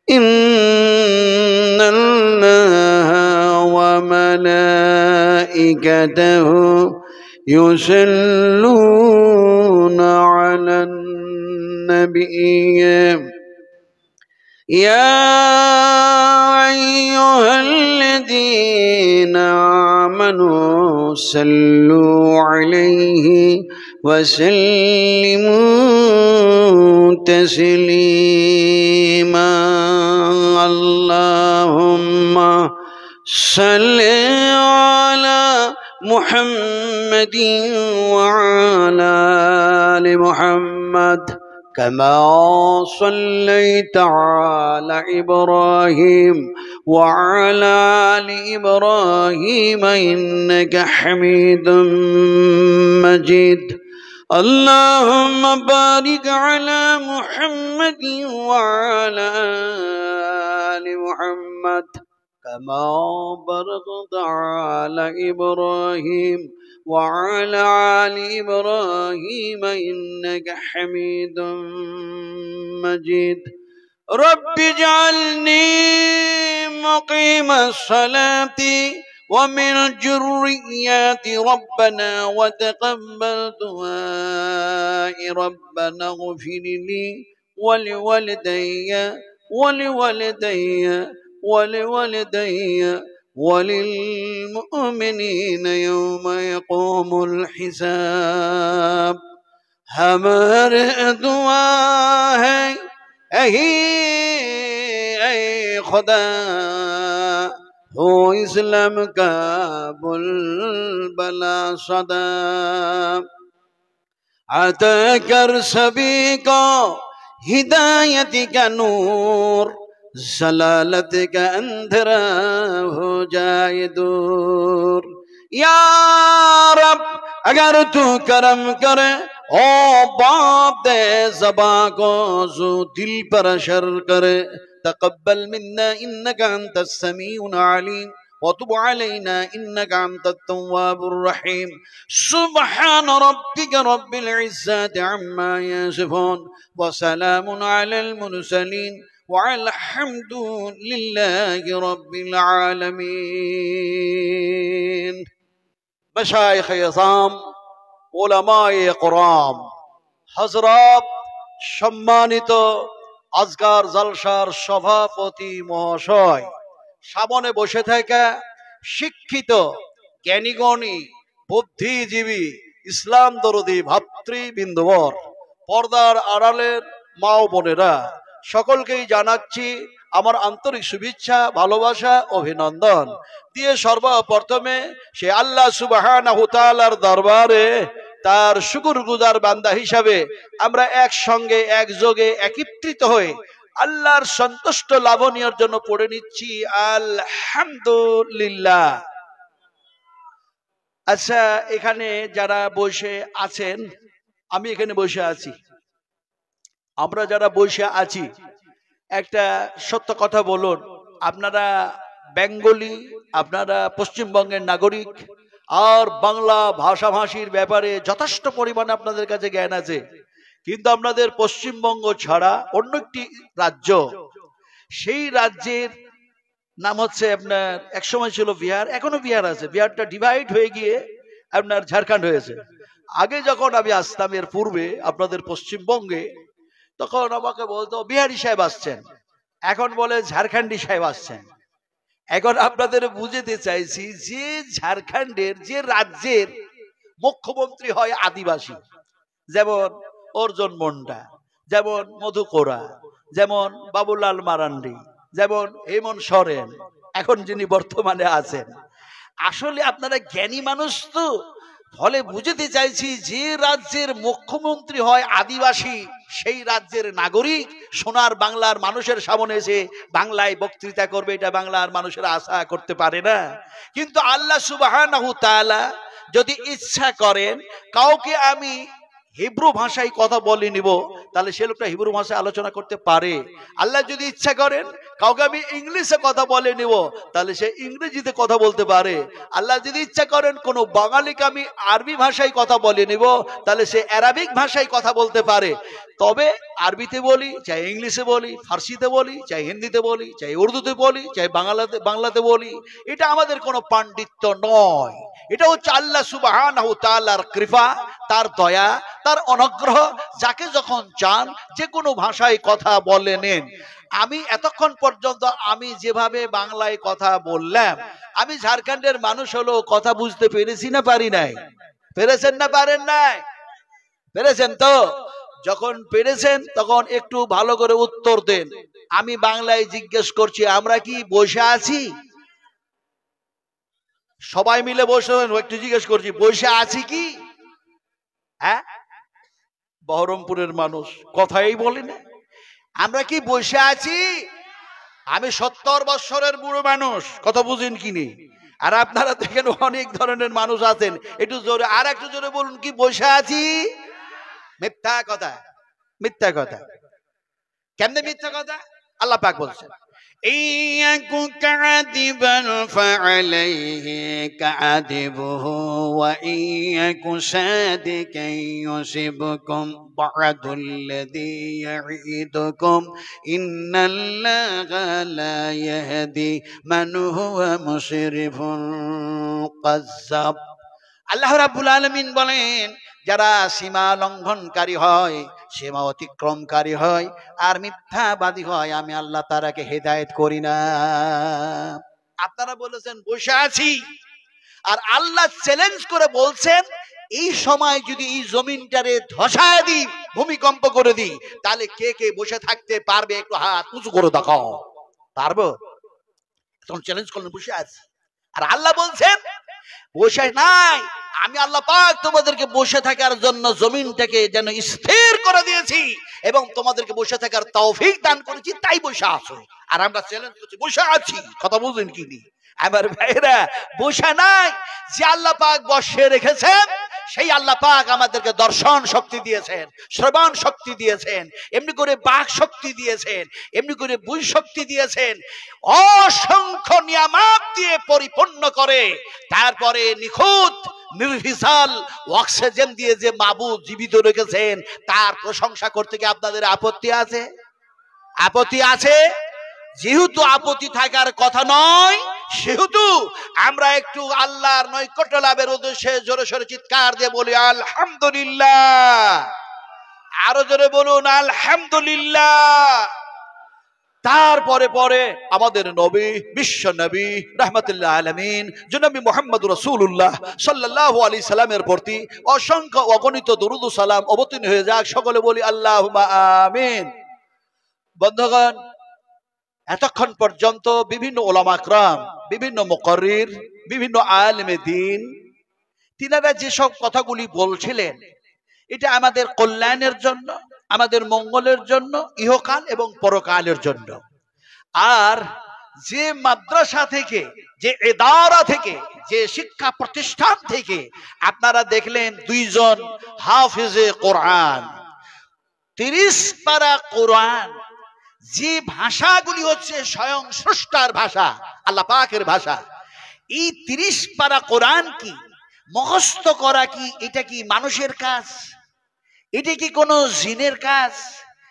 إن الله وملائكته يصلون على النبي يا أيها الذين آمنوا صلوا عليه وسلموا تسليما اللهم صل على محمد وعلى آل محمد كما صليت على إبراهيم وعلى آل إبراهيم إنك حميد مجيد اللهم بارك على محمد وعلى آل محمد كما باركت على إبراهيم وعلى آل إبراهيم إنك حميد مجيد رب اجعلني مقيم الصلاة ومن ذريتي ربنا وتقبل دعائي ربنا اغفر لي ولوالدي وللمؤمنين يوم يقوم الحساب हमारे दुआ है ऐ खुदा हो इस्लाम का बुलबुला सदा अता कर सभी को हिदायत का नूर जलालत का अंधेरा हो जाए दूर या रब अगर तू करम करे ओ बाप दे ज़बा को जो दिल पर असर करे तक़ब्बल मिन्ना इन्नका अंतस समीउल अलीम वतुब अलैना इन्नका अंतत तव्वाबुर रहीम सुब्हान रब्बिका रब्बिल इज्जति अम्मा यसिफून व सलामुन अलल मुरसलीन वल्हम्दुलिल्लाहि रब्बिल आलमीन मशाइख इज़ाम ওলামায়ে কেরাম হযরত সম্মানিত আজকার জলসার সভাপতি মহাশয় সামনে বসে থাকা শিক্ষিত জ্ঞানীগণী বুদ্ধিজীবী ইসলাম দরদি ভাতৃবৃন্দবর পর্দার আড়ালের মা ও বোনেরা সকলকেই জানাচ্ছি আমার আন্তরিক শুভেচ্ছা ভালোবাসা অভিনন্দন দিয়ে সর্বপ্রথমে সে আল্লাহ সুবহানাহু তাআলার দরবারে তার শুকরগুজার বান্দা হিসাবে আমরা একসঙ্গে একযোগে একত্রিত হয়ে আল্লাহর সন্তুষ্ট লাভনীয়র জন্য পড়ে নিচ্ছি আলহামদুলিল্লাহ। আচ্ছা, এখানে যারা বসে আছেন, আমি এখানে বসে আছি, আমরা যারা বসে আছি, একটা সত্য কথা বলুন, আপনারা বেঙ্গলি, আপনারা পশ্চিমবঙ্গের নাগরিক, আর বাংলা ভাষাভাষীর ব্যাপারে যথেষ্ট পরিমাণে আপনাদের কাছে জ্ঞান আছে, কিন্তু আপনাদের পশ্চিমবঙ্গ ছাড়া অন্য একটি রাজ্য, সেই রাজ্যের নাম হচ্ছে আপনার, একসময় ছিল বিহার, এখনো বিহার আছে, বিহারটা ডিভাইড হয়ে গিয়ে আপনার ঝাড়খণ্ড হয়েছে। আগে যখন আমি আসতাম এর পূর্বে আপনাদের পশ্চিমবঙ্গে, তখন আমাকে বলতো বিহারি সাহেব আসছেন, এখন বলে ঝাড়খণ্ডী সাহেব আসছেন। এখন আপনাদের বুঝাতে চাইছি যে ঝাড়খণ্ডের যে রাজ্যের মুখ্যমন্ত্রী হয় আদিবাসী, যেমন অর্জুন মুন্ডা, যেমন মধু কোরা, যেমন বাবুলাল মারান্ডি, যেমন হেমন্ত সোরেন, এখন যিনি বর্তমানে আছেন, আসলে আপনারা জ্ঞানী মানুষ তো, ফলে বুঝাতে চাইছি যে রাজ্যের মুখ্যমন্ত্রী হয় আদিবাসী, সেই রাজ্যের নাগরিক সোনার বাংলার মানুষের সামনে এসে বাংলায় বক্তৃতা করবে, এটা বাংলার মানুষেরা আশা করতে পারে না। কিন্তু আল্লাহ সুবহানাহু তাআলা যদি ইচ্ছা করেন কাউকে আমি হিব্রু ভাষায় কথা বলে নিব, তাহলে সে লোকটা হিব্রু ভাষায় আলোচনা করতে পারে। আল্লাহ যদি ইচ্ছা করেন কাউকে আমি ইংলিশে কথা বলে নিব, তাহলে সে ইংরেজিতে কথা বলতে পারে। আল্লাহ যদি ইচ্ছা করেন কোনো বাঙালিকে আমি আরবি ভাষায় কথা বলে নিব, তাহলে সে অ্যারাবিক ভাষায় কথা বলতে পারে। তবে আরবিতে বলি, চাই ইংলিশে বলি, ফার্সিতে বলি, চাই হিন্দিতে বলি, চাই উর্দুতে বলি, চাই বাংলাতে বলি, এটা আমাদের কোনো পাণ্ডিত্য নয়। এটা হচ্ছে আল্লাহ সুবহানাহু ওয়া তাআলার কৃপা, তার দয়া, তার অনুগ্রহ। যাকে যখন চান যে কোনো ভাষায় কথা বলে নেন। আমি এতক্ষণ পর্যন্ত আমি যেভাবে বাংলায় কথা বললাম, আমি ঝাড়খণ্ডের মানুষ হলো কথা বুঝতে পেরেছি না পারি নাই? পেরেছেন না পারেন নাই? পেরেছেন তো? যখন পেরেছেন তখন একটু ভালো করে উত্তর দেন। আমি বাংলায় জিজ্ঞেস করছি, আমরা কি বসে আছি? সবাই মিলে বসে, একটু জিজ্ঞেস করছি, বসে আছি কি? হ্যাঁ, বহরমপুরের মানুষ কথাই বলে না। আমরা কি বসে আছি? আমি 70 বছরের বুড়ো মানুষ, কথা বুঝেন কিনি? আর আপনারা দেখেন অনেক ধরনের মানুষ আছেন। একটু জোরে, আর একটু জোরে বলুন, কি বসে আছি? মিথ্যা কথা, মিথ্যা কথা। কেমনে মিথ্যা কথা? আল্লাহ পাক বলছেন, ইয়াকু কাদিবান ফাআলাইহি কাদিবুহু ওয়া ইয়াকু সাদিকান ইউসিবকুম বা'দুল্লাযী ইয়াঈদুকুম ইন্নাল্লাহা লা ইয়াহদি মান হুয়া মুশরিফুন কাযযাব। আল্লাহ রাব্বুল আলামিন বলেন, যারা সীমা লঙ্ঘনকারী হয়, সীমা অতিক্রমকারী হয় আর মিথ্যাবাদী হয়, আমি আল্লাহ তারাকে হেদায়েত করি না। আপনারা বলেছেন বসে আছি, আর আল্লাহ চ্যালেঞ্জ করে বলছেন, এই সময় যদি এই জমিনটারে ধসায় দিই, ভূমিকম্প করে দিই, তাহলে কে কে বসে থাকতে পারবে? একটু হাত উঁচু করে দেখাও। পারবো? তখন চ্যালেঞ্জ করলেন বসে আছি। আর আল্লাহ বলছেন বসে নাই, আমি আল্লাহ পাক তোমাদেরকে বসে থাকার জন্য জমিনটাকে যেন স্থির করে দিয়েছি এবং তোমাদেরকে বসে থাকার তৌফিক দান করেছি, তাই বসে আছো। আর আমরা চ্যালেঞ্জ করছি বসে আছি, কথা বুঝেন কি? আমার ভাইরা, বসে নাই, যে আল্লাহ পাক বসে রেখেছেন সেই আল্লাহ পাক আমাদেরকে দর্শন শক্তি দিয়েছেন, শ্রবণ শক্তি দিয়েছেন, এমনি করে বাক শক্তি দিয়েছেন, এমনি করে বুঝ শক্তি দিয়েছেন, অসংখ্য নিয়ামত দিয়ে পরিপূর্ণ করে তারপরে নিখুঁত নির্ভেজাল অক্সিজেন দিয়ে যে মাবুদ জীবিত রেখেছেন, তার প্রশংসা করতে কি আপনাদের আপত্তি আছে? আপত্তি আছে? যেহেতু আপত্তি থাকার কথা নয়, সেহেতু আমরা একটু আল্লাহর নৈকট্য লাভের উদ্দেশ্যে জোরে সোরে চিৎকার দিয়ে বলি আলহামদুলিল্লাহ। আরো জোরে বলুন আলহামদুলিল্লাহ। তারপরে পরে আমাদের নবী, বিশ্ব নবী, রাহমাতুল্লাহ আলামিন জনাব মুহাম্মদ রাসূলুল্লাহ সাল্লাল্লাহু আলাইহি সাল্লামের প্রতি অসংখ্য অগণিত দরুদ ও সালাম অবতীর্ণ হয়ে যাক। সকলে বলি আল্লাহুম্মা আমিন। বন্ধুগণ, এতক্ষণ পর্যন্ত বিভিন্ন ওলামা کرام, বিভিন্ন মুকাররির, বিভিন্ন আলেমে দ্বীন, তিনারা যেসব কথাগুলি বলছিলেন, এটা আমাদের কল্যাণের জন্য, আমাদের মঙ্গলের জন্য, ইহকাল এবং পরকালের জন্য। আর যে মাদ্রাসা থেকে, যে ইদারা থেকে, যে শিক্ষা প্রতিষ্ঠান থেকে আপনারা দেখলেন দুইজন হাফেজে কোরআন, 30 পারা কোরআন, যে ভাষাগুলি হচ্ছে স্বয়ং স্রষ্টার ভাষা, আল্লাহ পাকের ভাষা, এই 30 পারা কোরআন কি মুখস্থ করা কি এটা কি মানুষের কাজ? এটা কি কোনো জিনের কাজ?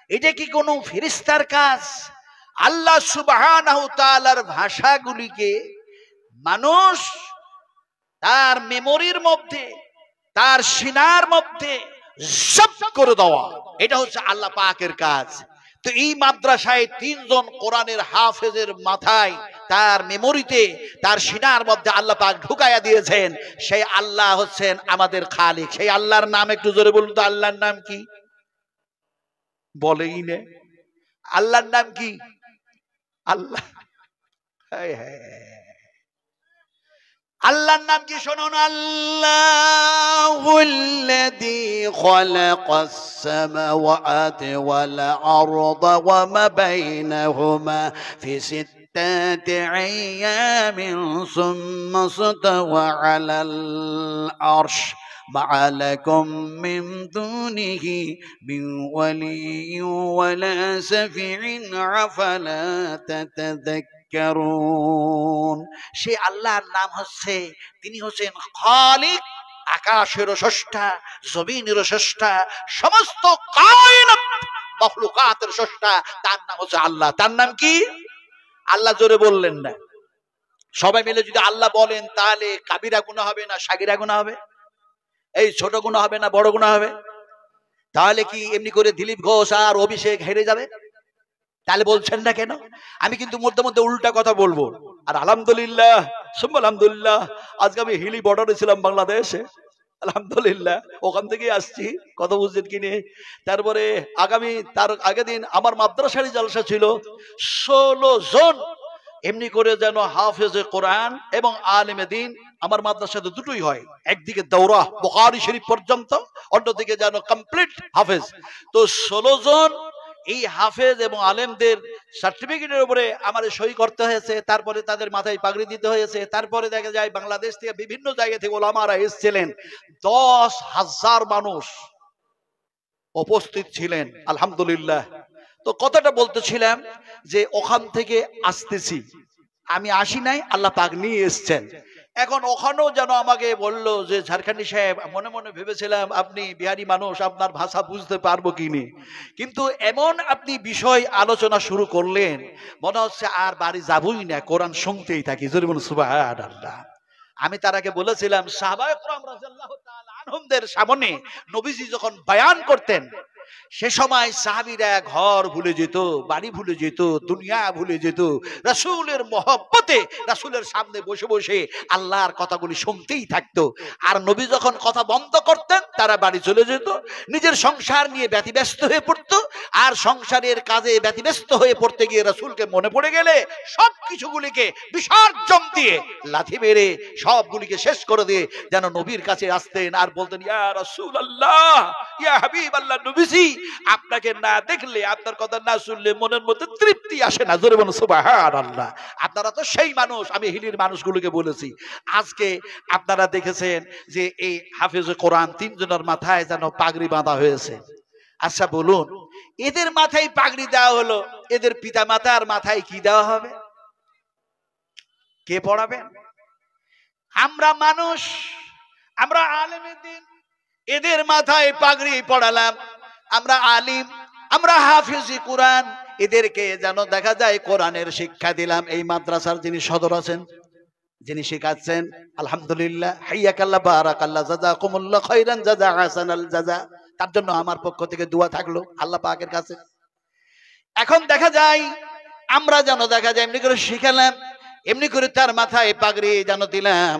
এটা কি কোনো ফেরেশতার কাজ? আল্লাহ সুবহানাহু তাআলার ভাষাগুলিকে মানুষ তার মেমোরির মধ্যে, তার সিনার মধ্যে জব্দ করে দেওয়া, এটা হচ্ছে আল্লাহ পাকের কাজ। তো এই মাদ্রাসায় 3 জন কোরআনের হাফেজের মাথায়, তার মেমোরিতে, তার সিনার মধ্যে আল্লাহ পাক ঢুকাইয়া দিয়েছেন। সেই আল্লাহ হচ্ছেন আমাদের খালিক। সেই আল্লাহর নাম একটু জোরে বলুন তো, আল্লাহর নাম কি? বলেই না। আল্লাহর নাম কি? আল্লাহ। আল্লাহর নাম কি শুনুন, আল্লাহুল্লাযী খালাকাস সামাওয়াতি ওয়াল আরদা ওয়া মা বাইনাহুমা ফি সিত্তাতি আইয়ামিন সুম্মা ইসতাওয়া আলাল আরশ মা লাকুম মিন দুনিহি মিন ওয়ালিয়্যিন ওয়ালা শাফিঈন আফালা তাতাযাক্কারুন। সে আল্লাহর নাম হচ্ছে, তিনি হচ্ছেন খালিক, আকাশেরও স্রষ্টা, জমিনেরও স্রষ্টা, সমস্ত কায়নাত মাখলুকাতের স্রষ্টা। তার নাম হচ্ছে আল্লাহ। তার নাম কি? আল্লাহ জোরে বললেন না। সবাই মিলে যদি আল্লাহ বলেন তাহলে কাবিরা গুনাহ হবে না সাগিরা গুনাহ হবে? এই ছোট গুনাহ হবে না বড় গুনাহ হবে? তাহলে কি এমনি করে দিলীপ ঘোষ আর অভিষেক হেরে যাবে? তাহলে বলছেন না কেন? আমি কিন্তু মধ্যে মধ্যে উল্টা কথা বলবো। আর আলহামদুলিল্লাহ, সুম্মা আলহামদুলিল্লাহ, আজকে আমি হিলি বর্ডারে ছিলাম বাংলাদেশে, আলহামদুলিল্লাহ, ওখান থেকে আসছি কথা বুঝছেন কিনে। তারপরে তার আগের দিন আমার মাদ্রাসারই জলসা ছিল, 16 জন এমনি করে যেন হাফেজে কোরআন এবং আলেমে দ্বীন। আমার মাদ্রাসাতে দুটোই হয়, একদিকে দৌরা বুখারী শরীফ পর্যন্ত, অন্যদিকে যেন কমপ্লিট হাফেজ। তো 16 জন এই হাফেজ এবং আলেমদের সার্টিফিকেটের উপরে আমার সই করতে হয়েছে, তারপরে তাদের মাথায় পাগড়ি দিতে হয়েছে। তারপরে দেখা যায় বাংলাদেশ থেকে বিভিন্ন জায়গা থেকে ওলামারা এসেছিলেন, 10,000 মানুষ উপস্থিত ছিলেন, আলহামদুলিল্লাহ। তো কথাটা বলতেছিলাম যে ওখান থেকে আসতেছি, আমি আসি নাই, আল্লাহ পাক নিয়ে এসছেন। এখন ওখানেও যেন আমাকে বললো যে ঝাড়খণ্ডী সাহেব, মনে মনে ভেবেছিলাম আপনি বিহারি মানুষ, আপনার ভাষা বুঝতে পারবো কিনি, কিন্তু এমন আপনি বিষয় আলোচনা শুরু করলেন মনে হচ্ছে আর বাড়ি যাবই না, কোরআন শুনতেই থাকি। জোরে বলুন সুবহানাল্লাহ। আমি তার আগে বলেছিলাম সাহাবায়ে কেরাম রাদিয়াল্লাহু তাআলা আনহুমদের সামনে নবীজি যখন বয়ান করতেন, সে সময় সাহাবীরা ঘর ভুলে যেত, বাড়ি ভুলে যেত, দুনিয়া ভুলে যেত, রাসূলের মহব্বতে রাসূলের সামনে বসে বসে আল্লাহর কথাগুলি শুনতেই থাকতো। আর নবী যখন কথা বন্ধ করতেন তারা বাড়ি চলে যেত, নিজের সংসার নিয়ে ব্যতিব্যস্ত হয়ে পড়তো। আর সংসারের কাজে ব্যতিব্যস্ত হয়ে পড়তে গিয়ে রাসূলকে মনে পড়ে গেলে সব কিছুগুলিকে বিসর্জন দিয়ে, লাথি মেরে সবগুলিকে শেষ করে দিয়ে যেন নবীর কাছে আসতেন আর বলতেন, ইয়া রাসূলুল্লাহ, ইয়া হাবিবাল্লাহ, নবীজি আপনাকে না দেখলে, আপনার কথা না শুনলে মনের মধ্যে তৃপ্তি আসে না। জোরে বলুন সুবহানাল্লাহ। আপনারা তো সেই মানুষ, আমি হিলির মানুষগুলোকে বলেছি। আজকে আপনারা দেখেছেন যে এই হাফেজে কোরআন 3 জনের মাথায় যেন পাগড়ি বাঁধা হয়েছে। আচ্ছা বলুন, এদের মাথায় পাগড়ি দেওয়া হলো, এদের পিতা মাতার মাথায় কি দেওয়া হবে? কে পড়াবে? আমরা মানুষ, আমরা আলেমে দ্বীন, এদের মাথায় পাগড়ি পড়ালাম, আমরা আলিম, আমরা হাফিজি কোরআন, এদেরকে যেন দেখা যায় কোরআনের শিক্ষা দিলাম। এই মাদ্রাসার যিনি সদর আছেন, যিনি শেখাচ্ছেন, আলহামদুলিল্লাহ, হাইয়াকাল্লাহ বারাকাল্লাহ, জাযাকুমুল্লাহ খাইরান জাযা হাসানাল জাযা, তার জন্য আমার পক্ষ থেকে দোয়া থাকলো আল্লাহ পাকের কাছে। এখন দেখা যায় আমরা যেন দেখা যায় এমনি করে শিখালাম, এমনি করে তার মাথায় পাগড়ি যেন দিলাম।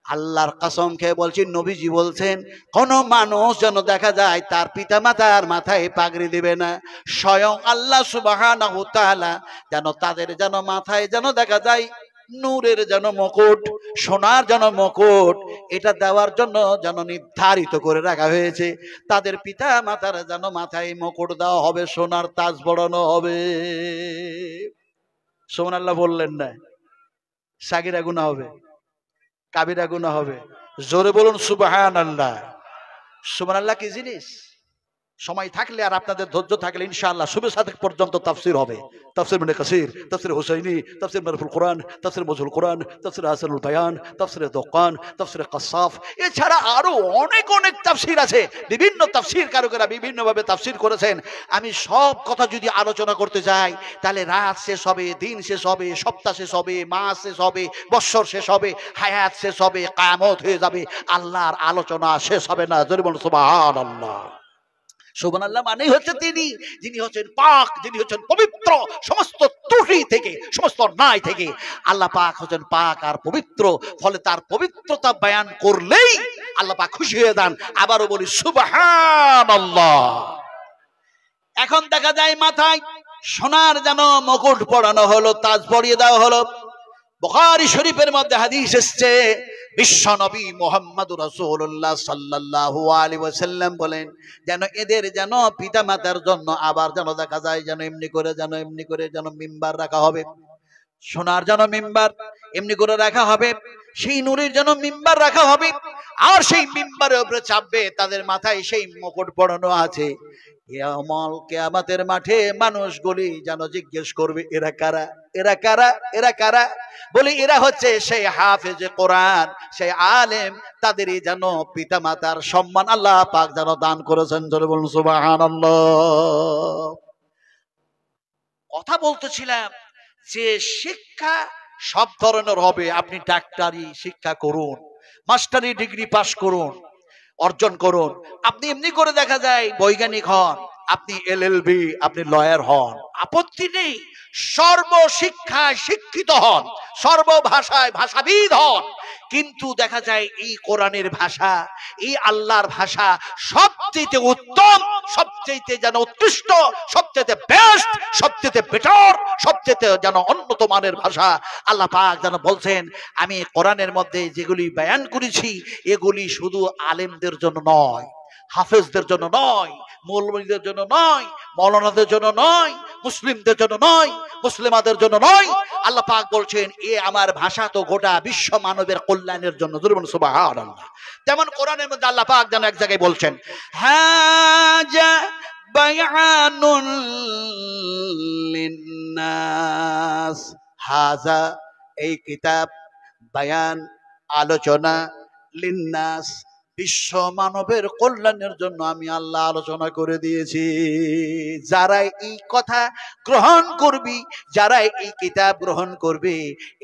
আল্লাহর কসম খেয়ে বলছি, নবীজি বলছেন কোন মানুষ যেন দেখা যায় তার পিতা মাতার মাথায় পাগড়ি দিবে না। স্বয়ং আল্লাহ সুবহানাহু ওয়া তাআলা যেন তাদের যেন মাথায় যেন দেখা যায় নূরের যেন মুকুট, সোনার যেন মুকুট, এটা দেওয়ার জন্য যেন নির্ধারিত করে রাখা হয়েছে। তাদের পিতা মাতার যেন মাথায় মুকুট দেওয়া হবে, সোনার তাজ পরানো হবে। সুবহানাল্লাহ বললেন না? সাগিরা গুনাহ হবে, কাবিরা গুনাহ হবে। জোরে বলুন সুবহানাল্লাহ। সুবহানাল্লাহ কি জিনিস? সময় থাকলে আর আপনাদের ধৈর্য থাকলে ইনশাআল্লাহ সুবে সাদেক পর্যন্ত তাফসীর হবে। তাফসীর ইবনে কাসির, তাফসীর হুসাইনি, তাফসীর মারফুল কোরআন, তাফসীর মজহুল কোরআন, তাফসীর হাসানুল বায়ান, তাফসীর দোকান, তাফসীর কাসাফ, এছাড়া আরো অনেক অনেক তাফসীর আছে। বিভিন্ন তাফসীর কারকেরা বিভিন্ন ভাবে তাফসীর করেছেন। আমি সব কথা যদি আলোচনা করতে যাই তাহলে রাত শেষ হবে, দিন শেষ হবে, সপ্তাহ শেষ হবে, মাস শেষ হবে, বৎসর শেষ হবে, হায়াত শেষ হবে, কিয়ামত হয়ে যাবে, আল্লাহর আলোচনা শেষ হবে না। জোরে বলুন সুবহানাল্লাহ। সুবহানাল্লাহ মানেই হচ্ছে তিনি যিনি হচ্ছেন পাক, যিনি হচ্ছেন পবিত্র সমস্ত ত্রুটি থেকে, সমস্ত অন্যায় থেকে। আল্লাহ পাক হচ্ছেন পাক আর পবিত্র, ফলে তার পবিত্রতা বয়ান করলেই আল্লাহ পাক খুশি হয়ে যান। আবারও বলি সুবহানাল্লাহ। এখন দেখা যায় মাথায় সোনার যেন মুকুট পরানো হলো, তাজ পরিয়ে দেওয়া হলো। বুখারী শরীফের মধ্যে হাদিস এসেছে, বিশ্ব নবী মুহাম্মদুর রাসূলুল্লাহ সাল্লাল্লাহু আলাইহি ওয়াসাল্লাম বলেন যেন এদের যেন পিতা মাতার জন্য আবার যেন দেখা যায় যেন এমনি করে যেন মিম্বার রাখা হবে, সোনার যেন মিম্বার এমনি করে রাখা হবে। সেই নূরের যেন মিম্বার রাখা হবে, আর সেই মিম্বারের উপরে চাপবে, তাদের মাথায় সেই মুকুট পরানো আছে। কিয়ামত কিয়ামতের মাঠে মানুষগুলি যেন জিজ্ঞেস করবে, এরা কারা, এরা কারা, এরা কারা? বলে এরা হচ্ছে সেই হাফেজে কোরআন, সেই আলেম। তাদেরই যেন পিতা মাতার সম্মান আল্লাহ পাক যেন দান করেছেন। জোরে বলুন সুবহানাল্লাহ। কথা বলতেছিলাম যে শিক্ষা সব ধরনের হবে। আপনি ডাক্তারি শিক্ষা করুন, মাস্টারি ডিগ্রি পাস করুন, অর্জন করুন। আপনি এমনি করে দেখা যায় বৈজ্ঞানিক হন, আপনি এলএলবি, আপনি লয়ার হন, আপত্তি নেই। সর্বশিক্ষায় শিক্ষিত হন, সর্বভাষায় ভাষাবিদ হন। কিন্তু দেখা যায় এই কোরআনের ভাষা, এই আল্লাহর ভাষা সবচেয়ে উত্তম, সবচেয়ে যেন উৎকৃষ্ট, সবচেয়ে বেস্ট, সবচেয়ে বেটার, সবচেয়ে যেন উন্নত মানের ভাষা। আল্লাহ পাক যেন বলছেন, আমি কোরআনের মধ্যে যেগুলি বয়ান করেছি এগুলি শুধু আলেমদের জন্য নয়, হাফেজদের জন্য নয়, মৌলবীদের জন্য নয়, মৌলানাদের জন্য নয়, মুসলিমদের জন্য নয়, মুসলিমাদের জন্য নয়। আল্লাহ পাক বলছেন এ আমার ভাষা তো গোটা বিশ্ব মানবের কল্যাণের জন্য। সুবহানাল্লাহ। যেমন কোরআনের মধ্যে আল্লাহ পাক যেন এক জায়গায় বলছেন, হাজা বায়ানুল লিন্নাস, হাজা এই কিতাব, বায়ান আলোচনা, লিন্নাস বিশ্ব মানবের কল্যাণের জন্য আমি আল্লাহ আলোচনা করে দিয়েছি। যারা এই কথা গ্রহণ করবি, যারা এই কিতাব গ্রহণ করবে,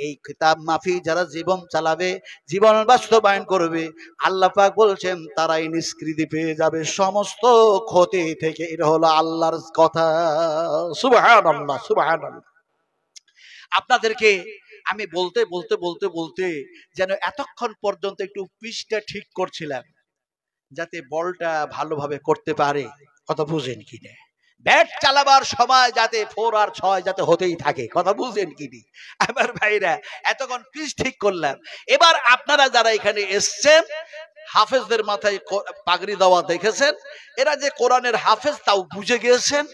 এই কিতাব মাফি যারা জীবন চালাবে, জীবন বাস্তবায়ন করবে, আল্লাহ পাক বলছেন তারাই নিষ্কৃতি পেয়ে যাবে সমস্ত ক্ষতি থেকে। এটা হলো আল্লাহর কথা। সুবহানাল্লাহ, সুবহানাল্লাহ। আপনাদেরকে আমি বলতে বলতে বলতে বলতে যেন এতক্ষণ পর্যন্ত একটু পিচটা ঠিক করছিলাম, যাতে বলটা ভালোভাবে করতে পারে। কথা বুঝেন কিনা? ব্যাট চালাবার সময় যাতে 4 আর 6 যাতে হতেই থাকে। কথা বুঝেন কিনি আমার ভাইরা? এতক্ষণ পিচ ঠিক করলাম। এবার আপনারা যারা এখানে এসছেন, হাফেজদের মাথায় পাগড়ি দেওয়া দেখেছেন, এরা যে কোরআনের হাফেজ তাও বুঝে গিয়েছেন।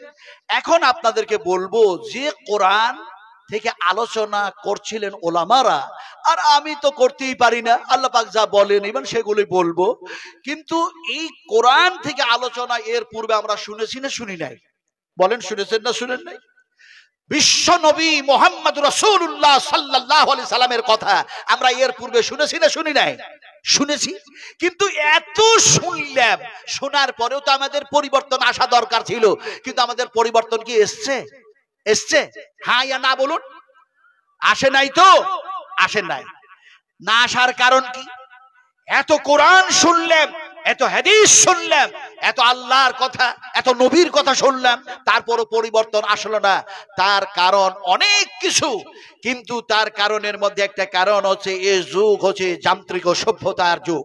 এখন আপনাদেরকে বলবো যে কোরআন থেকে আলোচনা করছিলেন ওলামারা, আর আমি তো করতেই পারি না, আল্লাহ পাক যা বলেন এবার সেগুলি বলবো। কিন্তু এই কোরআন থেকে আলোচনা এর পূর্বে আমরা শুনেছি না শুনি নাই? বলেন, শুনেছেন না শুনেন নাই? বিশ্ব নবী মুহাম্মদ রাসূলুল্লাহ সাল্লাল্লাহু আলাইহি সাল্লামের কথা আমরা এর পূর্বে শুনেছি না শুনি নাই? শুনেছি। কিন্তু এত শুনলাম, শোনার পরেও তো আমাদের পরিবর্তন আসা দরকার ছিল। কিন্তু আমাদের পরিবর্তন কি এসছে? এসছে? হ্যাঁ ইয়া না বলুন। আসে নাই তো? আসে নাই। না আসার কারণ কি? এত কোরআন শুনলাম, এত হাদিস শুনলাম, এত আল্লাহর কথা, এত নবীর কথা শুনলাম, তারপরও পরিবর্তন আসলো না। তার কারণ অনেক কিছু, কিন্তু তার কারণের মধ্যে একটা কারণ হচ্ছে এই যুগ হচ্ছে যান্ত্রিক সভ্যতার যুগ,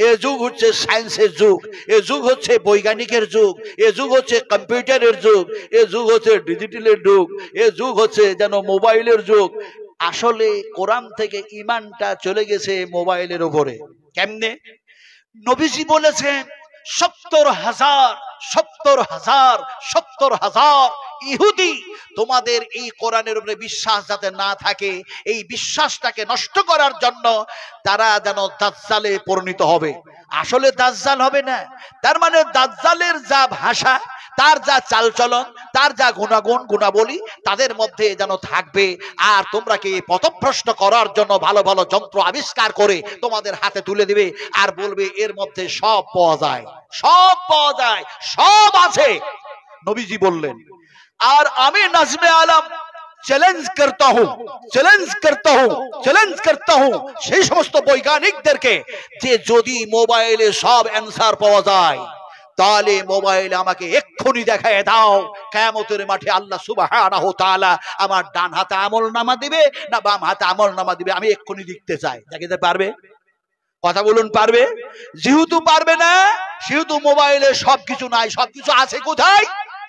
এ যুগ হচ্ছে সায়েন্সের যুগ, এ যুগ হচ্ছে বৈজ্ঞানিকের যুগ, এ যুগ হচ্ছে কম্পিউটারের যুগ, এ যুগ হচ্ছে ডিজিটালের যুগ, এ যুগ হচ্ছে যেন মোবাইলের যুগ। আসলে কোরআন থেকে ঈমানটা চলে গেছে মোবাইলের উপরে। কেমনে? নবীজি বলেছেন 70,000 ইহুদি তোমাদের এই কোরআনের উপরে বিশ্বাস যাতে না থাকে, এই বিশ্বাসটাকে নষ্ট করার জন্য তারা যেন দাজ্জালে পরিণত হবে। আসলে দাজ্জাল হবে না। তার মানে দাজ্জালের যা ভাষা, তার যা চালচলন, তার যা গুণাগুণ গুণাবলী তাদের মধ্যে যেন থাকবে। আর তোমরা কি পথভ্রষ্ট করার জন্য ভালো ভালো যন্ত্র আবিষ্কার করে তোমাদের হাতে তুলে দিবে, আর বলবে এর মধ্যে সব পাওয়া যায়, সব পাওয়া যায়, সব আছে। নবীজি বললেন। আর আমি নাজমে আলম চ্যালেঞ্জ করতা হুঁ, চ্যালেঞ্জ করতা হুঁ, চ্যালেঞ্জ করতা হুঁ সেই সমস্ত বৈজ্ঞানিকদেরকে যে যদি মোবাইলে সব অ্যান্সার পাওয়া যায়, তাহলে মোবাইল আমাকে এক্ষুনি দেখায় দাও। কিয়ামতের মাঠে আল্লাহ সুবহানাহু ওয়া তাআলা আমার ডান হাতে আমলনামা দিবে না বাম হাতে আমলনামা দিবে, আমি এক্ষুনি দেখতে চাই। দেখাতে পারবে? কথা বলুন, পারবে? যেহেতু পারবে না, সেহেতু মোবাইলে সবকিছু নাই। সবকিছু আছে কোথায়?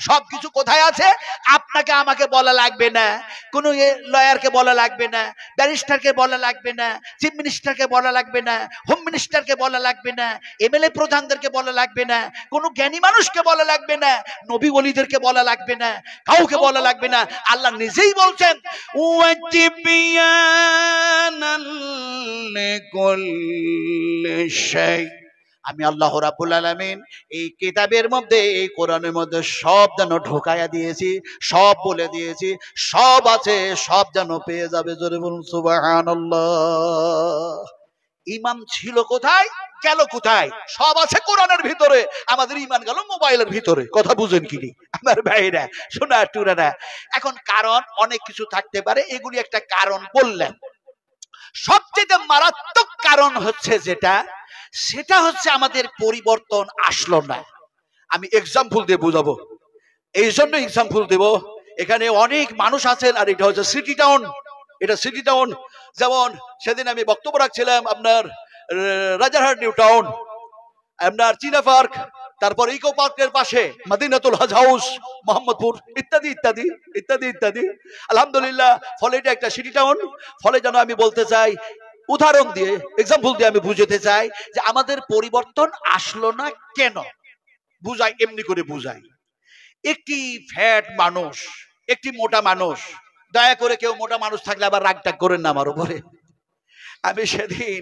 সবকিছু কোথায় আছে? আপনাকে আমাকে বলা লাগবে না, কোন লয়ারকে বলা লাগবে না, ব্যারিস্টারকে বলা লাগবে না, চিফ মিনিস্টারকে বলা লাগবে না, হোম মিনিস্টারকে বলা লাগবে না, এমএলএ প্রধানদেরকে বলা লাগবে না, কোন জ্ঞানী মানুষকে বলা লাগবে না, নবী ওলিদেরকে বলা লাগবে না, কাউকে বলা লাগবে না। আল্লাহ নিজেই বলছেন ওয়াতিবিয়ানাল لكل شيء। আমি আল্লাহ রাব্বুল আলামিন এই কিতাবের মধ্যে, এই কোরআনের মধ্যে সব যেন ঢোকায়া দিয়েছি, সব বলে দিয়েছি, সব আছে, সব যেন পেয়ে যাবে। জোরে বলুন সুবহানাল্লাহ। ইমান ছিল কোথায়, গেল কোথায়? সব আছে কোরআনের ভিতরে, আমাদের ইমান গেল মোবাইলের ভিতরে। কথা বুঝেন কি আমার ভাইরা, শোনা টুরারা? এখন কারণ অনেক কিছু থাকতে পারে, এগুলি একটা কারণ বললেন। সবচেয়ে মারাত্মক কারণ হচ্ছে যেটা, সেটা হচ্ছে আমাদের পরিবর্তন আসলো না। আমি এক্সাম্পল দিয়ে বুঝাবো, এই জন্য এক্সাম্পল দেব। এখানে অনেক মানুষ আছেন, আর এটা হচ্ছে সিটি টাউন, এটা সিটি টাউন। যেমন সেদিন আমি বক্তব্য রাখছিলাম আপনার রাজারহাট নিউ টাউন, আপনার চীনা পার্ক, তারপর ইকো পার্কের পাশে মদিনাতুল হজ হাউস, মোহাম্মদপুর, ইত্যাদি ইত্যাদি ইত্যাদি ইত্যাদি। আলহামদুলিল্লাহ, ফলে এটা একটা সিটি টাউন। ফলে যেন আমি বলতে চাই, উদাহরণ দিয়ে, এক্সাম্পল দিয়ে আমি বুঝাতে চাই যে আমাদের পরিবর্তন আসলো না কেন। বুঝাই, এমনি করে বুঝাই। একটি ফ্যাট মানুষ, একটি মোটা মানুষ, দয়া করে কেউ মোটা মানুষ থাকলে আবার রাগ টাগ করেন না আমার উপরে। আমি সেদিন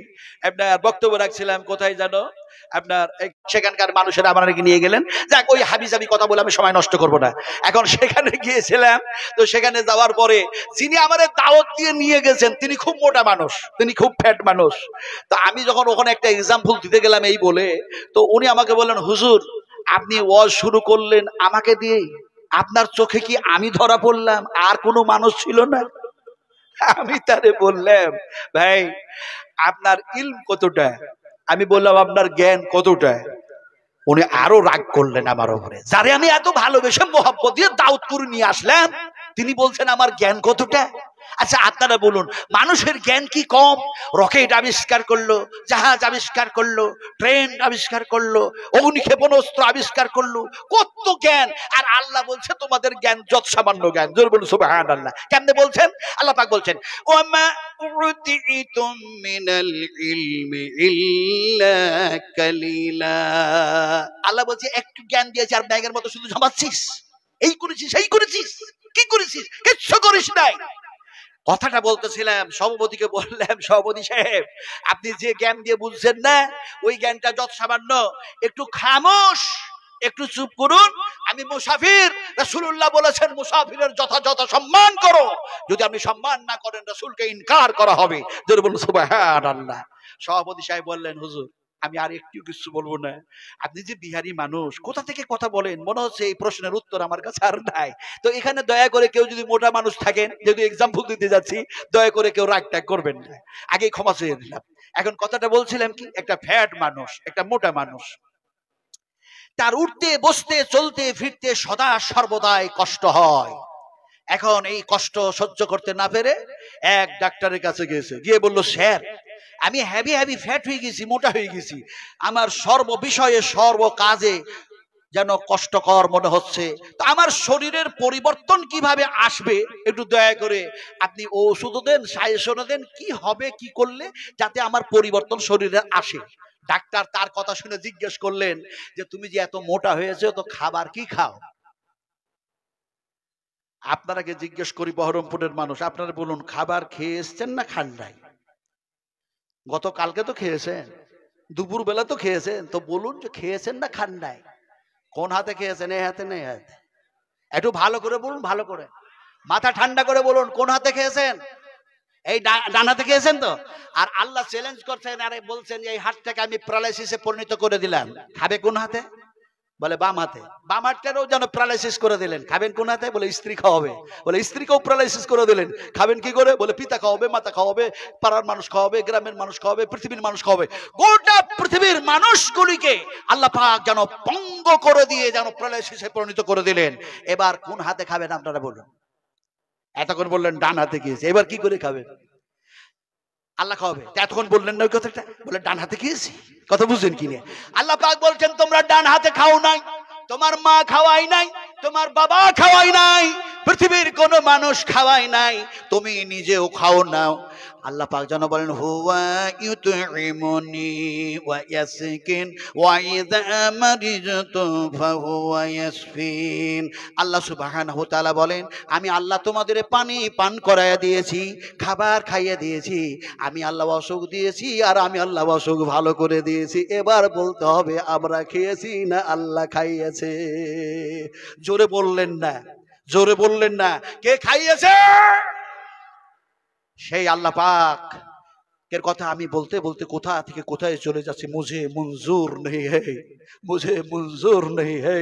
আপনার বক্তব্য রাখছিলাম, কোথায় জানো, আপনার সেখানকার মানুষেরা আমাকে নিয়ে গেলেন। যাক, ওই হাবিজাবি কথা বলে আমি সময় নষ্ট করব না। এখন সেখানে গিয়েছিলাম, তো সেখানে যাওয়ার পরে যিনি আমাদের দাওয়াত দিয়ে নিয়ে গেছেন, তিনি খুব মোটা মানুষ, তিনি খুব ফ্যাট মানুষ। তো আমি যখন ওখানে একটা এক্সাম্পল দিতে গেলাম এই বলে, তো উনি আমাকে বললেন, হুজুর আপনি ওয়াজ শুরু করলেন আমাকে দিয়েই, আপনার চোখে কি আমি ধরা পড়লাম, আর কোনো মানুষ ছিল না? আমি তারে বললাম, ভাই আপনার ইলম কতটা? আমি বললাম আপনার জ্ঞান কতটা? উনি আরো রাগ করলেন আমার উপরে। যারে আমি এত ভালোবেসে মোহাব্বত দিয়ে দাওয়াত করে নিয়ে আসলাম, তিনি বলছেন আমার জ্ঞান কতটা? আচ্ছা আপনারা বলুন, মানুষের জ্ঞান কি কম? রকেট আবিষ্কার করলো, জাহাজ আবিষ্কার করলো, ট্রেন আবিষ্কার করলো, অগ্নি ক্ষেপণাস্ত্র আবিষ্কার করলো, কত জ্ঞান। আর আল্লাহ বলছে তোমাদের জ্ঞান যত সামান্য জ্ঞান। জোরে বলুন সুবহানাল্লাহ। কেমনে বলছেন? আল্লাহ পাক বলছেন, ওয়ামা উতিতুম মিনাল ইলমি ইল্লা কালিলা। আল্লাহ বলছে একটু জ্ঞান দিয়েছে, আর ব্যাগের মতো শুধু জমাচ্ছিস, এই করেছিস, সেই করেছিস, কি করেছিস? কিচ্ছু করিস নাই। কথাটা বলতেছিলাম, সভাপতিকে বললাম, সভাপতি সাহেব আপনি যে জ্ঞান দিয়ে বুঝছেন না, ওই জ্ঞানটা যত সামান্য, একটু খামোশ, একটু চুপ করুন। আমি মুসাফির, রাসূলুল্লাহ বলেছেন মুসাফিরের যথাযথ সম্মান করো, যদি আপনি সম্মান না করেন রাসূলকে ইনকার করা হবে। জোরে বলুন সুবহানাল্লাহ। সভাপতি সাহেব বললেন, হুজুর আমি আর একটু কিছু বলবো না, আপনি যে বিহারি মানুষ, কোথা থেকে কথা বলেন, মনে হচ্ছে এই প্রশ্নের উত্তর আমার কাছে আর নাই। তো এখানে দয়া করে কেউ যদি মোটা মানুষ থাকেন, যেহেতু এক্সাম্পল দিতে যাচ্ছি, দয়া করে কেউ রাগ ট্যাগ করবেন না, আগে ক্ষমা চেয়ে নিলাম। এখন কথাটা বলছিলাম কি, একটা ফ্যাট মানুষ, একটা মোটা মানুষ, তার উঠতে বসতে চলতে ফিরতে সদা সর্বদাই কষ্ট হয়। এখন এই কষ্ট সহ্য করতে না পেরে এক ডাক্তারের কাছে গিয়েছে, গিয়ে বলল, স্যার আমি হেভি হেভি ফ্যাট হয়ে গেছি, মোটা হয়ে গেছি, আমার সর্ব বিষয়ে সর্ব কাজে যেন কষ্টকর মনে হচ্ছে, তো আমার শরীরের পরিবর্তন কিভাবে আসবে, একটু দয়া করে আপনি ওষুধ দেন, সাজেশন দেন, কি হবে কি করলে যাতে আমার পরিবর্তন শরীরে আসে। ডাক্তার তার কথা শুনে জিজ্ঞেস করলেন যে তুমি যে এত মোটা হয়েছে, তো খাবার কি খাও? আপনারাকে জিজ্ঞেস করি, বহরমপুরের মানুষ, আপনারা বলুন খাবার খেয়েছেন না খান নাই? গতকালকে তো খেয়েছেন, দুপুর বেলা তো খেয়েছেন, তো বলুন যে খেয়েছেন না খান নাই? কোন হাতে খেয়েছেন? এই হাতে না এই হাতে? একটু ভালো করে বলুন, ভালো করে মাথা ঠান্ডা করে বলুন, কোন হাতে খেয়েছেন? এই ডান হাতে খেয়েছেন তো? আর আল্লাহ চ্যালেঞ্জ করছেন, আরে বলছেন এই হাতটাকে আমি প্যারালাইসিসে পরিণত করে দিলাম, খাবে কোন হাতে? বলে বাম হাতে। বাম হাতটারও যেন প্যারালাইসিস করে দিলেন, খাবেন কোন হাতে? বলে স্ত্রী খাওয়াবে। বলে স্ত্রীকেও প্যারালাইসিস করে দিলেন, খাবেন কি করে? বলে পিতা খাওয়াবে, মাতা খাওয়াবে, পাড়ার মানুষ খাওয়াবে, গ্রামের মানুষ খাওয়াবে, পৃথিবীর মানুষ খাওয়াবে। গোটা পৃথিবীর মানুষগুলিকে আল্লাহ পাক যেন পঙ্গ করে দিয়ে যেন প্যারালাইসিসে পরিণত করে দিলেন। এবার কোন হাতে খাবেন আপনারা বলুন? এতক্ষণ বললেন ডান হাতে খেয়েছে, এবার কি করে খাবেন? আল্লাহ খাওয়াবে। এতক্ষণ বললেন না ওই কথাটা, বলে ডান হাতে খেয়েছি। কথা বুঝছেন কি? আল্লাহ পাক বলছেন তোমরা ডান হাতে খাও নাই, তোমার মা খাওয়াই নাই, তোমার বাবা খাওয়াই নাই, পৃথিবীর কোন মানুষ খাওয়াই নাই, তুমি নিজেও খাও নাও। আল্লাহ পাক যেন বলেন হুয়া ইউতইমুনি ওয়া ইয়াসকিন ওয়া ইযা মারিজতু ফাহুয়া ইয়াসফিন। আল্লাহ সুবহানাহু ওয়া তাআলা বলেন, আমি আল্লাহ তোমাদের পানি পান করাইয়া দিয়েছি, খাবার খাইয়ে দিয়েছি, আমি আল্লাহ অসুখ দিয়েছি, আর আমি আল্লাহ অসুখ ভালো করে দিয়েছি। এবার বলতে হবে আমরা খেয়েছি না আল্লাহ খাইয়েছে? জোরে বললেন না, জোরে বললেন না। কে খাইয়েছে? সেই আল্লাহ পাক এর কথা আমি বলতে বলতে কোথা থেকে কোথায় চলে যাচ্ছি। মুঝে মঞ্জুর नहीं है, मुझे मंजूर नहीं है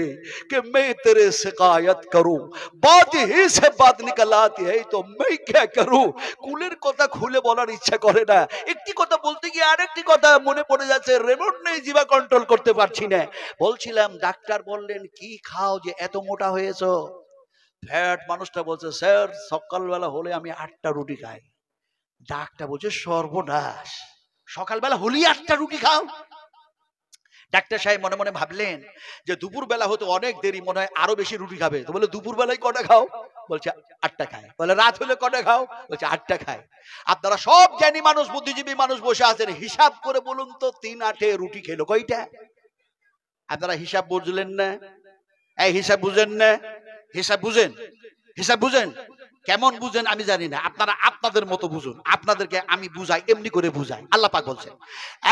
कि मैं तेरे शिकायत करूं, बात ही से बात निकल आती है तो मैं क्या करूं। কুলের কথা খুলে বলার ইচ্ছা করে না, একটি কথা বলতে গিয়ে আরেকটি কথা মনে পড়ে যাচ্ছে, রিমোট নেই, জিভা কন্ট্রোল করতে পারছি না। বলছিলাম ডাক্তার বললেন কি খাও যে এত মোটা হয়েছো? ফ্যাট মানুষটা বলছে স্যার সকালবেলা হলে আমি 8টা রুটি খাই। ডাক্তার বলছে সর্বনাশ, সকালবেলা হলি 8টা রুটি খাও? ডাক্তার সাহেব মনে মনে ভাবলেন যে দুপুর বেলা হতে অনেক দেরি, মনে হয় আরো বেশি রুটি খাবে। তো বলে দুপুর বেলায় কটা খাও? বলছে 8টা খায়। বলে রাত হলে কটা খাও? বলছে 8টা খায়। আপনারা সব জ্ঞানী মানুষ, বুদ্ধিজীবী মানুষ বসে আছেন, হিসাব করে বলুন তো 3 8 রুটি খেলো কয়টা? আপনারা হিসাব বুঝলেন না? এই হিসাব বুঝেন না? হিসাব বুঝেন, হিসাব বুঝেন। কেমন বুঝেন আমি জানি না, আপনারা আপনাদের মতো বুঝুন, আপনাদেরকে আমি বুঝাই, এমনি করে বুঝাই। আল্লাহ পাক বলছেন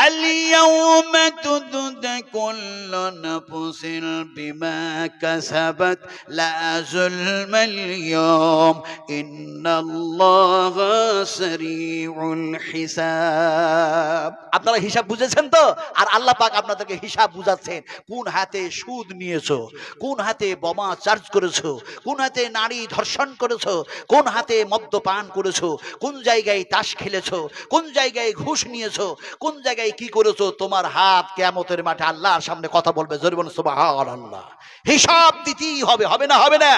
আল-ইয়াউমা তুজজা কুল্লু নাফসিন বিমা কাসাবাত লা যুলমাল ইয়াওম ইন্নাল্লাহা সারিউল হিসাব। আপনারা হিসাব বুঝেছেন তো? আর আল্লাহ পাক আপনাদেরকে হিসাব বুঝাচ্ছেন। কোন হাতে সুদ নিয়েছো, কোন হাতে বোমা চার্জ করেছো, কোন হাতে নারী ধর্ষণ করেছো, কোন হাতে মদ্যপান করেছো, কোন জায়গায় তাস খেলেছো, কোন জায়গায় ঘুষ নিয়েছো, কোন জায়গায় কি করেছো। তোমার হাত কিয়ামতের মাঠে আল্লাহর সামনে কথা বলবে। জোরে বলুন সুবহানাল্লাহ। হিসাব দিতেই হবে, হবে না? হবে না?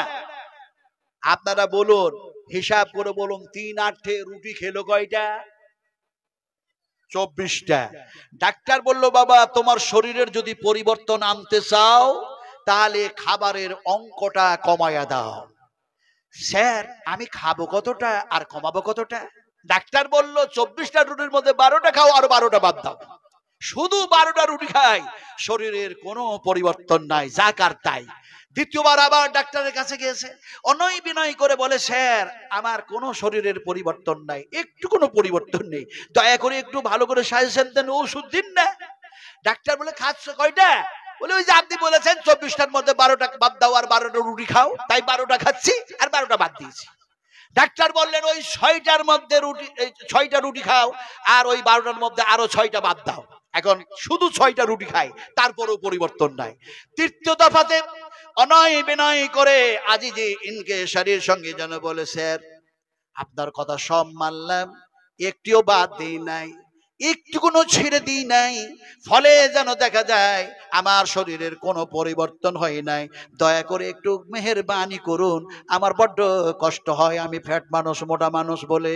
আপনারা বলুন, হিসাব করে বলুন 3 8 রুটি খেলো কয়টা? 24টা। ডাক্তার বলল বাবা তোমার শরীরের যদি পরিবর্তন আনতে চাও তাহলে খাবারের অঙ্কটা কমায়া দাও। স্যার আমি খাবো কতটা আর কমাবো কতটা? ডাক্তার বলল 24টা রুটির মধ্যে 12টা খাও আর 12টা বাদ দাও। শুধু 12টা রুটি খাই, শরীরের কোনো পরিবর্তন নাই, যাক আর তাই। দ্বিতীয়বার আবার ডাক্তারের কাছে গিয়েছে, অনয় বিনয় করে বলে স্যার আমার কোনো শরীরের পরিবর্তন নাই, একটু কোনো পরিবর্তন নেই, দয়া করে একটু ভালো করে সাজেশন দেন, ওষুধ দিন না। ডাক্তার বলে খাচ্ছ কয়টা? বলে ওই যে আপনি বলেছেন 24টার মধ্যে 12টা বাদ দাও আর 12টা রুটি খাও, তাই 12টা খাচ্ছি আর 12টা বাদ দিয়েছি। ডাক্তার বললেন ওই 6টার মধ্যে রুটি, 6টা রুটি খাও আর ওই 12টার মধ্যে আরো 6টা বাদ দাও। এখন শুধু 6টা রুটি খাই, তারপরেও পরিবর্তন নাই। তৃতীয় দফাতে অনয় বিনয় করে আজিজি ইনকে শরীর সঙ্গে যেন বলে স্যার আপনার কথা সব মানলাম, একটিও বাদ দিই নাই, একটু কোনো ছেড়ে দিই নাই, ফলে যেন দেখা যায় আমার শরীরের কোনো পরিবর্তন হয় নাই, দয়া করে একটু মেহেরবানি করুন, আমার বড্ড কষ্ট হয়, আমি ফ্যাট মানুষ, মোটা মানুষ বলে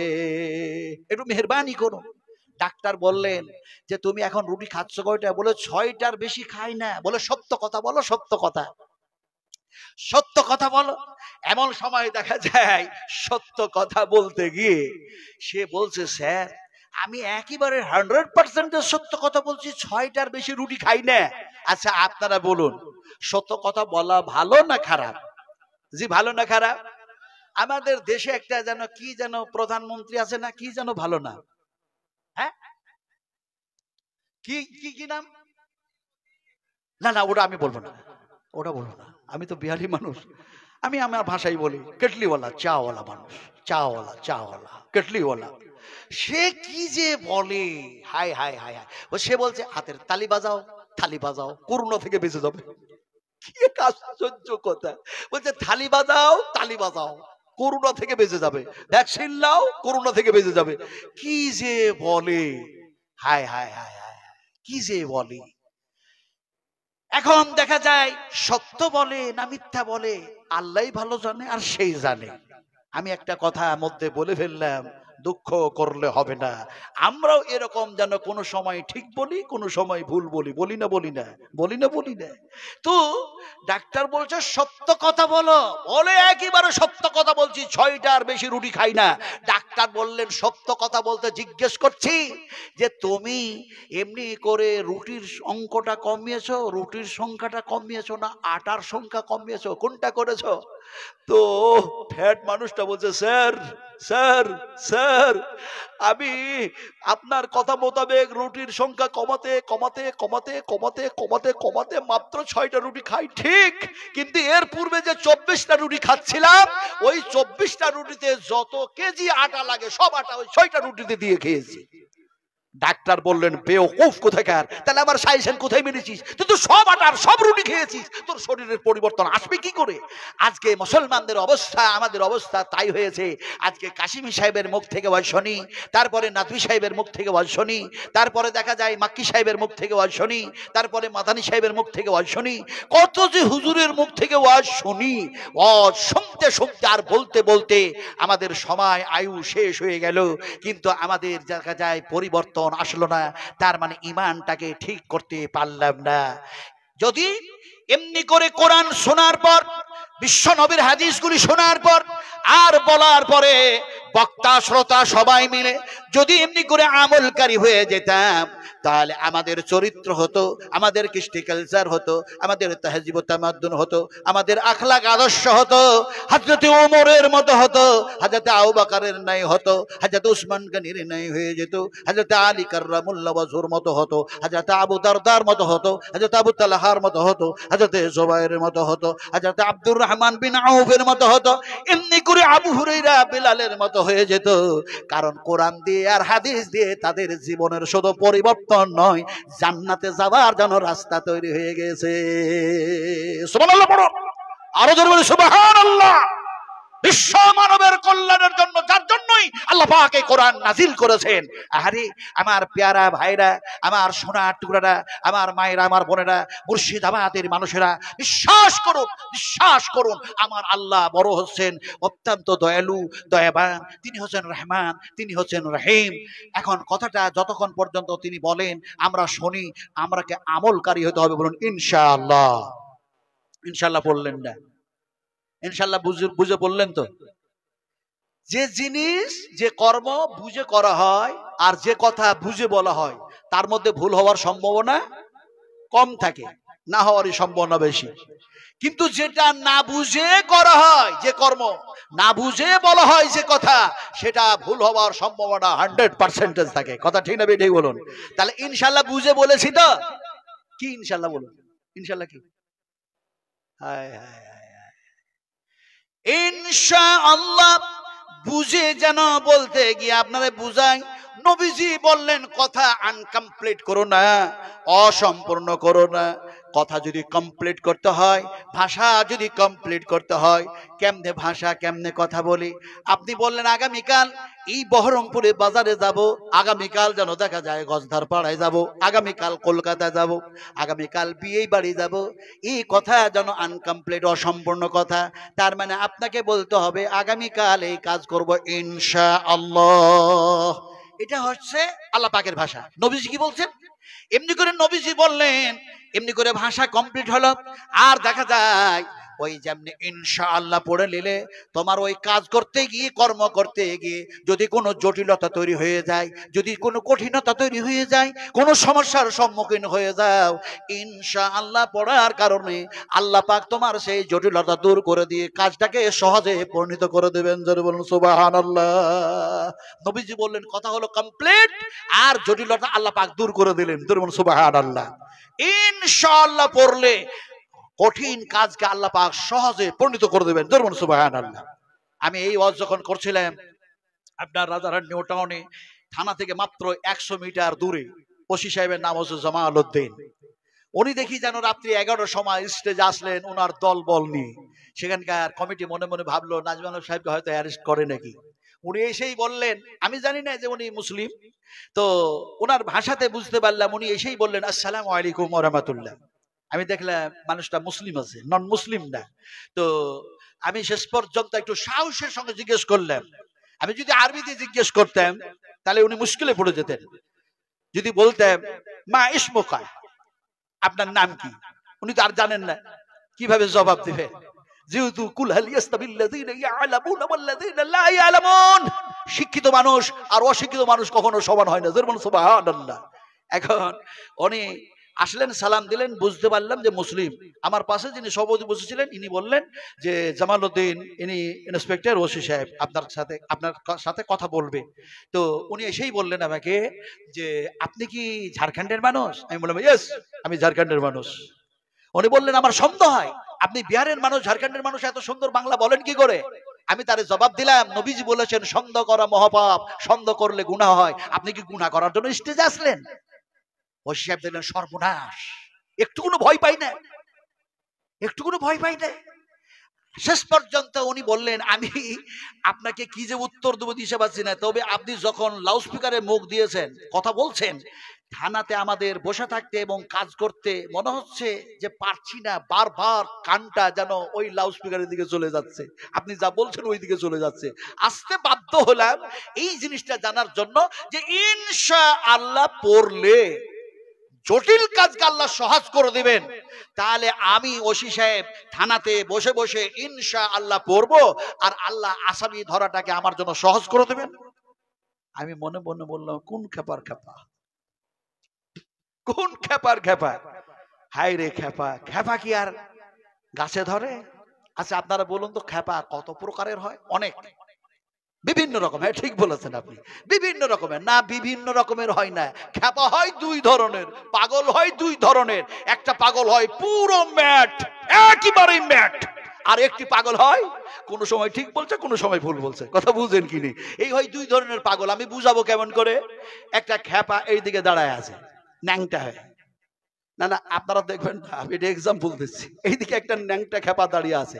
একটু মেহেরবানি করুন। ডাক্তার বললেন যে তুমি এখন রুটি খাচ্ছ কয়টা? বলে 6টার বেশি খাই না। বলে সত্য কথা বলো, সত্য কথা, সত্য কথা বলো। এমন সময় দেখা যায় সত্য কথা বলতে গিয়ে সে বলছে স্যার আমি একেবারে 100% সত্য কথা বলছি, 6টার বেশি রুটি খাই না। আচ্ছা আপনারা বলুন সত্য কথা বলা ভালো না খারাপ? জি ভালো না খারাপ? আমাদের দেশে একটা যেন কি যেন প্রধানমন্ত্রী আছে না, কি যেন ভালো না, হ্যাঁ কি কি কি নাম? না না ওটা আমি বলবো না, ওটা বলবো না, আমি তো বিহারি মানুষ, আমি আমার ভাষাই বলি, কেটলিওয়ালা চাওয়ালা মানুষ, চাওয়ালা চাওয়ালা কেটলিওয়ালা। সে কি যে বলে, হাই হাই হাই হাই। সে বলছে হাতের তালি বাজাও, থালি বাজাও, করোনা থেকে বেঁচে যাবে। কি এক আশ্চর্য কথা! বলছে থালি বাজাও, তালি বাজাও, করোনা থেকে বেঁচে যাবে, ভ্যাকসিন লাও, করোনা থেকে বেঁচে যাবে। কি যে বলে, হাই হাই হাই হাই, কি যে বলে। এখন দেখা যায় সত্য বলে না মিথ্যা বলে আল্লাহই ভালো জানে, আর সেই জানে। আমি একটা কথা মধ্যে বলে ফেললাম, দুঃখ করলে হবে না। আমরাও এরকম যেন কোনো সময় ঠিক বলি, কোনো সময় ভুল বলি, বলি না বলি না, বলি না বলি না। তো ডাক্তার বলছে সত্য কথা বলো, বলে একেবারে সত্য কথা বলছি, 6টার বেশি রুটি খাই না। ডাক্তার বললেন সত্য কথা বলতে জিজ্ঞেস করছি যে তুমি এমনি করে রুটির অঙ্কটা কমিয়েছো, রুটির সংখ্যাটা কমিয়েছো না আটার সংখ্যা কমিয়েছো, কোনটা করেছো? তো ফ্যাট মানুষটা বলছে স্যার স্যার স্যার আমি আপনার কথা মোতাবেক রুটির সংখ্যা কমাতে কমাতে কমাতে কমাতে কমাতে কমাতে মাত্র 6টা রুটি খাই ঠিক, কিন্তু এর পূর্বে যে 24টা রুটি খাচ্ছিলাম ওই 24টা রুটিতে যত কেজি আটা লাগে সব আটা ওই 6টা রুটিতে দিয়ে খেয়েছি। ডাক্তার বললেন বেওকুফ কোথাকার, তাহলে আমার সাইজেন কোথায় মেনেছিস? তুই তো সব আটার সব রুটি খেয়েছিস, তোর শরীরের পরিবর্তন আসবে কি করে? আজকে মুসলমানদের অবস্থা, আমাদের অবস্থা তাই হয়েছে। আজকে কাশিমি সাহেবের মুখ থেকে ওয়াজ শুনি, তারপরে নাদভি সাহেবের মুখ থেকে ওয়াজ শুনি, তারপরে দেখা যায় মাক্কি সাহেবের মুখ থেকে ওয়াজ শুনি, তারপরে মাদানী সাহেবের মুখ থেকে ওয়াজ শুনি, কত যে হুজুরের মুখ থেকে ওয়াজ শুনি। ওয়াজ শুনতে শুনতে আর বলতে বলতে আমাদের সময় আয়ু শেষ হয়ে গেল, কিন্তু আমাদের দেখা যায় পরিবর্তন আসলো না। তার মানে ঈমানটাকে ঠিক করতে পারলাম না। যদি এমনি করে কোরআন শোনার পর, বিশ্ব নবীর হাদিসগুলি শোনার পর আর বলার পরে বক্তা শ্রোতা সবাই মিলে যদি এমনি করে আমলকারী হয়ে যেতাম, তাহলে আমাদের চরিত্র হতো, আমাদের কৃষ্টি কালচার হতো, আমাদের তাহজিব তামাদ্দুন হতো, আমাদের আখলাক আদর্শ হতো, হযরত ওমরের মতো হতো, হযরত আবু বকরের নাই হতো, হযরত উসমান গনির নাই হয়ে যেত, হযরত আলী কাররামুল্লাহ ওয়াজহুর মতো হতো, হযরত আবু দারদার মতো হতো, হযরত আবু তালহার মতো হতো, হযরত জুবাইরের মতো হতো, হযরত আব্দুর রহমান বিন আউফের মতো হতো, এমনি করে আবু হুরায়রা বিলালের মতো হয়ে যেত। কারণ কোরআন দিয়ে আর হাদিস দিয়ে তাদের জীবনের শুধু পরিবর্তন নয়, জান্নাতে যাওয়ার জন্য রাস্তা তৈরি হয়ে গেছে। সুবহানাল্লাহ পড়ো, আরো জোরে বলো সুবহানাল্লাহ। বিশ্ব মানবের কল্যাণের জন্য, যার জন্যই আল্লাহ পাক এই কোরআন নাজিল করেছেন। আরে আমার পেয়ারা ভাইরা, আমার সোনার টুকরারা, আমার মায়েরা, আমার বোনেরা, মুর্শিদাবাদের মানুষেরা, বিশ্বাস করুন, বিশ্বাস করুন, আমার আল্লাহ বড় হচ্ছেন অত্যন্ত দয়ালু, দয়াবান, তিনি হচ্ছেন রহমান, তিনি হচ্ছেন রহিম। এখন কথাটা যতক্ষণ পর্যন্ত তিনি বলেন আমরা শুনি, আমরাকে আমলকারী হতে হবে। বলুন ইনশাআল্লাহ। ইনশাআল্লাহ বললেন না, ইনশাআল্লাহ বুঝে বললেন তো? যে জিনিস, যে কর্ম বুঝে করা হয় আর যে কথা বুঝে বলা হয়, তার মধ্যে ভুল হওয়ার সম্ভাবনা কম থাকে, না হওয়ারই সম্ভাবনা বেশি। কিন্তু যেটা না বুঝে করা হয়, যে কর্ম না বুঝে বলা হয়, যে কথা, সেটা ভুল হওয়ার সম্ভাবনা 100% থাকে। কথা ঠিক না ঠিক বলুন? তাহলে ইনশাআল্লাহ বুঝে বলেছি তো? কি ইনশাআল্লাহ বলুন? ইনশাআল্লাহ কি? হায় হায় ইনশাআল্লাহ বুঝে যেন বলতে গিয়ে আপনারা বুঝাই, নবীজি বললেন কথা আনকমপ্লিট করো না, অসম্পূর্ণ করো না। কথা যদি কমপ্লিট করতে হয়, ভাষা যদি কমপ্লিট করতে হয়, কেমনে ভাষা কেমনে কথা বলি। আপনি বললেন আগামীকাল এই বহরমপুরে বাজারে যাব, আগামীকাল যেন দেখা যায় গজধার পাড়ায় যাব, আগামীকাল কলকাতা যাব, আগামীকাল বিয়ে বাড়ি যাব, এই কথা যেন আনকমপ্লিট, অসম্পূর্ণ কথা। তার মানে আপনাকে বলতে হবে আগামীকাল এই কাজ করব ইনশাআল্লাহ। এটা হচ্ছে আল্লাহ পাকের ভাষা। নবীজি কি বলছেন? এমনি করে নবীজি বললেন, এমনি করে ভাষা কমপ্লিট হলো। আর দেখা যায় ওই যেমনি ইনশাআল্লাহ পড়ে নিলে তোমার ওই কাজ করতে গিয়ে, কর্ম করতে গিয়ে যদি কোনো জটিলতা তৈরি হয়ে যায়, যদি কোনো কঠিনতা তৈরি হয়ে যায়, কোনো সমস্যার সম্মুখীন হয়ে যাও, ইনশাআল্লাহ পড়ার কারণে আল্লাহ পাক তোমার সেই জটিলতা দূর করে দিয়ে কাজটাকে সহজে পরিণত করে দেবেন। যারা বলুন সুবহানাল্লাহ। নবীজি বললেন কথা হলো কমপ্লিট, আর জটিলতা আল্লাহ পাক দূর করে দিলেন। যারা বলুন সুবহানাল্লাহ। ইনশাআল্লাহ পড়লে কঠিন কাজকে আল্লাহ পাক সহজে পরিণত করে দেবেন। যারা বলুন সুবহানাল্লাহ। আমি এই ওয়াজ যখন করছিলাম আপনার রাজারহাট নিউ টাউনে, থানা থেকে মাত্র 100 মিটার দূরে, ওসি সাহেবের নাম হচ্ছে জামাল উদ্দিন। উনি দেখি যেন রাত্রি 11টার সময় স্টেজে আসলেন ওনার দল বল নিয়ে। সেখানকার কমিটি মনে মনে ভাবলো নাজমাল সাহেবকে হয়তো অ্যারেস্ট করে নাকি। উনি এসেই বললেন, আমি জানি না যে উনি মুসলিম, তো ওনার ভাষাতে বুঝতে পারলাম, উনি এসেই বললেন আসসালামু আলাইকুম ওয়া রাহমাতুল্লাহ। আমি দেখলাম মানুষটা মুসলিম আছে, নন মুসলিম না। তো আমি শেষ পর্যন্ত একটু সাহসের সঙ্গে জিজ্ঞেস করলাম, আমি যদি আরবিতে জিজ্ঞেস করতাম তাহলে উনি মুশকিলে পড়ে যেতেন। যদি বলতাম মা ইসমুকা, আপনার নাম কি, উনি তো আর জানেন না, কিভাবে জবাব দিবেন? যেহেতু কুল হাল ইয়াস্তাবিল্লাযীনা ইয়ালামুনা ওয়াল্লাযীনা লা ইয়ালামুন, শিক্ষিত মানুষ আর অশিক্ষিত মানুষ কখনো সমান হয় না। যেমন সুবহানাল্লাহ। এখন উনি আসলেন, সালাম দিলেন, বুঝতে পারলাম যে মুসলিম। আমার পাশে যিনি সভাপতি বসেছিলেন ইনি বললেন যে জামালউদ্দিন, ইনি ইন্সপেক্টর ওসি সাহেব আপনার সাথে কথা বলবে। তো উনি এসেই বললেন আমাকে যে আপনি কি ঝাড়খণ্ডের মানুষ? আমি বললাম ইয়েস, আমি ঝাড়খণ্ডের মানুষ। উনি বললেন আমার সন্দেহ হয় আপনি বিহারের মানুষ, ঝাড়খণ্ডের মানুষ এত সুন্দর বাংলা বলেন কি করে? আমি তারে জবাব দিলাম নবীজি বলেছেন সন্দেহ করা মহাপাপ, সন্দেহ করলে গুনাহ হয়। আপনি কি গুনাহ করার জন্য স্টেজে আসলেন? ওসি সাহেব দিলেন সর্বনাশ, একটু কোনো ভয় পাই না, একটু কোনো ভয় পাই না। শেষ পর্যন্ত উনি বললেন আমি আপনাকে কি যে উত্তর দেবো দিতে পারছি না, তবে আপনি যখন লাউডস্পিকারে মুখ দিয়েছেন, কথা বলছেন, থানাতে আমাদের বসে থাকতে এবং কাজ করতে মনে হচ্ছে যে পারছি না, বারবার কানটা যেন ওই লাউডস্পিকারের দিকে চলে যাচ্ছে, আপনি যা বলছেন ওই দিকে চলে যাচ্ছে। আসতে বাধ্য হলাম এই জিনিসটা জানার জন্য যে ইনশাআল্লাহ পড়লে জটিল কাজকে আল্লাহ সহজ করে দিবেন। তাহলে আমি ওসি সাহেব থানাতে বসে বসে ইনশাআল্লাহ পড়বো, আর আল্লাহ আসামি ধরাটাকে আমার জন্য সহজ করে দেবেন। আমি মনে মনে বললাম কোন খেপার খেপা, কোন খেপার খেপা, হায় রে খেপা, খেপা কি আর গাছে ধরে? আচ্ছা আপনারা বলুন তো খেপা কত প্রকারের হয়? অনেক, বিভিন্ন রকম। হ্যাঁ ঠিক বলেছেন আপনি, বিভিন্ন রকমের। না, বিভিন্ন রকমের হয় না। খেপা হয় দুই ধরনের, পাগল হয় দুই ধরনের। একটা পাগল হয় পুরো ম্যাট, একেবারে ম্যাট, আর একটি পাগল হয় কোন সময় ঠিক বলছে কোন সময় ভুল বলছে, কথা বুঝেন কিনি? এই হয় দুই ধরনের পাগল। আমি বুঝাবো কেমন করে। একটা খেপা এই দিকে দাঁড়ায় আছে, ন্যাংটা হয়, না না আপনারা দেখবেন না, আমি এটা এক্সাম্পল দিচ্ছি। এইদিকে একটা ন্যাংটা খেপা দাঁড়িয়ে আছে,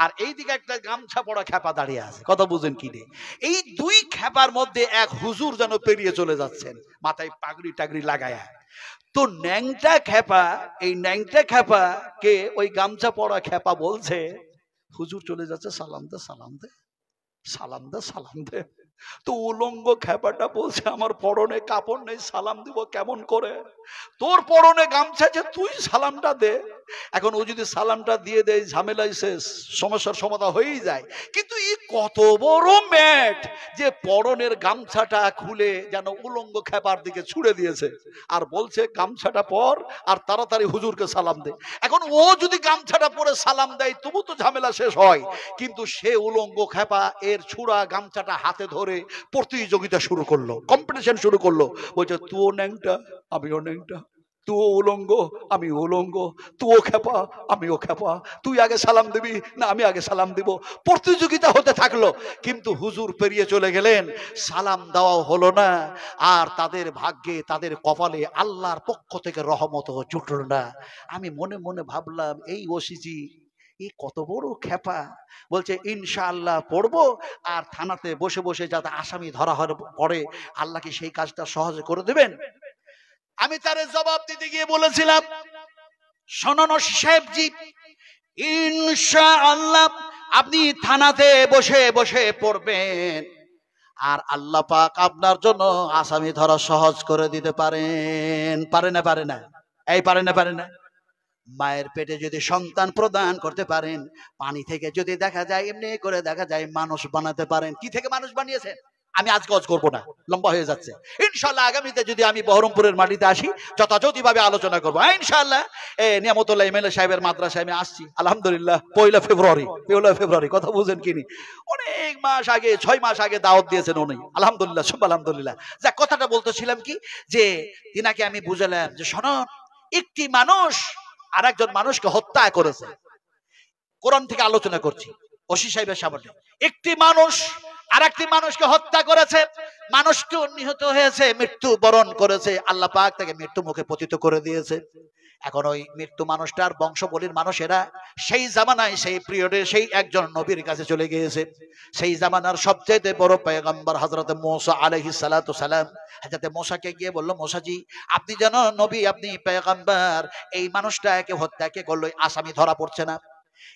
আর এইদিকে একটা গামছা পড়া খেপা দাঁড়িয়ে আছে, কথা বুঝেন কি নেই? এই দুই খেপার মধ্যে এক হুজুর যেন পেরিয়ে চলে যাচ্ছেন, মাথায় পাগড়ি টাগড়ি লাগায়া। তো ন্যাংটা খেপা, এই ন্যাংটা খেপা কে ওই গামছা পড়া খেপা বলছে হুজুর চলে যাচ্ছে, সালাম দে সালাম দে সালাম দে সালাম দে। তো উলঙ্গ খেপাটা বলছে আমার পরনে কাপড় নেই, সালাম দিব কেমন করে? তোর পরনে গামছা যে, তুই সালামটা দে। এখন ও যদি সালামটা দিয়ে দেয় ঝামেলাই শেষ, সমস্যার সমাধান হয়েই যায়। কিন্তু এই কত বড় ম্যাট যে পরনের গামছাটা খুলে যেন উলঙ্গ খেপার দিকে ছুড়ে দিয়েছে, আর বলছে গামছাটা পর আর তাড়াতাড়ি হুজুরকে সালাম দে। এখন ও যদি গামছাটা পরে সালাম দেয় তবু তো ঝামেলা শেষ হয়, কিন্তু সে উলঙ্গ খেপা এর ছুড়া গামছাটা হাতে ধরে প্রতিযোগিতা শুরু করলো, কম্পিটিশন শুরু করলো। বলছে তুইও ন্যাংটা আমিও ন্যাংটা, তুইও উলঙ্গ আমি উলঙ্গ, তুইও খেপা আমিও খেপা, তুই আগে সালাম দিবি না আমি আগে সালাম দিব। প্রতিযোগিতা হতে থাকলো, কিন্তু হুজুর পেরিয়ে চলে গেলেন, সালাম দেওয়াও হলো না। আর তাদের ভাগ্যে, তাদের কপালে আল্লাহর পক্ষ থেকে রহমত জুটল না। আমি মনে মনে ভাবলাম এই ওসিজি এই কত বড় খেপা, বলছে ইনশাআল্লাহ পড়বো, আর থানাতে বসে বসে যাতে আসামি ধরা পড়ে আল্লাহ কি সেই কাজটা সহজে করে দেবেন? আমি তারে জবাব দিতে গিয়ে বলেছিলাম শোনো সাহেবজি, ইনশাআল্লাহ আপনি থানাতে বসে বসে পড়বেন, আর আল্লাহ পাক আপনার জন্য আসামি ধরা সহজ করে দিতে পারেন। পারে না? পারে না? এই পারে না? পারে না? মায়ের পেটে যদি সন্তান প্রদান করতে পারেন, পানি থেকে যদি দেখা যায় এমনি করে দেখা যায় মানুষ বানাতে পারেন। কি থেকে মানুষ বানিয়েছেন আমি আজ গজ করবো না, লম্বা হয়ে যাচ্ছে। ইনশাআল্লাহ আগামীতে যদি আমি বহরমপুরের মাটিতে আসি যথাযথ ভাবে আলোচনা করবো ইনশাআল্লাহ। নিয়ামতুল্লাহ এমএলএ সাহেবের মাদ্রাসায় আমি আসছি আলহামদুলিল্লাহ, 1 ফেব্রুয়ারি, কথা বুঝেন কিনি? অনেক মাস আগে, 6 মাস আগে দাওয়াত দিয়েছেন উনি, আলহামদুলিল্লাহ শুভ আলহামদুলিল্লাহ। যা কথাটা বলতেছিলাম কি, যে তিনাকে আমি বুঝালাম যে শোনো, একটি মানুষ আর একজন মানুষকে হত্যা করেছে, কোরআন থেকে আলোচনা করছি ওসি সাহেবের সামনে। একটি মানুষ আর একটি মানুষকে হত্যা করেছে, মানুষটি নিহত হয়েছে, মৃত্যু বরণ করেছে, আল্লাহ পাক তাকে মৃত্যু মুখে পতিত করে দিয়েছে। এখন ওই মৃত্যু মানুষটার বংশবলীর মানুষেরা সেই জামানায়, সেই পিরিয়ডে সেই একজন নবীর কাছে চলে গিয়েছে। সেই জামানার সবচেয়ে বড় পয়গম্বর হযরত মুসা আলাইহিস সালাতু সালাম, হযরত মুসাকে গিয়ে বলল, মুসাজি আপনি যেন নবী, আপনি পয়গম্বর, এই মানুষটাকে হত্যা কে করলো, আসামি ধরা পড়ছে না।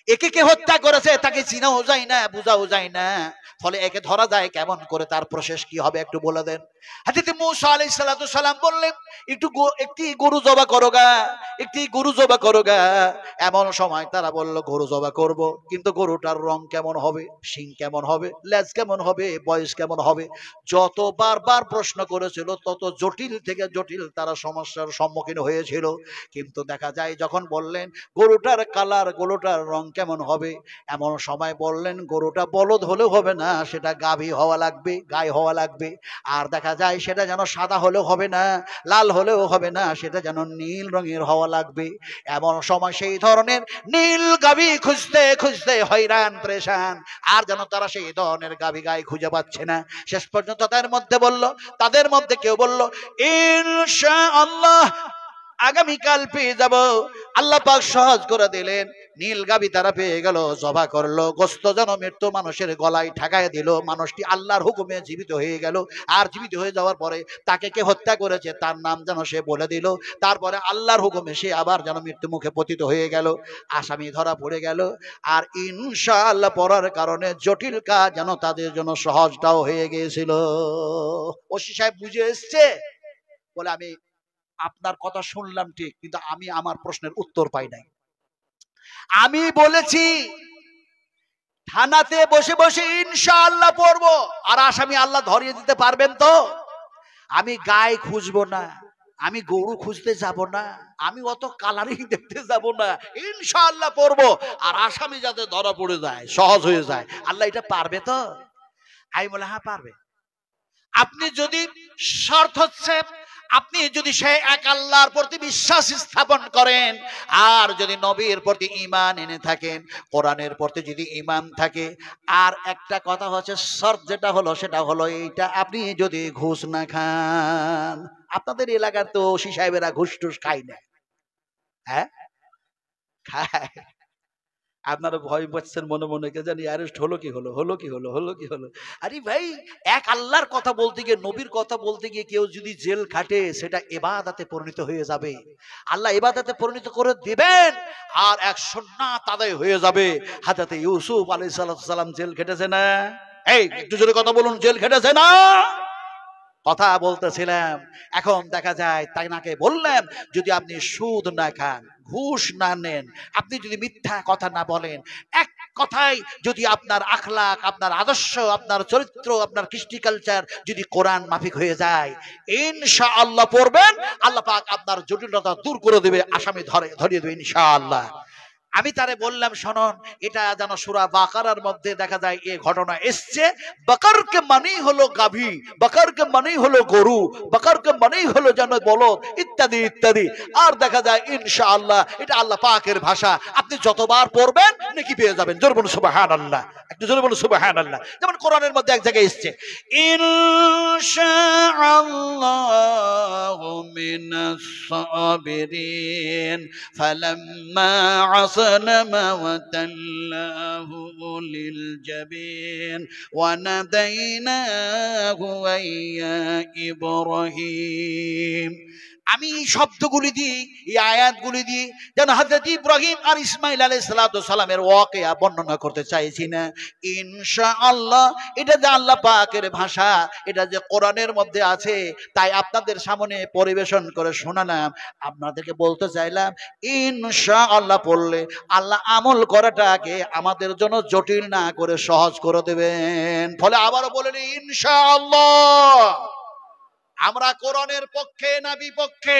একে কে হত্যা করেছে তাকে চিনাও যায় না, বুঝাও যায় না, ফলে একে ধরা যায় কেমন করে, তার প্রসেস কি হবে একটু বলে দেন। হযরত মূসা আলাইহিস সালাতু সালাম বললেন একটি গরু জবা করো গা, একটি গরু জবা করো গা। এমন সময় তারা বলল গরু জবা করব, কিন্তু গরুটার রং কেমন হবে, শিং কেমন হবে, লেজ কেমন হবে, বয়স কেমন হবে। যত বারবার প্রশ্ন করেছিল তত জটিল থেকে জটিল তারা সমস্যার সম্মুখীন হয়েছিল। কিন্তু দেখা যায় যখন বললেন গরুটার কালার, গরুটার রং কেমন হবে, এমন সময় বললেন গরুটা বলদ হলেও হবে না, সেটা গাভী হওয়া লাগবে, গাই হওয়া লাগবে। আর দেখা যায় সেটা যেন সাদা হলেও হবে না, লাল হলেও হবে না, সেটা যেন নীল রঙের হওয়া লাগবে। এমন সময় সেই ধরনের নীল গাভী খুঁজতে খুঁজতে হয়রান পরেশান, আর যেন তারা সেই ধরনের গাভী গাই খুঁজে পাচ্ছে না। শেষ পর্যন্ত তাদের মধ্যে কেউ বলল ইনশাআল্লাহ আগামীকাল পেয়ে যাব। আল্লাহ পাক সহজ করে দিলেন, নীল গাভী তারা পেয়ে গেল, জবা করলো, গোস্ত যেন মৃত্যু মানুষের গলায় ঠেকায় দিল। মানুষটি আল্লাহর হুকুমে জীবিত হয়ে গেল। আর জীবিত হয়ে যাওয়ার পরে তাকে কে হত্যা করেছে তার নাম যেন সে বলে দিল। তারপরে আল্লাহর হুকুমে সে আবার যেন মৃত্যু মুখে পতিত হয়ে গেল, আসামি ধরা পড়ে গেল। আর ইনশাআল্লাহ পড়ার কারণে জটিল কাজ যেন তাদের জন্য সহজটাও হয়ে গিয়েছিল। ওসি সাহেব বুঝে এসছে বলে, আমি আপনার কথা শুনলাম ঠিক, কিন্তু আমি আমার প্রশ্নের উত্তর পাই নাই। আমি বলেছি থানাতে বসে বসে ইনশাআল্লাহ পড়বো, আর আসামি আল্লাহ ধরিয়ে দিতে পারবেন তো? আমি গায়ে খুঁজবো না, আমি গরু খুঁজতে যাব না, আমি অত কালারিং দেখতে যাব না, ইনশাআল্লাহ পড়বো, আর আসামি যাতে ধরা পড়ে যায়, সহজ হয়ে যায়। আল্লাহ এটা পারবে তো? আমি বলে হ্যাঁ পারবে। আপনি যদি শর্ত হচ্ছে আপনি যদি সেই এক আল্লাহর প্রতি বিশ্বাস স্থাপন করেন, আর যদি নবীর প্রতি ঈমান এনে থাকেন, কোরআনের প্রতি যদি ঈমান থাকে, আর একটা কথা হচ্ছে শর্ত যেটা হলো সেটা হলো এইটা, আপনি যদি ঘুষ না খান। আপনাদের এলাকার তো ওসি সাহেবেরা ঘুষ টুস খায় না? হ্যাঁ খায়। আপনারা ভয় পাচ্ছেন মনে মনে, কে জানি অ্যারেস্ট হলো কি হলো, হলো কি হলো, হলো কি হলো। আরে ভাই, এক আল্লাহর কথা বলতে গিয়ে, নবীর কথা বলতে গিয়ে কেউ যদি জেল খাটে, সেটা ইবাদতে পরিণত হয়ে যাবে। আল্লাহ ইবাদতে পরিণত করে দিবেন, আর এক সুন্নাত আদায় হয়ে যাবে। হযরত ইউসুফ আলাইহিস সালাম জেল খেটেছে না? এই একটু জোরে কথা বলুন, জেল খেটেছে না? কথা বলতেছিলাম। এখন দেখা যায় তাইনাকে বললাম, যদি আপনি সুদ না খান, ঘুষ না নেন, আপনি যদি মিথ্যা কথা না বলেন, এক কথায় যদি আপনার আখলাক, আপনার আদর্শ, আপনার চরিত্র, আপনার কৃষ্টি কালচার যদি কোরআন মাফিক হয়ে যায়, ইনশাআল্লাহ পড়বেন, আল্লাহ পাক আপনার জটিলতা দূর করে দেবে, আসামি ধরিয়ে দেবে ইনশাআল্লাহ। আমি তারে বললাম, শুনুন, এটা যেন সূরা বাকারার মধ্যে দেখা যায় এই ঘটনা এসছে। বাকারকে মানেই হলো গাভী, বাকারকে মানেই হলো গরু, বাকারকে মানেই হলো যেন বলদ, ইত্যাদি ইত্যাদি। আর দেখা যায় ইনশাআল্লাহ এটা আল্লাহ পাকের ভাষা, আপনি যতবার পড়বেন নেকি পেয়ে যাবেন। জোরে বলুন সুবহানাল্লাহ, একটু জোরে বলুন সুবহানাল্লাহ। যেমন কোরআনের মধ্যে এক জায়গায় এসছে ইনশাআল্লাহু মিনাস সাবিরিন ফালাম্মা أسلم وتلاه للجبين وناديناه يا إبراهيم। আমি এই শব্দগুলি দিই, এই আয়াতগুলি দিই যেন হযরত ইব্রাহিম আর ইসমাইল আলাইহিস সালামের ওয়াকিয়া বর্ণনা করতে চাইছি না। ইনশাআল্লাহ এটা যে আল্লাহ পাকের ভাষা, এটা যে কোরআনের মধ্যে আছে, তাই আপনাদের সামনে পরিবেশন করে শোনালাম। আপনাদেরকে বলতে চাইলাম, ইনশাআল্লাহ পড়লে আল্লাহ আমল করাটাকে আমাদের জন্য জটিল না করে সহজ করে দেবেন। ফলে আবারও বলেন ইনশাআল্লাহ। আমরা কোরআনের পক্ষে না বিপক্ষে,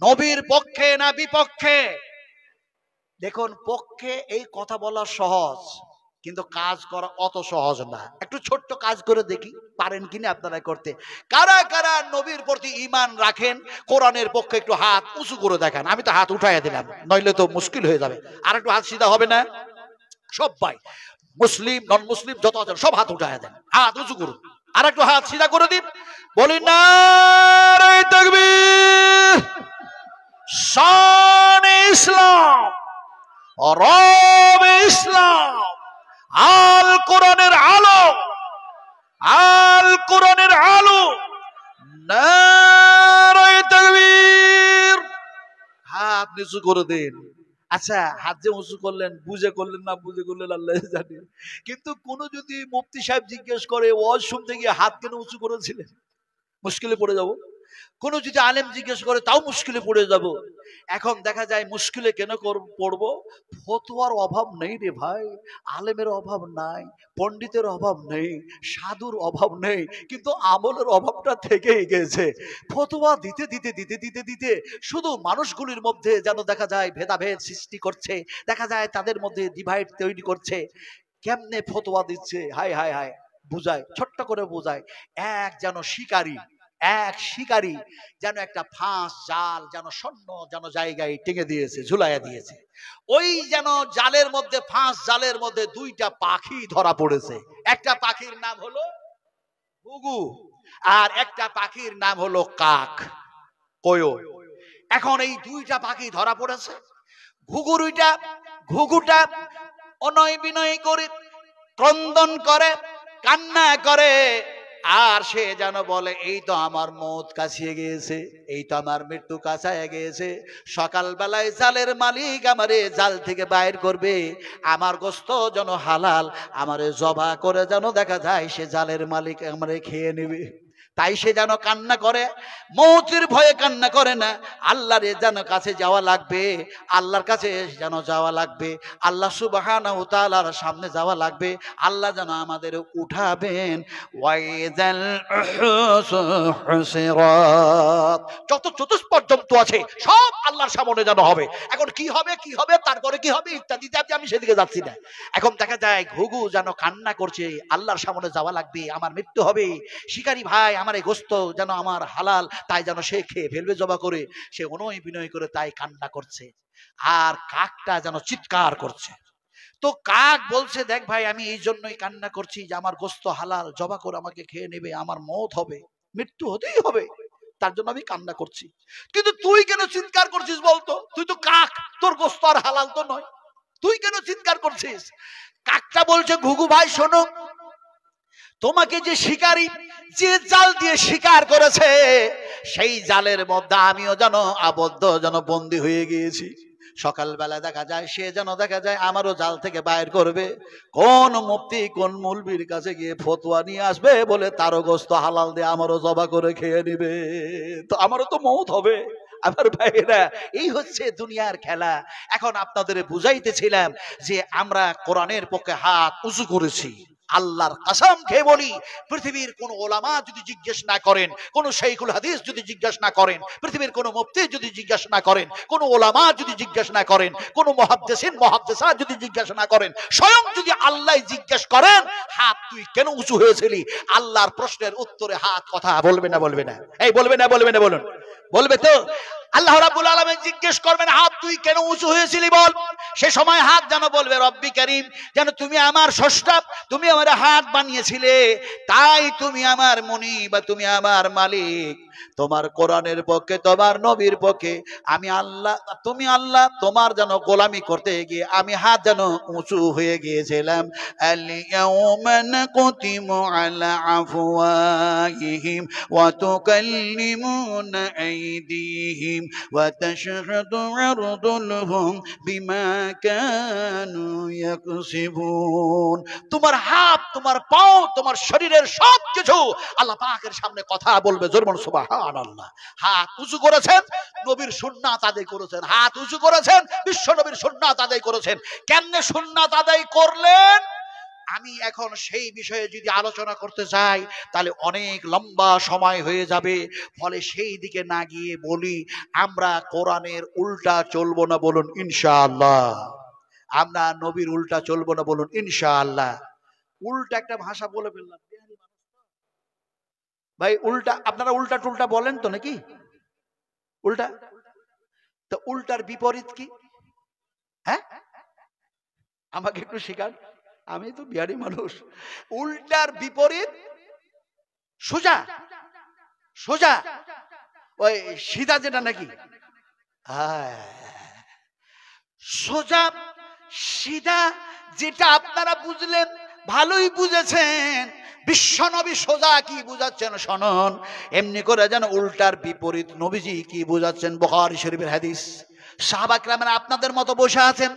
নবীর পক্ষে না বিপক্ষে? দেখুন, পক্ষে এই কথা বলা সহজ, কিন্তু কাজ করা অত সহজ না। একটু ছোট্ট কাজ করে দেখি পারেন কিনা আপনারা করতে। কারা কারা নবীর প্রতি ঈমান রাখেন, কোরআনের পক্ষে একটু হাত উঁচু করে দেখান। আমি তো হাত উঠাইয়া দিলাম, নইলে তো মুশকিল হয়ে যাবে। আর একটু হাত সিধা হবে না? সবাই মুসলিম নন মুসলিম যত আছেন সব হাত উঠাইয়া দেন, হাত উঁচু করুন। আর একটু হাত সিধা করে দিন, বলি নারে তাকবীর, শানে ইসলাম, রবে ইসলাম, আল কোরআনের আলো, আল কোরআনের আলো, নারে তাকবীর। হাত নিচু করে দিন, আচ্ছা, হাত যে উঁচু করলেন, বুঝে করলেন না বুঝে করলেন আল্লাহ জানে, কিন্তু কোন যদি মুফতি সাহেব জিজ্ঞেস করে ওয়াজ শুনতে গিয়ে হাত কেন উঁচু করেছিলেন, মুশকিলে পড়ে যাব। কোন যদি আলেম জিজ্ঞেস করে তাও মুশকিলে পড়ে যাব। এখন দেখা যায় মুশকিলে কেন পড়বো? ফতোয়ার অভাব নেই রে ভাই, আলেমের অভাব নাই, পণ্ডিতের অভাব নেই, সাধুর অভাব নেই, কিন্তু আমলের অভাবটা থেকেই গেছে। ফতোয়া দিতে দিতে দিতে দিতে দিতে শুধু মানুষগুলির মধ্যে যেন দেখা যায় ভেদাভেদ সৃষ্টি করছে, দেখা যায় তাদের মধ্যে ডিভাইড তৈরি করছে। কেমনে ফতোয়া দিচ্ছে, হাই হাই হাই, বুঝায় ছোট্ট করে বুঝায়। এক শিকারী যেন একটা ফাঁস জাল যেন শূন্য যেন জায়গায় টেঙে দিয়েছে, ঝুলাইয়া দিয়েছে। ওই যেন জালের মধ্যে, ফাঁস জালের মধ্যে দুইটা পাখি ধরা পড়েছে। একটা পাখির নাম হলো ঘুঘু, আর একটা পাখির নাম হলো কাক, কোয়ো। এখন এই দুইটা পাখি ধরা পড়েছে। ঘুঘুটা অনয় বিনয় করে ক্রন্দন করে, কান্না করে, আর সে যেন বলে এই তো আমার মৌত কাছিয়ে গিয়েছে, এই তো আমার মৃত্যু কাছায় গিয়েছে। সকালবেলায় জালের মালিক আমারে জাল থেকে বাইর করবে, আমার গোস্ত যেন হালাল, আমারে জবা করে যেন দেখা যায় সে জালের মালিক আমারে খেয়ে নেবে। তাই সে যেন কান্না করে, মৌতের ভয়ে কান্না করে না, আল্লাহর যেন কাছে যাওয়া লাগবে, আল্লাহর কাছে যেন যাওয়া লাগবে, আল্লাহ সুবহানাহু ওয়া তাআলার সামনে যাওয়া লাগবে, আল্লাহ যেন আমাদের উঠাবেন। ওয়াইযাল হুসিরাত, যত চতুষ্পদ জন্তু আছে সব আল্লাহর সামনে যেন হবে। এখন কি হবে তারপরে কি হবে ইত্যাদি আমি সেদিকে যাচ্ছি না। এখন দেখা যায় ঘুঘু যেন কান্না করছে, আল্লাহর সামনে যাওয়া লাগবে, আমার মৃত্যু হবে, শিকারী ভাই আমার এই গোস্ত যেন আমার হালাল, তাই যেন সে খেয়ে ফেলবে জবা করে, সে অনুয় বিনয় করে তাই কান্না করছে। আর কাকটা যেন চিৎকার করছে। তো কাক বলছে, দেখ ভাই আমি এই জন্যই কান্না করছি যে আমার গোস্ত হালাল, জবা করে আমাকে খেয়ে নেবে, আমার মওত হবে, মৃত্যু হতেই হবে, তার জন্য আমি কান্না করছি। কিন্তু তুই কেন চিৎকার করছিস বলতো? তুই তো কাক, তোর গোস্ত আর হালাল তো নয়, তুই কেন চিৎকার করছিস? কাকটা বলছে, ঘুঘু ভাই শোনো, তোমাকে যে শিকারী যে জাল দিয়ে শিকার করেছে, সেই জালের মধ্যে আমিও যেন আবদ্ধ, যেন বন্দী হয়ে গিয়েছি। সকালবেলা দেখা যায় সে যেন দেখা যায় আমারও জাল থেকে বাইর করবে, কোন মুফতি কোন মৌলবীর কাছে গিয়ে ফতোয়া নিয়ে আসবে বলে তারও গোস্ত হালাল দিয়ে আমারও জবা করে খেয়ে নিবে, তো আমারও তো মওত হবে। আমার ভাইরা, এই হচ্ছে দুনিয়ার খেলা। এখন আপনাদের বুঝাইতেছিলাম যে আমরা কোরআনের পক্ষে হাত উঁচু করেছি। আল্লাহর কসম খেয়ে বলি, পৃথিবীর কোন ওলামা যদি জিজ্ঞেস না করেন, কোন শাইখুল হাদিস যদি জিজ্ঞেস না করেন, পৃথিবীর কোন মুফতি যদি জিজ্ঞেস না করেন, কোন ওলামা যদি জিজ্ঞেস না করেন, কোন মুহাদ্দিসিন মুহাদ্দিসা যদি জিজ্ঞেস না করেন, স্বয়ং যদি আল্লাহ জিজ্ঞেস করেন হাত তুই কেন উঁচু হয়েছিলি, আল্লাহর প্রশ্নের উত্তরে হাত কথা বলবে না? বলবে না? এই বলবে না বলুন, বলবে তো? আল্লাহ রাব্বুল আলামিন জিজ্ঞেস করবেন হাত তুই কেন উঁচু হয়েছিলি বল। সে সময় হাত যেন বলবে, রব্বি কারীম, যেন তুমি আমার স্রষ্টা, তুমি আমার হাত বানিয়েছিলে, তাই তুমি আমার মুনি বা তুমি আমার মালিক, তোমার কোরআনের পক্ষে তোমার নবীর পক্ষে আমি আল্লাহ, তুমি আল্লাহ, তোমার যেন গোলামি করতে গিয়ে আমি হাত যেন উঁচু হয়ে গিয়েছিলাম। আল-ইয়াওমা নাকতিমু আলা আফওয়াহিহিম ওয়া তুকাল্লিমুনা আইদিহিম ওয়া তাশহাদু আরজুলুহুম বিমা কানু ইয়াকসিবুন। তোমার হাত, তোমার পাও, তোমার শরীরের সব কিছু আল্লাহ পাকের সামনে কথা বলবে। জোরে বলুন সুবহানাল্লাহ। হাত উঁচু করেছেন, নবীর সুন্নাত আদায় করেছেন, হাত উঁচু করেছেন, বিশ্ব নবীর সুন্নাত আদায় করেছেন। কেমনে সুন্নাত আদায় করলেন? আমি এখন সেই বিষয়ে যদি আলোচনা করতে চাই তাহলে অনেক লম্বা সময় হয়ে যাবে, ফলে সেই দিকে না গিয়ে বলি আমরা কোরআনের উল্টা চলবো না, বলুন ইনশাআল্লাহ। আমরা নবীর উল্টা চলবো না, বলুন ইনশাআল্লাহ। উল্টা একটা ভাষা বলে ফেললাম ভাই, উল্টা আপনারা উল্টা টুল্টা বলেন তো নাকি? উল্টা তো উল্টার বিপরীত কি? হ্যাঁ, আমাকে একটু শেখান, আমি তো বিহারি মানুষ। উল্টার বিপরীত সোজা, সোজা ওই সিধা যেটা নাকি? সোজা সিধা যেটা আপনারা বুঝলেন, ভালোই বুঝেছেন। বিশ্বনবী সোজা কি বুঝাচ্ছেন শোনন, এমনি করে যেন উল্টার বিপরীত নবীজি কি বুঝাচ্ছেন। বুখারী শরীফের হাদিস, সাহাবা کرامরা আপনাদের মতো বসে আছেন,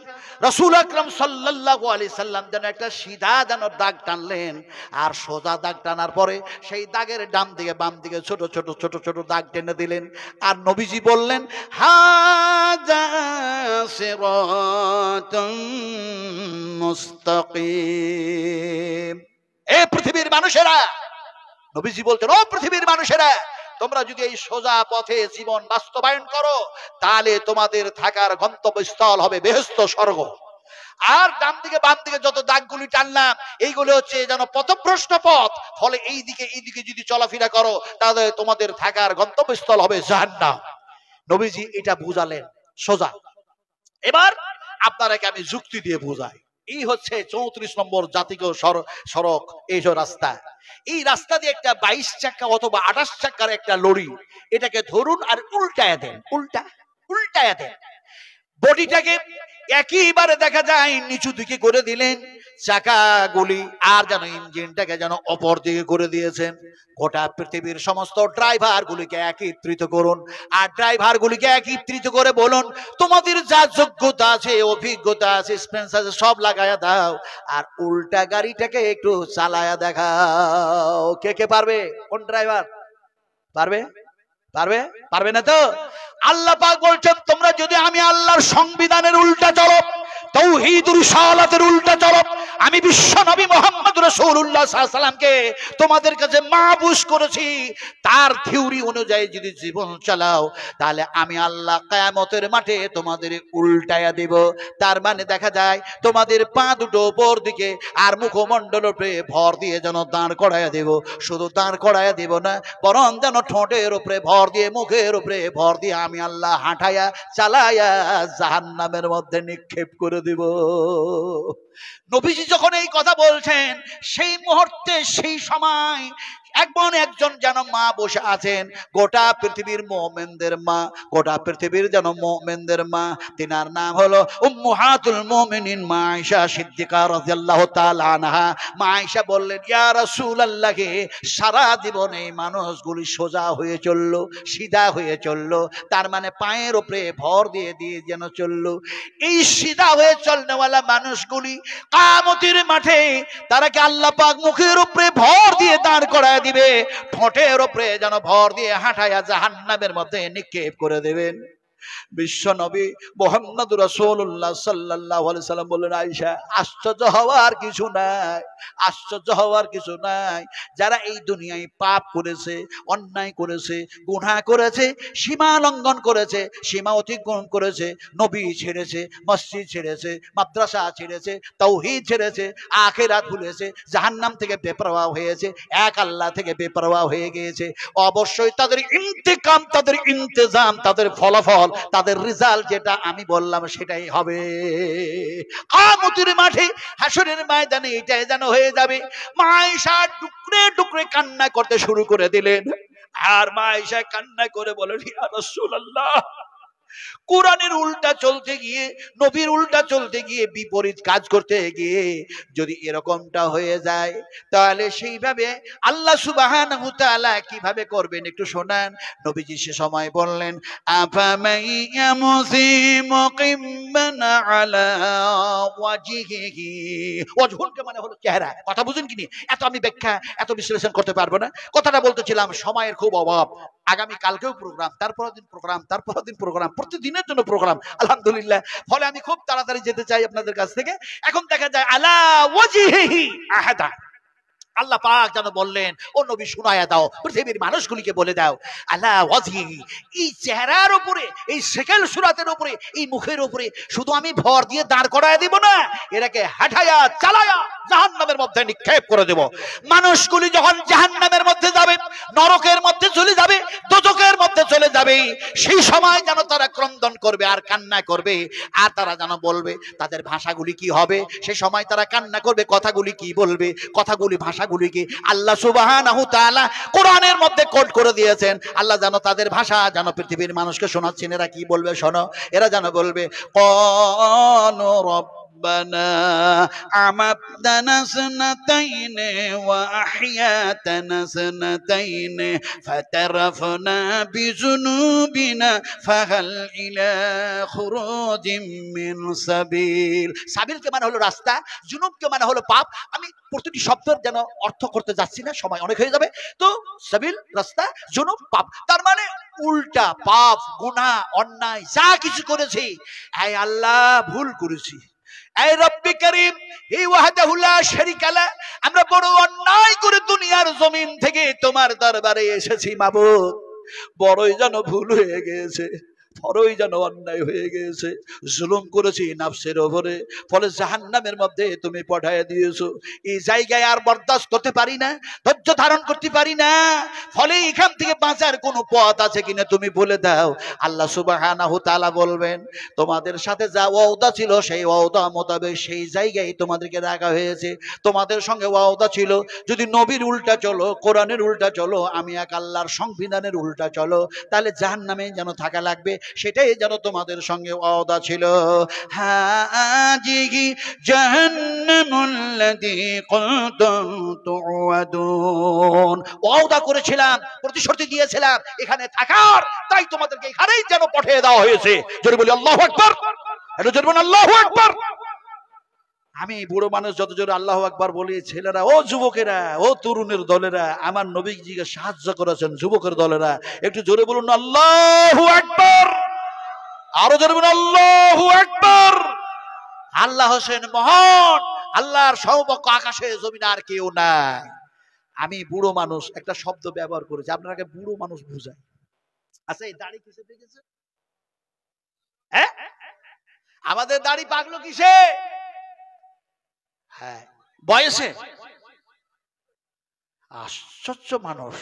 রাসূল আকরাম সাল্লাল্লাহু আলাইহি সাল্লাম যেন একটা সিধা যেন দাগ টানলেন, আর সোজা দাগ টানার পরে সেই দাগের ডান দিকে বাম দিকে ছোট ছোট ছোট ছোট দাগ টেনে দিলেন। আর নবীজি বললেন, হাযা সিরাতুম মুস্তাকিম। এ পৃথিবীর মানুষেরা, নবীজি বলতেন, ও পৃথিবীর মানুষেরা, তোমরা যদি এই সোজা পথে জীবন বাস্তবায়ন করো, তাহলে তোমাদের থাকার গন্তব্যস্থল হবে বেহেশত, স্বর্গ। আর ডান দিকে বাম দিকে যত দাগগুলি টানলাম, এইগুলো হচ্ছে যেন পথভ্রষ্ট পথ, ফলে এই দিকে যদি চলাফেরা করো, তাহলে তোমাদের থাকার গন্তব্যস্থল হবে জাহান্নাম। নবীজি এটা বুঝালেন সোজা। এবার আপনারাকে আমি যুক্তি দিয়ে বুঝাই। এই হচ্ছে 34 নম্বর জাতীয় সড়ক, এই যে রাস্তা, এই রাস্তা দিয়ে একটা 22 চাকা অথবা 28 চাকার একটা লরি, এটাকে ধরুন আর উল্টায় দেন, উল্টায় দেন, বডিটাকে একইবারে দেখা যায় নিচু দিকে করে দিলেন, চাকাগুলি আর যেন ইঞ্জিনটাকে যেন অপর দিকে করে দিয়েছেন। গোটা পৃথিবীর সমস্ত ড্রাইভার গুলিকে একত্রিত করুন, আর ড্রাইভার গুলিকে একত্রিত করে বলুন, তোমাদের যা যোগ্যতা আছে, অভিজ্ঞতা আছে, এক্সপেরিয়েন্স আছে, সব লাগায়া দাও, আর উল্টা গাড়িটাকে একটু চালায়া দেখাও। কে কে পারবে? কোন ড্রাইভার পারবে? পারবে? পারবে না তো? আল্লাহ পাক বলছেন, তোমরা যদি আমি আল্লাহর সংবিধানের উল্টা চলো, তাওহীদুর রিসালাতের উল্টা চলো, আমি বিশ্ব নবী মুহাম্মদ রাসূলুল্লাহ সাল্লাল্লাহু আলাইহি সাল্লামকে তোমাদের কাছে মাবুস করেছি, তার থিওরি অনুযায়ী যদি জীবন চালাও, তাহলে আমি আল্লাহ কিয়ামতের মাঠে তোমাদের উল্টায়া দেব। তার মানে দেখা যায় তোমাদের পা দুটো উপর দিকে আর মুখমণ্ডল উপরে ভর দিয়ে যেন দাঁড় করায়া দেব। শুধু দাঁড় করায়া দেব না, বরং যেন ঠোঁটের উপরে ভর দিয়ে, মুখের উপরে ভর দিয়ে আমি আল্লাহ হাঁটায়া চালায়া জাহান্নামের মধ্যে নিক্ষেপ করে দিব। নবীজি যখন এই কথা বলছেন, সেই মুহূর্তে, সেই সময় একজন যেন মা বসে আছেন, গোটা পৃথিবীর মুমিনদের মা, গোটা পৃথিবীর যেন মুমিনদের মা, তিনার নাম হলো উম্মাহাতুল মুমিনিন মা আয়েশা সিদ্দিকা রাদিয়াল্লাহু তাআলা আনহা। মা আয়েশা বললেন, ইয়া রাসূলুল্লাহ, সারা জীবন এই মানুষগুলি সোজা হয়ে চললো, সিধা হয়ে চললো, তার মানে পায়ের উপরে ভর দিয়ে দিয়ে যেন চললো। এই সিধা হয়ে চলনেওয়ালা মানুষগুলি কিয়ামতের মাঠে তারাকে আল্লাহ পাক মুখের উপরে ভর দিয়ে দাঁড় করায় দিবে, ঠোঁটের উপরে যেন ভর দিয়ে হাঁটায়া জাহান্নামের মধ্যে নিক্ষেপ করে দেবেন। বিশ্ব নবী মুহাম্মদ রাসূলুল্লাহ সাল্লাল্লাহু আলাইহি সাল্লাম বললেন, আয়েশা, আশ্চর্য হওয়ার কিছু নাই, আশ্চর্য হওয়ার কিছু নাই। যারা এই দুনিয়ায় পাপ করেছে, অন্যায় করেছে, গুনাহ করেছে, সীমা লঙ্ঘন করেছে, সীমা অতিক্রম করেছে, নবী ছেড়েছে, মসজিদ ছেড়েছে, মাদ্রাসা ছেড়েছে, তাওহীদ ছেড়েছে, আখিরাত ভুলেছে, জাহান্নাম থেকে বেপরোয়া হয়েছে, এক আল্লাহ থেকে বেপরোয়া হয়ে গিয়েছে, অবশ্যই তাদের ইন্তেকাম, তাদের ইন্তজাম, তাদের ফলাফল, তাদের রেজাল্ট যেটা আমি বললাম সেটাই হবে। কিয়ামতের মাঠে, হাসরের ময়দানে এটাই যেন হয়ে যাবে। মা আয়েশা টুকরে টুকরে কান্না করতে শুরু করে দিলেন, আর মা আয়েশা কান্না করে বলেন, ইয়া রাসূলুল্লাহ, কোরআনের উল্টা চলতে গিয়ে, নবীর উল্টা চলতে গিয়ে, বিপরীত কাজ করতে গিয়ে যদি এরকমটা হয়ে যায়, তাহলে সেইভাবে আল্লাহ সুবহানাহু ওয়া তাআলা কিভাবে করবেন একটু শোনান। নবীজি সে সময় বললেন, আফামাইয়ামুসি মুকিম্মান আলা ওয়াজহিহি, ওয়াজহুনকে মানে হলো চেহারা। কথা বুঝুন কি নি? এত আমি ব্যাখ্যা, এত বিশ্লেষণ করতে পারবো না। কথাটা বলতেছিলাম, সময়ের খুব অভাব। আগামী কালকেও প্রোগ্রাম, তারপরের দিন প্রোগ্রাম, তারপরের দিন প্রোগ্রাম, প্রতিদিনের জন্য প্রোগ্রাম, আলহামদুলিল্লাহ। ফলে আমি খুব তাড়াতাড়ি যেতে চাই আপনাদের কাছ থেকে। এখন দেখা যায় আলা ওয়াজহিহি আহাদা, আল্লাহ পাক যেন বললেন, ও নবী শুনায়া দাও, পৃথিবীর মানুষগুলিকে বলে দাও, আলা ওয়াজহিহি, এই চেহারার উপরে, এই সেকেল সুরাতের উপরে, এই মুখের উপরে শুধু আমি ভর দিয়ে দাঁড় করায় দিব না, এটাকে হাঁটায়া চালায়া জাহান্নামের মধ্যে নিক্ষেপ করে দেব। মানুষগুলি যখন জাহান্নামের মধ্যে যাবে, নরকের মধ্যে চলে যাবে, দোজখের মধ্যে চলে যাবে, সেই সময় যেন তারা ক্রন্দন করবে আর কান্না করবে, আর তারা যেন বলবে, তাদের ভাষাগুলি কি হবে, সে সময় তারা কান্না করবে, কথাগুলি কি বলবে, কথাগুলি ভাষাগুলিকে আল্লাহ সুবহানাহু ওয়া তাআলা কোরআনের মধ্যে কোড করে দিয়েছেন। আল্লাহ যেন তাদের ভাষা যেন পৃথিবীর মানুষকে শোনাচ্ছেন। এরা কি বলবে শোনো, এরা যেন বলবে, ক্বালু ربنا أمتنا سنتين وأحياتنا سنتين فاعترفنا بذنوبنا فهل إلى خروج من سبيل সাবিল কে মানে হলো রাস্তা, জুনুব কে মানে হলো পাপ। আমি প্রতিটি শব্দের যেন অর্থ করতে যাচ্ছি না, সময় অনেক হয়ে যাবে। তো সাবিল রাস্তা, জুনুব পাপ, তার মানে উল্টা পাপ, গুনাহ, অন্যায় যা কিছু করেছি, এই আল্লাহ ভুল করেছি, এই রব্বি করিম, এই ওয়াহদাহু লা শারীকা লা, আমরা বড় অন্যায় করে দুনিয়ার জমিন থেকে তোমার দরবারে এসেছি মাবুদ, বড়ই যেন ভুল হয়ে গেছে, বড়ই যেন অন্যায় হয়ে গেছে, জুলুম করেছি নাফসের ওপরে, ফলে জাহান্নামের মধ্যে তুমি পাঠিয়ে দিয়েছো। এই জায়গায় আর বরদাস্ত করতে পারি না, ধৈর্য ধারণ করতে পারি না, ফলে এখান থেকে বাঁচার কোনো পথ আছে কিনা তুমি বলে দাও। আল্লাহ সুবহানাহু তাআলা বলবেন, তোমাদের সাথে যা ওয়াদা ছিল সেই ওয়াদা মোতাবেক সেই জায়গায় তোমাদেরকে রাখা হয়েছে। তোমাদের সঙ্গে ওয়াদা ছিল যদি নবীর উল্টা চলো, কোরআনের উল্টা চলো, আমি এক আল্লাহর সংবিধানের উল্টা চলো, তাহলে জাহান্নামে যেন থাকা লাগবে, সেটাই যেন তোমাদের সঙ্গে ওয়াদা ছিল। হাজিহি জাহান্নামুল্লাযী কুনতুম তুআদুন, ওয়াদা করেছিলাম, প্রতিশ্রুতি দিয়েছিলাম এখানে থাকার, তাই তোমাদেরকে এখানেই যেন পাঠিয়ে দেওয়া হয়েছে। জোরে বলি আল্লাহু আকবার, এটা জোরে বলি আল্লাহু আকবার। আমি বুড়ো মানুষ যত জোরে আল্লাহু আকবার বলি, ছেলেরা, ও যুবকেরা, ও তরুণের দলেরা, আমার নবীজিকে সাহায্য করেছেন যুবকের দলেরা, একটু জোরে বলুন আল্লাহু আকবার, আরো জোরে বলুন আল্লাহু আকবার। আল্লাহ হোসেন মহান, আল্লাহর সমকক্ষ আকাশে জমিনে আর কেউ নাই। আমি বুড়ো মানুষ একটা শব্দ ব্যবহার করেছি, আপনাকে বুড়ো মানুষ বুঝায়। আচ্ছা, এই দাড়ি কিসে পেকেছে? হ্যাঁ, আমাদের দাড়ি পাকলো কিসে? হ্যাঁ, বয়সে। আশ্চর্য মানুষ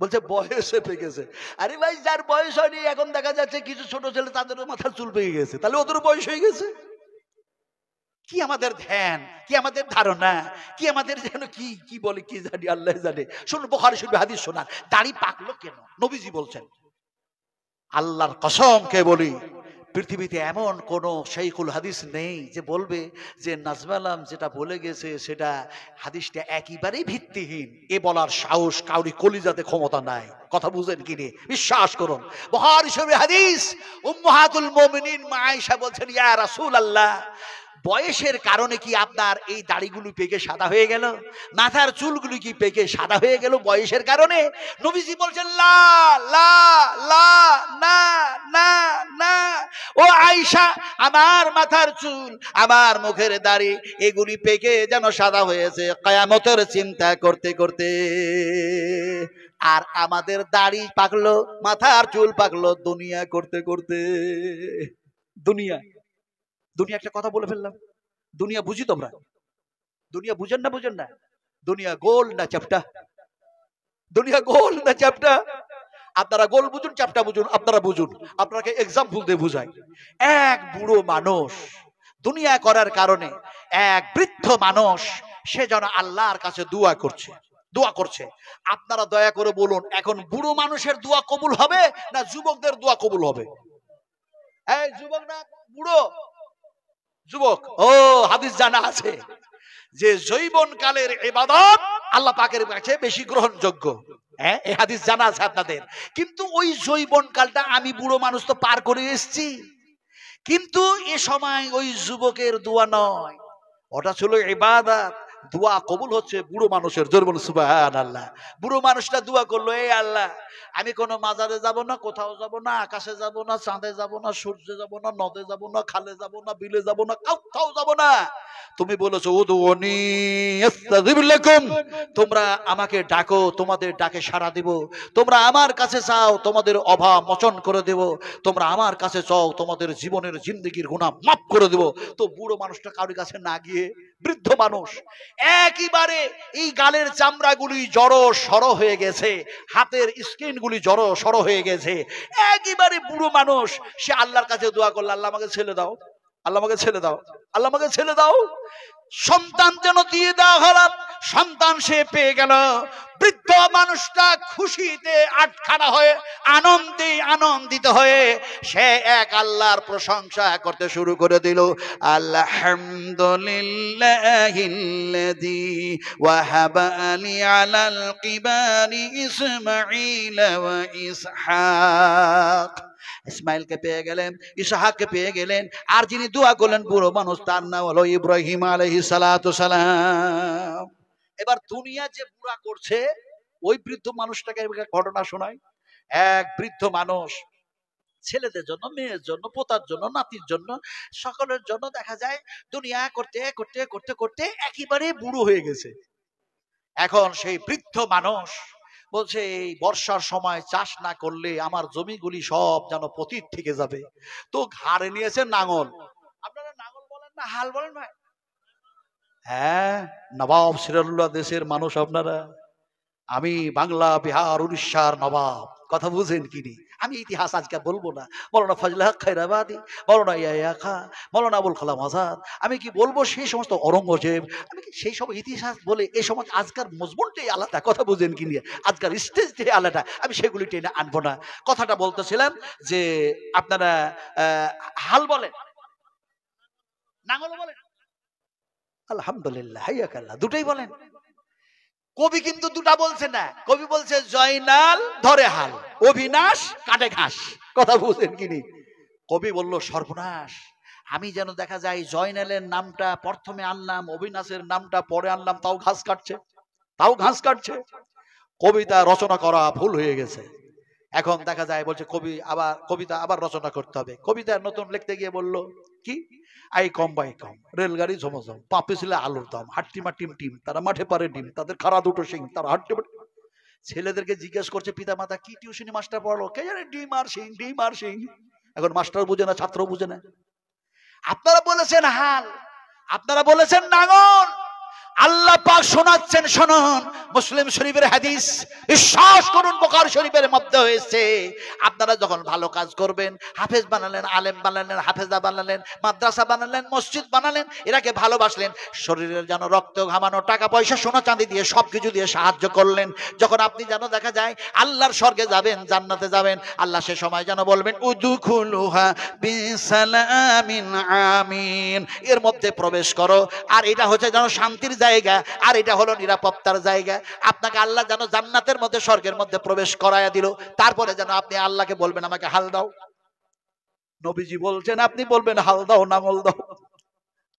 বলছে বয়সে পেকেছে। আরে ভাই, যার বয়স হয়নি, এখন দেখা যাচ্ছে কিছু ছোট ছেলে তাদেরও মাথার চুল পেকে গেছে, তাহলে ওদেরও বয়স হয়ে গেছে। কি আমাদের ধ্যান, কি আমাদের ধারণা, কি আমাদের যেন কি কি বলে কি জানি, আল্লাহ জানে। শুনুন, বুখারী শরীফে হাদিস শোনান, দাড়ি পাকলো কেন? নবীজি বলছেন, আল্লাহর কসম কে বলি, পৃথিবীতে এমন কোন শাইখুল হাদিস নেই যে বলবে যে নাজমালাম যেটা বলে গেছে সেটা হাদিসটা একেবারেই ভিত্তিহীন। এ বলার সাহস কাউরি কলিজাতে ক্ষমতা নাই। কথা বুঝেন কিনে বিশ্বাস করুন। বুখারী শরীফের হাদিস, উম্মাহাতুল মুমিনিন মা আয়েশা বলছেন, ইয়া রাসূলুল্লাহ, বয়সের কারণে কি আপনার এই দাড়িগুলো পেকে সাদা হয়ে গেল, মাথার চুলগুলো কি পেকে সাদা হয়ে গেল বয়সের কারণে? নবীজি বলছেন, লা লা লা, না না না, ও আয়েশা, আমার মাথার চুল, আমার মুখের দাড়ি, এগুলি পেকে যেন সাদা হয়েছে কিয়ামতের চিন্তা করতে করতে। আর আমাদের দাড়ি পাকলো, মাথার চুল পাকলো দুনিয়া করতে করতে। দুনিয়া, দুনিয়া একটা কথা বলে ফেললাম। দুনিয়া বুঝি তোমরা? দুনিয়া বুঝেন না? বুঝেন না? দুনিয়া গোল না চ্যাপ্টা? দুনিয়া গোল না চ্যাপ্টা? আপনারা গোল বুঝুন, চ্যাপ্টা বুঝুন, আপনারা বুঝুন। আপনাকে এক্সাম্পল দিয়ে বুঝাই। এক বুড়ো মানুষ দুনিয়া করার কারণে, এক বৃদ্ধ মানুষ, সে যেন আল্লাহর কাছে দোয়া করছে, দোয়া করছে। আপনারা দয়া করে বলুন, এখন বুড়ো মানুষের দোয়া কবুল হবে না যুবকদের দোয়া কবুল হবে? এই যুবক না বুড়ো? যুবক। ও, হাদিস জানা আছে যে যৌবন কালের ইবাদত আল্লাহ পাকের কাছে বেশি গ্রহণযোগ্য। হ্যাঁ, এই হাদিস জানা আছে আপনাদের। কিন্তু ওই যৌবন কালটা আমি বুড়ো মানুষ তো পার করে এসেছি, কিন্তু এ সময় ওই যুবকের দোয়া নয়, ওটা ছিল ইবাদত। দোয়া কবুল হচ্ছে বুড়ো মানুষের। জোরে বলুন সুবহানাল্লাহ। বুড়ো মানুষটা দোয়া করলো, এই আল্লাহ, আমি কোনো মাজারে যাব না, কোথাও যাব না, আকাশে যাব না, চাঁদে যাব না, সূর্যে যাব না, নদে যাব না, খালে যাব না, বিলে যাব না, কোথাও যাব না। তুমি বলেছো উদউনি আস্তাজিব লাকুম, তোমরা আমাকে ডাকো, তোমাদের ডাকে সাড়া দিব। তোমরা আমার কাছে চাও, তোমাদের অভাব মোচন করে দেব। তোমরা আমার কাছে চাও, তোমাদের জীবনের জিন্দেগির গুনাহ মাফ করে দেব। তো বুড়ো মানুষটা কারোর কাছে না গিয়ে, বৃদ্ধ মানুষ একেবারে এই গালের চামড়াগুলি জড়ো সড়ো হয়ে গেছে, হাতের স্কিনগুলি জড়ো সড়ো হয়ে গেছে, একেবারে বুড়ো মানুষ, সে আল্লাহর কাছে দোয়া করলো, আল্লাহ আমাকে ছেলে দাও, আল্লাহ আমাকে ছেলে দাও, আল্লাহ আমাকে ছেলে দাও। সন্তান যেন দিয়ে দেওয়া হলো, সন্তান সে পেয়ে গেল। বৃদ্ধ মানুষটা খুশিতে আটখানা হয়ে আনন্দে আনন্দিত হয়ে সে এক আল্লাহর প্রশংসা করতে শুরু করে দিল। আলহামদুলিল্লাহিল্লাযী ওয়াহাবা লি আলাল কিবারি ইসমাঈল ওয়া ইসহাক। ইসমাইলকে পেয়ে গেলেন, ইসহাককে পেয়ে গেলেন, আর যিনি দোয়া করলেন বুড়ো মানুষ তার নাম হলো ইব্রাহিম আলাইহিস সালাতু সালাম। এবার দুনিয়া যে বুড়া করছে ওই বৃদ্ধ মানুষটাকে ঘটনা শোনায়। এক বৃদ্ধ মানুষ ছেলেদের জন্য, মেয়ের জন্য, পোতার জন্য, নাতির জন্য, সকলের জন্য দেখা যায় দুনিয়া করতে করতে করতে করতে একেবারে বুড়ো হয়ে গেছে। এখন সেই বৃদ্ধ মানুষ বলছে এই বর্ষার সময় চাষ না করলে আমার জমিগুলি সব যেন পতিত থেকে যাবে। তো ঘাড়ে নিয়েছে নাঙল। আপনারা নাঙল বলেন না হাল বলেন ভাই? হ্যাঁ, নবাব সিরাজউদ্দৌলা দেশের মানুষ আপনারা। আমি বাংলা, বিহার, উড়িষ্যার নবাব। কথা বুঝেন কিনি? আমি ইতিহাস আজকে বলবো না। মৌলানা ফজলে হক খায়রাবাদী, মৌলানা ইয়াহিয়া খাঁ, মৌলানা আবুল কালাম আজাদ, আমি কি বলবো সেই সমস্ত ঔরঙ্গজেব, আমি কি সেই সব ইতিহাস বলে এই সময় আজকের মজমুনটাই আলাদা। কথা বুঝেন কিনি? আজকের স্টেজটাই আলাদা, আমি সেগুলি টেনে আনবো না। কথাটা বলতেছিলাম যে আপনারা হাল বলেন, নাঙল বলেন, আলহামদুলিল্লাহ, হাইয়াকাল্লাহ, দুটোই বলেন। কবি কিন্তু দুটা বলছে না। কবি বলছে জয়নাল ধরে হাল, অবিনাশ কাটে ঘাস। কথা বুঝেন কিনি? কবি বলল সর্বনাশ, আমি যেন দেখা যায় জয়নালের নামটা প্রথমে আনলাম, অবিনাশের নামটা পরে আনলাম, তাও ঘাস কাটছে, তাও ঘাস কাটছে। কবিতা রচনা করা ভুল হয়ে গেছে। এখন দেখা যায় বলছে কবিতা আবার রচনা করতে হবে। কবিতা নতুন লিখতে গিয়ে বলল কি, আই কম বাই কম, রেলগাড়ি ঝমঝম, পাপে ছিল আলুর দাম, হাট্টিমা টিম টিম, তারা মাঠে পারে ডিম, তাদের খাড়া দুটো সিং, তারা হাট্টি। ছেলেদেরকে জিজ্ঞেস করছে পিতা মাতা কি টিউশনি মাস্টার পড়ালো, কে জানে, ডিম আর সিং, ডিম আর সিং। এখন মাস্টার বুঝে না, ছাত্র বুঝে না। আপনারা বলেছেন হাল, আপনারা বলেছেন নাঙল। আল্লাহ পাক শোনাচ্ছেন, শুনুন, মুসলিম শরীফের হাদিস, বিশ্বাস করুন বুখারী শরীফের মধ্যে হয়েছে, আপনারা যখন ভালো কাজ করবেন, হাফেজ বানালেন, আলেম বানালেন, হাফেজা বানালেন, মাদ্রাসা বানালেন, মসজিদ বানালেন, এরাকে ভালোবাসলেন, শরীরের যেন রক্ত ঘামানো, টাকা পয়সা, সোনা চাঁদি দিয়ে সবকিছু দিয়ে সাহায্য করলেন, যখন আপনি যেন দেখা যায় আল্লাহর স্বর্গে যাবেন, জান্নাতে যাবেন, আল্লাহ সে সময় যেন বলবেন উদখুলুহা বিসালামিন আমিন, এর মধ্যে প্রবেশ করো। আর এটা হচ্ছে যেন শান্তির জায়গা, আর এটা হলো নিরাপত্তার জায়গা। আপনাকে আল্লাহ যেন জান্নাতের মধ্যে, স্বর্গের মধ্যে প্রবেশ করায়া দিল। তারপরে যেন আপনি আল্লাহকে বলবেন আমাকে হাল দাও। নবীজি বলছেন আপনি বলবেন হাল দাও, নাঙল দাও।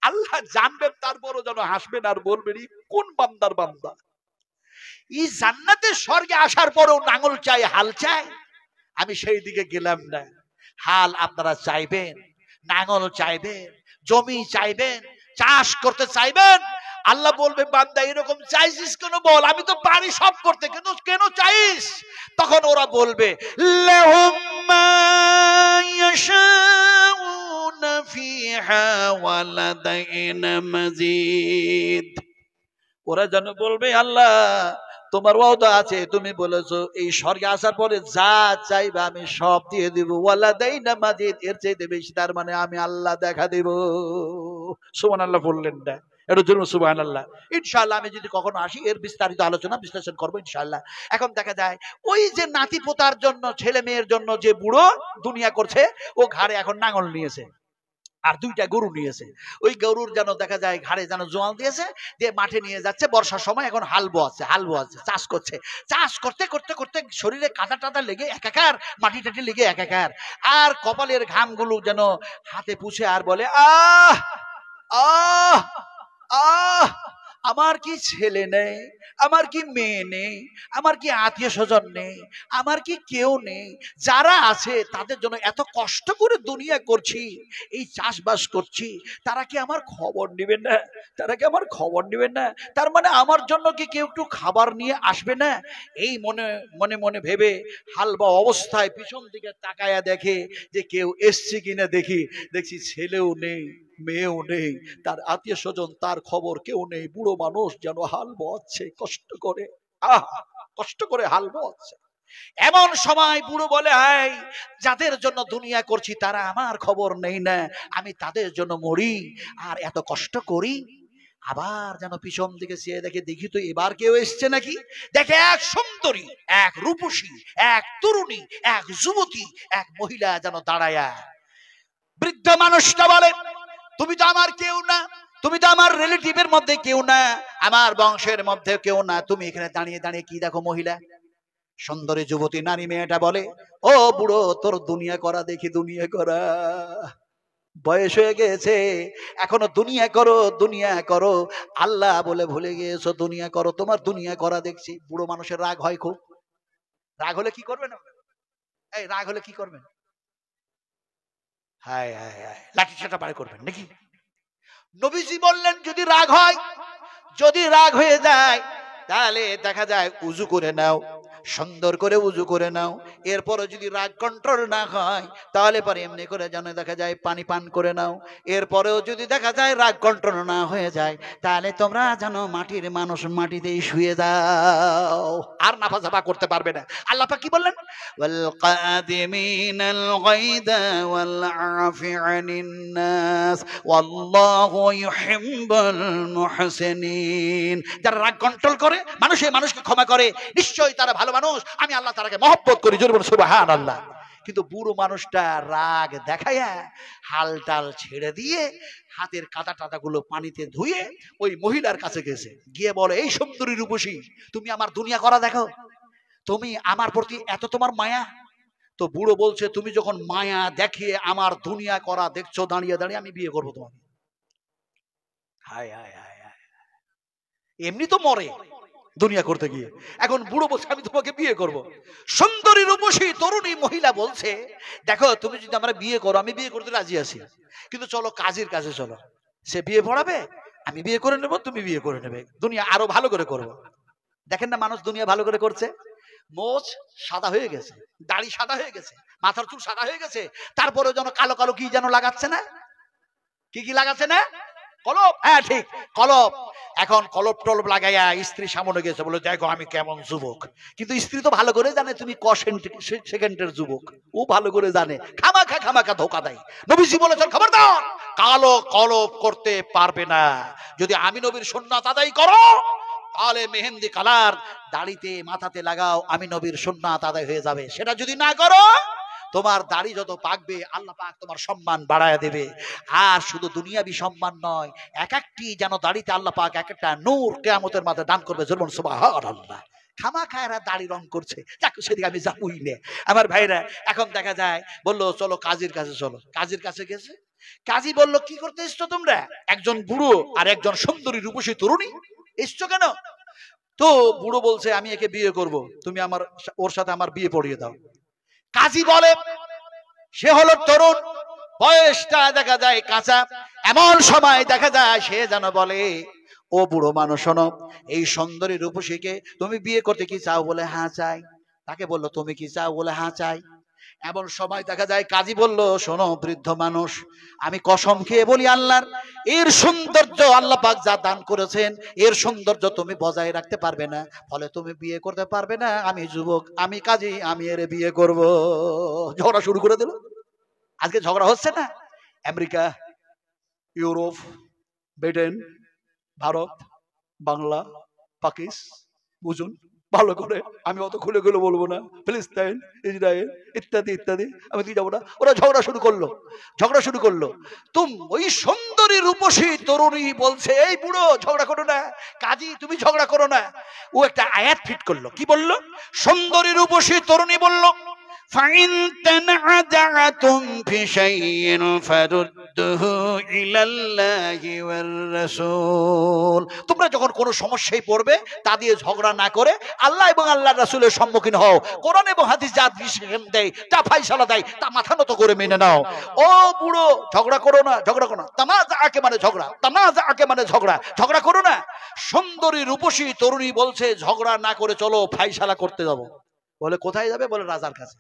আল্লাহ জানবেন, তারপরও যেন হাসবেন আর বলবেন কোন বান্দার বান্দা। এই জান্নাতের স্বর্গে আসার পরেও নাঙল চাই, হাল চাই। আমি সেই দিকে গেলাম না। হাল আপনারা চাইবেন, নাঙল চাইবেন, জমি চাইবেন, চাষ করতে চাইবেন। আল্লাহ বলবে বান্দা এরকম চাইছিস কেন বল, আমি তো পারি সব করতে, কিন্তু কেন চাইস? তখন ওরা বলবে লাহুম মা ইয়াশাউনা ফিহা ওয়া লাদাইনা মাজিদ। ওরা যেন বলবে আল্লাহ তোমার ওয়াদা আছে, তুমি বলেছো এই স্বর্গে আসার পরে যা চাইবে আমি সব দিয়ে দিব, ওয়ালাদাইনা মাজিদ, এর চাইতে বেশি, তার মানে আমি আল্লাহ দেখা দেব। সুবহানাল্লাহ বললেন না? এর জন্য সুবহানাল্লাহ। ইনশাআল্লাহ আমি যদি কখনো আসি এর বিস্তারিত আলোচনা বিশ্লেষণ করবো ইনশাআল্লাহ। এখন দেখা যায় ওই যে নাতি পোতার জন্য, ছেলে মেয়ের জন্য যে বুড়ো দুনিয়া করছে, ও ঘাড়ে এখন নাঙল নিয়েছে আর দুইটা গরু নিয়েছে। ওই গরুর যেন দেখা যায় ঘাড়ে যেন জোয়াল দিয়েছে, দিয়ে মাঠে নিয়ে যাচ্ছে বর্ষার সময়। এখন হাল বোয়াচ্ছে, চাষ করছে। চাষ করতে করতে করতে শরীরে কাদা টাদা লেগে একাকার, মাটি টাটি লেগে একাকার, আর কপালের ঘামগুলো যেন হাতে পুছে আর বলে আহ আহ আহ, আমার কি ছেলে নেই, আমার কি মেয়ে নেই, আমার কি আত্মীয় স্বজন নেই, আমার কি কেউ নেই? যারা আছে তাদের জন্য এত কষ্ট করে দুনিয়া করছি, এই চাষবাস করছি, তারা কি আমার খবর নেবেন না? তারা কি আমার খবর নেবেন না? তার মানে আমার জন্য কি কেউ একটু খাবার নিয়ে আসবে না? এই মনে মনে মনে ভেবে হালবা অবস্থায় পিছন দিকে তাকায়া দেখে যে কেউ এসছে কিনা। দেখছি ছেলেও নেই, মেয়েও নেই, তার আত্মীয় স্বজন, তার খবর কেউ নেই। বুড়ো মানুষ যেন হাল বোয়াচ্ছে কষ্ট করে, কষ্ট করে হাল বোয়াচ্ছে। এমন সময় বুড়ো বলে, হাই, যাদের জন্য দুনিয়া করছি তারা আমার খবর নেই না, আমি তাদের জন্য মরি আর এত কষ্ট করি। আবার যেন পিছন দিকে চেয়ে দেখে, দেখি তো এবার কেউ এসছে নাকি। দেখে এক সুন্দরী, এক রূপসী, এক তরুণী, এক যুবতী, এক মহিলা যেন দাঁড়ায়া। বৃদ্ধ মানুষটা বলে, তুমি তো আমার কেউ না, তুমি তো আমার রিলেটিভের মধ্যে কেউ না, আমার বংশের মধ্যে কেউ না, তুমি এখানে দাঁড়িয়ে দাঁড়িয়ে কি দেখো মহিলা? সুন্দরী যুবতী নারী মেয়েটা বলে, ও বুড়ো, তোর দুনিয়া করা দেখি, দুনিয়া করা। বয়স হয়ে গেছে, এখনো দুনিয়া করো, দুনিয়া করো, আল্লাহ বলে ভুলে গিয়েছো, দুনিয়া করো, তোমার দুনিয়া করা দেখছি। বুড়ো মানুষের রাগ হয় খুব। রাগ হলে কি করবেন? এই রাগ হলে কি করবেন? হায় হায় হায়, লাঠি চাটা বার করবেন নাকি? নবীজি বললেন, যদি রাগ হয়, যদি রাগ হয়ে যায়, তাহলে দেখা যায় উজু করে নাও, সুন্দর করে উজু করে নাও। এরপরে যদি রাগ কন্ট্রোল না হয়, তাহলে পরে এমনি করে যেন দেখা যায় পানি পান করে নাও। এরপরেও যদি দেখা যায় রাগ কন্ট্রোল না হয়ে যায়, তাহলে তোমরা যেন মাটির মানুষ, মাটিতেই শুয়ে দাও, আর নাফাজাফা করতে পারবে না। আল্লাহ পাক কি বললেন? ওয়াল কাদিমিনাল গায়দা ওয়াল আফি আনিন নাস ওয়াল্লাহু ইউহিব্বুল মুহসিনিন। যারা রাগ কন্ট্রোল করে, মানুষকে ক্ষমা করে, নিশ্চয়ই তারা ভালো মানুষ, আমি আল্লাহ তারাকে মহব্বত করি। জোরে বলুন সুবহানাল্লাহ। কিন্তু বুড়ো মানুষটা রাগ দেখায়া হাল টাল ছেড়ে দিয়ে হাতের কাঁটা টাটা গুলো পানিতে ধুয়ে ওই মহিলার কাছে গেছে, গিয়ে বলে, এই সুন্দরী রূপসী, তুমি আমার দুনিয়া করা দেখো, তুমি আমার প্রতি এত তোমার মায়া। তো বুড়ো বলছে, তুমি যখন মায়া দেখিয়ে আমার দুনিয়া করা দেখছো দাঁড়িয়ে দাঁড়িয়ে, আমি বিয়ে করবো তোমাকে। হায় হায় হায় হায়, এমনি তো মরে দুনিয়া করতে গিয়ে, এখন বুড়ো বলছে আমি তোমাকে বিয়ে করব। সুন্দরী রূপসী তরুণী মহিলা বলছে, দেখো, তুমি যদি আমরা বিয়ে করো, আমি বিয়ে করতে রাজি আছি, কিন্তু চলো কাজীর কাছে চলো, সে বিয়ে পড়াবে, আমি বিয়ে করে নেব, তুমি বিয়ে করে নেবে, দুনিয়া আরো ভালো করে করবো। দেখেন না মানুষ দুনিয়া ভালো করে করছে, মোচ সাদা হয়ে গেছে, দাড়ি সাদা হয়ে গেছে, মাথার চুল সাদা হয়ে গেছে, তারপরে যেন কালো কালো কি যেন লাগাচ্ছে না, কি কি লাগাচ্ছে না, কলপ, হ্যাঁ ঠিক, কলপ। এখন কলপ টলপ লাগাইয়া স্ত্রী সামনে গেছে, বলে, দেখো আমি কেমন যুবক। কিন্তু স্ত্রী তো ভালো করে জানে তুমি ক সেকেন্ডের যুবক, ও ভালো করে জানে, খামাখা ধোকা দেয়। নবীজি বলেছেন, খবরদার, কালো কলপ করতে পারবে না। যদি আমি নবীর সুন্নাত আদায় করো, তাহলে মেহেন্দি কালার দাড়িতে মাথাতে লাগাও, আমি নবীর সুন্নাত আদায় হয়ে যাবে। সেটা যদি না করো, তোমার দাড়ি যত পাকবে, আল্লাহ পাক তোমার সম্মান বাড়ায় দেবে। আর শুধু দুনিয়াবি সম্মান নয়, এক একটি যেন দাড়িতে আল্লাহ পাক এক একটা নূর কিয়ামতের মাঝে দান করবে। জোরে সুবহানাল্লাহ। খামাখায়রা দাড়ি রং করছে, যাক সেদিকে আমি যাবই না। আমার ভাইরা, এখন দেখা যায়, বললো চলো কাজীর কাছে চলো। কাজীর কাছে গেছে, কাজী বললো, কি করতে এসছো তোমরা? একজন বুড়ো আর একজন সুন্দরী রূপসী তরুণী, এসছো কেন? তো বুড়ো বলছে, আমি একে বিয়ে করব, তুমি ওর সাথে আমার বিয়ে পড়িয়ে দাও। কাজী বলে, সে হলো তরুণ, বয়সটা দেখা যায় কাঁচা। এমন সময় দেখা যায় সে যেন বলে, ও বুড়ো মানুষ, শোনো, এই সুন্দরী রূপসীকে তুমি বিয়ে করতে কি চাও? বলে, হ্যাঁ চাই। তাকে বললো, তুমি কি চাও? বলে, হ্যাঁ চাই। এমন সময় দেখা যায় কাজী বলল, শোনো বৃদ্ধ মানুষ, আমি কসম খেয়ে বলি আল্লাহর, এর সৌন্দর্য আল্লাহ পাক যা দান করেছেন, এর সৌন্দর্য তুমি বজায় রাখতে পারবে না, ফলে তুমি বিয়ে করতে পারবে না। আমি যুবক, আমি কাজী, আমি এর বিয়ে করব। ঝগড়া শুরু করে দিল। আজকে ঝগড়া হচ্ছে না, America, Europe, Britain, Bharat, Bangla, Pakistan, বুঝুন ভালো করে, আমি অত খুলে খুলে বলবো না, ফিলিস্তিন, ইসরায়েল, ইত্যাদি ইত্যাদি, আমি দিয়ে যাবো না। ওরা ঝগড়া শুরু করলো। ওই সুন্দরী রূপসী তরুণী বলছে, এই বুড়ো ঝগড়া করো না, কাজী তুমি ঝগড়া করো না। ও একটা আয়াত ফিট করলো, কি বললো? সুন্দরী রূপসী তরুণী বলল, فَإِن تَنَازَعْتُمْ فِي شَيْءٍ فَرُدُّوهُ إِلَى اللَّهِ وَالرَّسُولِ। তোমরা যখন কোনো সমস্যায় পড়বে, তা দিয়ে ঝগড়া না করে আল্লাহ এবং আল্লাহর রাসূলের সম্মুখীন হও। কোরআন এবং হাদিস যা ডিসিশন দেয়, যা ফয়সালা দেয়, তা মাথা নত করে মেনে নাও। ও বুড়ো, ঝগড়া করো না। তানাজাআকে মানে ঝগড়া করো না। সুন্দরী রূপসী তরুণী বলছে, ঝগড়া না করে চলো ফয়সালা করতে যাবো। বলে, কোথায় যাবে? বলে, রাজার কাছে।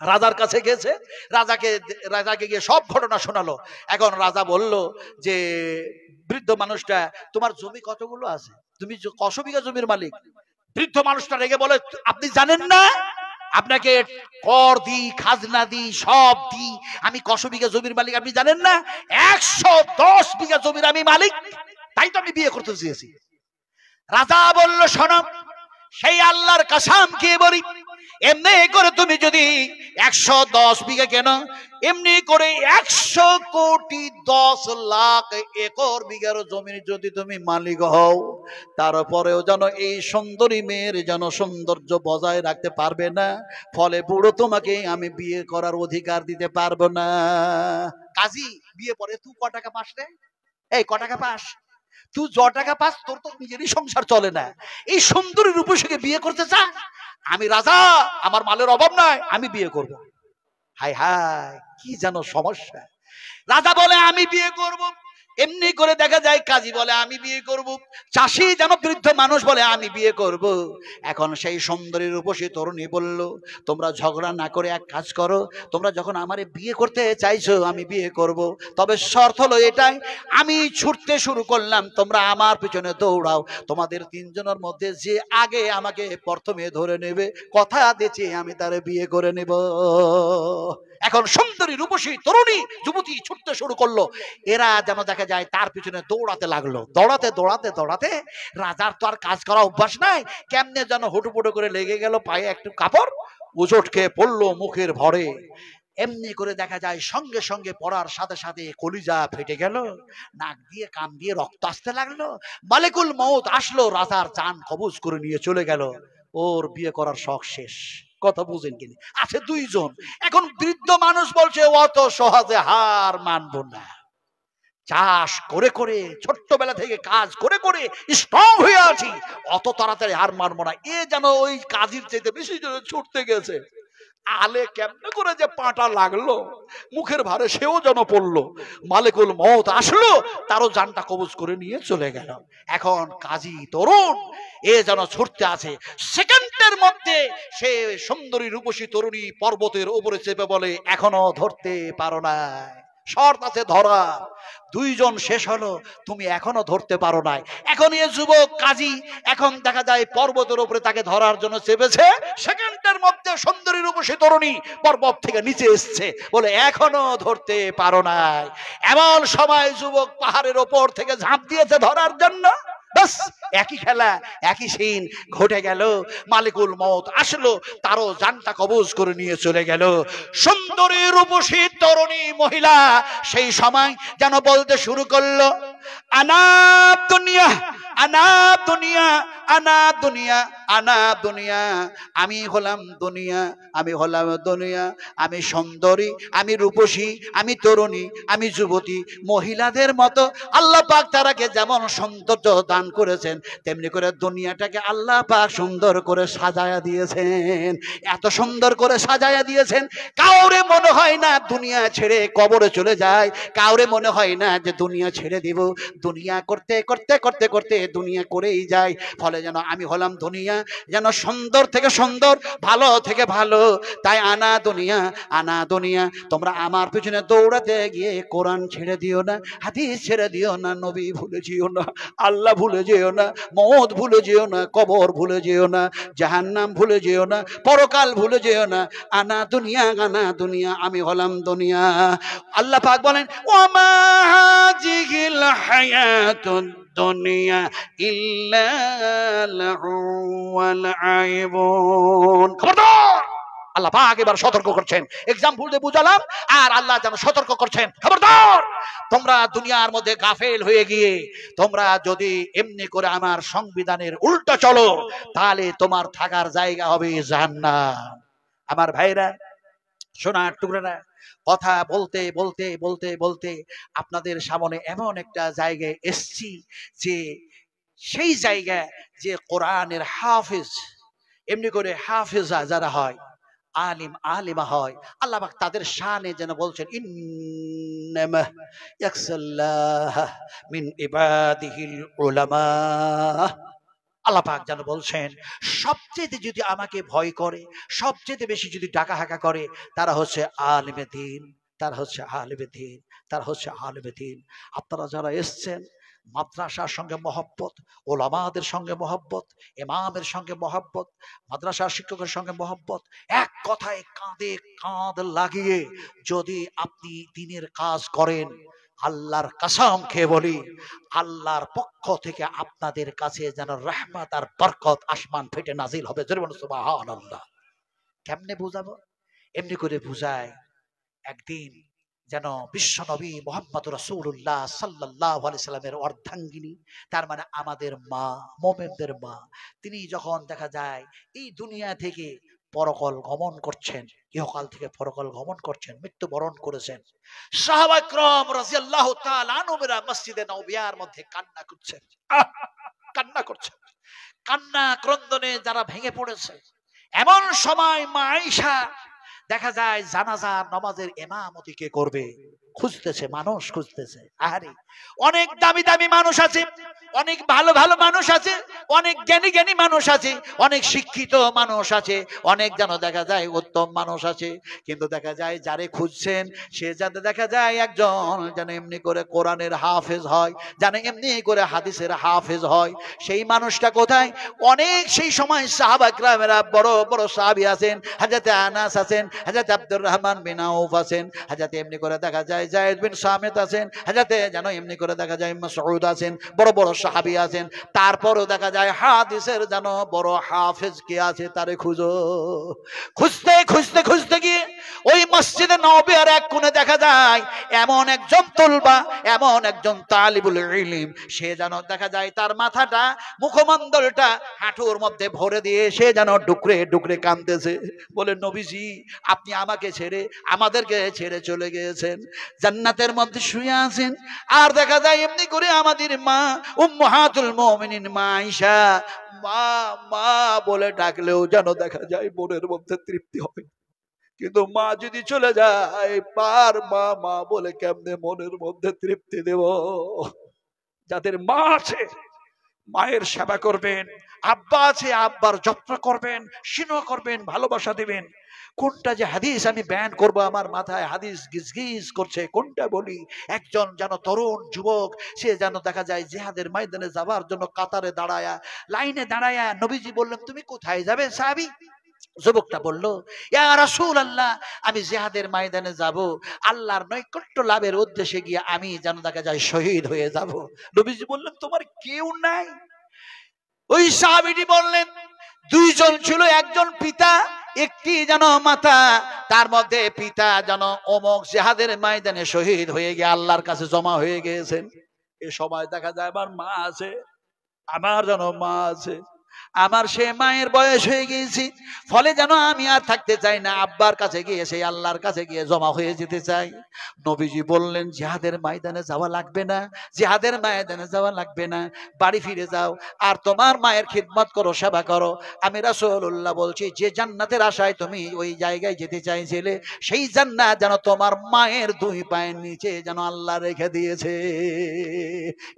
রাজার কাছে গেছে, রাজাকে গিয়ে সব ঘটনা শোনালো। এখন রাজা বলল যে, বৃদ্ধ মানুষটা, তোমার জমি কতগুলো আছে? তুমি কত বিঘা জমির মালিক? বৃদ্ধ মানুষটা রেগে বলে, আপনি জানেন না আপনাকে কর দি, খাজনা দি, সব দি। আমি কত বিঘা জমির মালিক আপনি জানেন না? 110 বিঘা জমির আমি মালিক, তাই তো আমি বিয়ে করতে চেয়েছি। রাজা বলল, শোনো, সেই আল্লাহর কসম খেয়ে বলি, এমনি করে তুমি যদি 110 বিঘা কেন, এমনি করে 100 কোটি 10 লাখ একর বিঘার জমির যদি তুমি মালিক হও, তারপরেও যেন এই সুন্দরী মেয়ের যেন সৌন্দর্য বজায় রাখতে পারবে না, ফলে বুড়ো তোমাকে আমি বিয়ে করার অধিকার দিতে পারবো না। কাজী বিয়ে পরে তুই ক টাকা পাস রে? এই ক টাকা পাস? তুই য টাকা পাস তোর তো নিজেরই সংসার চলে না, এই সুন্দরী রূপসীকে বিয়ে করতে চা? আমি রাজা, আমার মালের অভাব নাই, আমি বিয়ে করব। হায় হায়, কি যেন সমস্যা। রাজা বলে আমি বিয়ে করব, এমনি করে দেখা যায় কাজী বলে আমি বিয়ে করব, চাষি যেন বৃদ্ধ মানুষ বলে আমি বিয়ে করব। এখন সেই সুন্দরী রূপসী তরুণী বলল, তোমরা ঝগড়া না করে এক কাজ করো, তোমরা যখন আমারে বিয়ে করতে চাইছো আমি বিয়ে করব, তবে শর্ত হলো এটাই, আমি ছুটতে শুরু করলাম, তোমরা আমার পিছনে দৌড়াও, তোমাদের তিনজনের মধ্যে যে আগে আমাকে প্রথমে ধরে নেবে, কথা দিচ্ছি আমি তারে বিয়ে করে নেব। এখন সুন্দরী রূপসী তরুণী যুবতী ছুটতে শুরু করলো, এরা যেন দেখা যায় তার পিছনে দৌড়াতে লাগলো। দৌড়াতে দৌড়াতে দৌড়াতে রাজার তো আর কাজ করা অভ্যাস নাই, কেমনে যেন হুটুপুটু করে লেগে গেল পায়ে একটু কাপড়, উচট খেয়ে পড়লো মুখের ভরে। এমনি করে দেখা যায় সঙ্গে সঙ্গে পড়ার সাথে সাথে কলিজা ফেটে গেল, নাক দিয়ে কান দিয়ে রক্ত আসতে লাগলো। মালিকুল মউত আসলো, রাজার জান কবজ করে নিয়ে চলে গেল। ওর বিয়ে করার শখ শেষ। কথা বুঝেন কিনা? আছে দুইজন। এখন বৃদ্ধ মানুষ বলছে অত সহজে হার মানব না, চাষ করে করে ছোট্টবেলা থেকে কাজ করে করে স্ট্রং হয়ে আছি, অত তাড়াতাড়ি হার মানবো না। এ যেন ওই কাজের চাইতে বেশি ছুটতে গেছে, আলে কেমনে করে যে পাটা লাগলো, মুখের ভারে সেও যেন পড়লো। মালিকুল মউত আসলো, তারও জানটা কবজ করে নিয়ে চলে গেল। এখন কাজী তরুণ এ যেন ছুটতে আছে, সেকেন্ডের মধ্যে সে সুন্দরী রূপসী তরুণী পর্বতের উপরে চেপে বলে, এখনো ধরতে পারো না, শর্ত আছে ধরা। দুইজন শেষ হলো, তুমি এখনো ধরতে পারো নাই। এখন এ যুবক কাজী এখন দেখা যায় পর্বতের উপরে তাকে ধরার জন্য চেপেছে, সেকেন্ডের মধ্যে সুন্দরী রূপসী তরুণী পর্বত থেকে নিচে এসছে, বলে এখনো ধরতে পারো নাই। এমন সময় যুবক পাহাড়ের ওপর থেকে ঝাঁপ দিয়েছে ধরার জন্য, বাস একই খেলা একই সিন ঘটে গেল। মালিকুল মউত আসলো, তারও জানটা কবজ করে নিয়ে চলে গেল। সুন্দরী রূপসী তরুণী মহিলা সেই সময় যেন বলতে শুরু করলো, আনা দুনিয়া, আনা দুনিয়া, আনা দুনিয়া, আনা দুনিয়া, আমি হলাম দুনিয়া, আমি হলাম দুনিয়া, আমি সুন্দরী, আমি রূপসী, আমি তরুণী, আমি যুবতী। মহিলাদের মতো আল্লাহ পাক তারাকে যেমন সৌন্দর্য দান করেছেন, তেমনি করে দুনিয়াটাকে আল্লাহ পাক সুন্দর করে সাজায়া দিয়েছেন। এত সুন্দর করে সাজায়া দিয়েছেন, কাউরে মনে হয় না দুনিয়া ছেড়ে কবরে চলে যায়, কাউরে মনে হয় না যে দুনিয়া ছেড়ে দিব। দুনিয়া করতে করতে করতে করতে দুনিয়া করেই যায়। ফলে যেন আমি হলাম দুনিয়া, যেন সুন্দর থেকে সুন্দর, ভালো থেকে ভালো। তাই আনা দুনিয়া, আনা দুনিয়া, তোমরা আমার পিছনে দৌড়াতে গিয়ে কোরআন ছেড়ে দিও না, হাদিস ছেড়ে দিও না, নবী ভুলে যেও না, আল্লাহ ভুলে যেও না, মওত ভুলে যেও না, কবর ভুলে যেও না, জাহান্নাম ভুলে যেও না, পরকাল ভুলে যেও না। আনা দুনিয়া, আনা দুনিয়া, আমি হলাম দুনিয়া। আল্লাহ পাক বলেন, ওয়ামা হাযিহিল হায়াতুদ দুনিয়া ইল্লা লাহু ওয়া লাইবুন। খবরদার! আল্লাহ পাক এবার সতর্ক করছেন, এক্সাম্পল দিয়ে বুঝালাম, আর আল্লাহ যেন সতর্ক করছেন, খবরদার তোমরা দুনিয়ার মধ্যে গাফেল হয়ে গিয়ে তোমরা যদি এমনি করে আমার সংবিধানের উল্টো চলো, তাহলে তোমার থাকার জায়গা হবে জাহান্নাম। আমার ভাইরা, সোনার টুকরারা, কথা বলতে বলতে বলতে বলতে আপনাদের সামনে এমন একটা জায়গায় এসছি, যে সেই জায়গা যে কোরআনের হাফেজ, এমনি করে হাফেজা যারা হয়, আলিম আলিমা হয়, আল্লাহ পাক তাদের শানে যেন বলছেন, ইন্নামা ইয়াখশাল্লাহ মিন ইবাদিহিল উলামা। আল্লাহ পাক যেন বলছেন, সবচেয়ে যদি আমাকে ভয় করে, সবচেয়ে বেশি যদি ডাকা হাঁকা করে, তারা হচ্ছে আলিমে দ্বীন, তারা হচ্ছে আলিমে দ্বীন, তারা হচ্ছে আলিমে দ্বীন। আপনারা যারা এসছেন, মাদ্রাসার সঙ্গে মহব্বত, ওলামাদের সঙ্গে মহব্বত, ইমামের সঙ্গে মহব্বত, মাদ্রাসার শিক্ষকের সঙ্গে মহব্বত, এক কথায় কাঁধে কাঁধ লাগিয়ে যদি আপনি দিনের কাজ করেন, আল্লাহর কসম খেয়ে বলি, আল্লাহর পক্ষ থেকে আপনাদের কাছে যেন রহমত আর বরকত আসমান ফেটে নাজিল হবে। জোরে বলুন সুবহানাল্লাহ। কেমনে বুঝাবো? এমনি করে বুঝায়, একদিন যেন বিশ্ব নবী মোহাম্মদ রাসূলুল্লাহ সাল্লাল্লাহু আলাইহি সাল্লামের অর্ধাঙ্গিনী, তার মানে আমাদের মা, মুমিনদের মা, তিনি যখন দেখা যায় এই দুনিয়া থেকে পরকাল গমন করছেন, ইহকাল থেকে পরকাল গমন করছেন, মৃত্যুবরণ করেছেন, সাহাবা کرام রাদিয়াল্লাহু তাআলা আনহুরা মসজিদে নববিয়ার মধ্যে কান্না করছেন, কান্না করছেন, কান্না ক্রন্দনে যারা ভেঙে পড়েছে। এমন সময় মা আয়েশা দেখা যায় জানাজার নামাজের ইমামতি কে করবে খুঁজতেছে, মানুষ খুঁজতেছে। আরে অনেক দামি দামি মানুষ আছে, অনেক ভালো ভালো মানুষ আছে, অনেক জ্ঞানী জ্ঞানী মানুষ আছে, অনেক শিক্ষিত মানুষ আছে, অনেক যেন দেখা যায় উত্তম মানুষ আছে, কিন্তু দেখা যায় যারে খুঁজছেন সে যাতে দেখা যায় একজন যেন এমনি করে কোরআনের হাফেজ হয়, যেন এমনি করে হাদিসের হাফেজ হয়। সেই মানুষটা কোথায়? অনেক সেই সময় সাহাবা کرامরা বড় বড় সাহাবী আছেন, হযরত আনাস আছেন, হযরত আব্দুর রহমান বিন আউফ আছেন, হযরত এমনি করে দেখা যায় যায়েদ বিন সামিত আছেন, হযরত যেন এমনি করে দেখা যায় মাসউদ আছেন, বড় বড় সাহাবী আছেন। তারপরও দেখা যায় হাদিসের যেন বড় হাফেজ কে আছে তারে খুঁজো। খুঁজতে খুঁজতে খুঁজতে গিয়ে ওই মসজিদে নববীর এক কোণে দেখা যায় এমন একজন তলবা, এমন একজন তালিবুল ইলম, সে যেন দেখা যায় তার মাথাটা, মুখমণ্ডলটা হাঁটুর মধ্যে ভরে দিয়ে সে যেন ডুকরে ডুকরে কাঁদতেছে। বলে নবীজি আপনি আমাকে ছেড়ে, আমাদেরকে ছেড়ে চলে গিয়েছেন, জান্নাতের মধ্যে শুয়ে আছেন, আর দেখা যায় এমনি করে আমাদের মা উম্মাহাতুল মুমিনিন মা আয়েশা মা মা বলে ডাকলেও যেন দেখা যায় মনের মধ্যে তৃপ্তি হবে। কিন্তু মা যদি চলে যায়, পার মা মা বলে কেমনে মনের মধ্যে তৃপ্তি দেব? যাদের মা আছে মায়ের সেবা করবেন, আব্বা আছে আব্বার যত্ন করবেন, স্নেহ করবেন, ভালোবাসা দিবেন। কোনটা যে হাদিস আমি বয়ান করব, আমার মাথায় হাদিস গিজগিজ করছে, কোনটা বলি? একজন যেন তরুণ যুবক, সে যেন দেখা যায় জিহাদের ময়দানে যাবার জন্য কাতারে দাঁড়ায়া, লাইনে দাঁড়ায়া, নবীজি বললেন তুমি কোথায় যাবে সাহাবী? যুবকটা বলল ইয়া রাসূলুল্লাহ, আমি জিহাদের ময়দানে যাব, আল্লাহর নৈকট্য লাভের উদ্দেশ্যে গিয়ে আমি যেন দেখা যায় শহীদ হয়ে যাব। নবীজি বললেন তোমার কেউ নাই? ওই সাহাবীটি বললেন দুইজন ছিল, একজন পিতা, একটি যেন মাতা, তার মধ্যে পিতা যেন অমুক জিহাদের ময়দানে শহীদ হয়ে গিয়ে আল্লাহর কাছে জমা হয়ে গিয়েছেন। এ সময় দেখা যায় আমার মা আছে, আমার যেন মা আছে, আমার সে মায়ের বয়স হয়ে গিয়েছি, ফলে যেন আমি আর থাকতে চাই না, আব্বার কাছে গিয়ে সেই আল্লাহর কাছে গিয়ে জমা হয়ে যেতে চাই। নবীজি বললেন জিহাদের ময়দানে যাওয়া লাগবে না, জিহাদের ময়দানে যাওয়া লাগবে না, বাড়ি ফিরে যাও আর তোমার মায়ের খিদমত করো, সেবা করো। আমি রাসূলুল্লাহ বলছি, যে জান্নাতের আশায় তুমি ওই জায়গায় যেতে চাইছিলে, সেই জান্নাত যেন তোমার মায়ের দুই পায়ের নিচে যেন আল্লাহ রেখে দিয়েছে।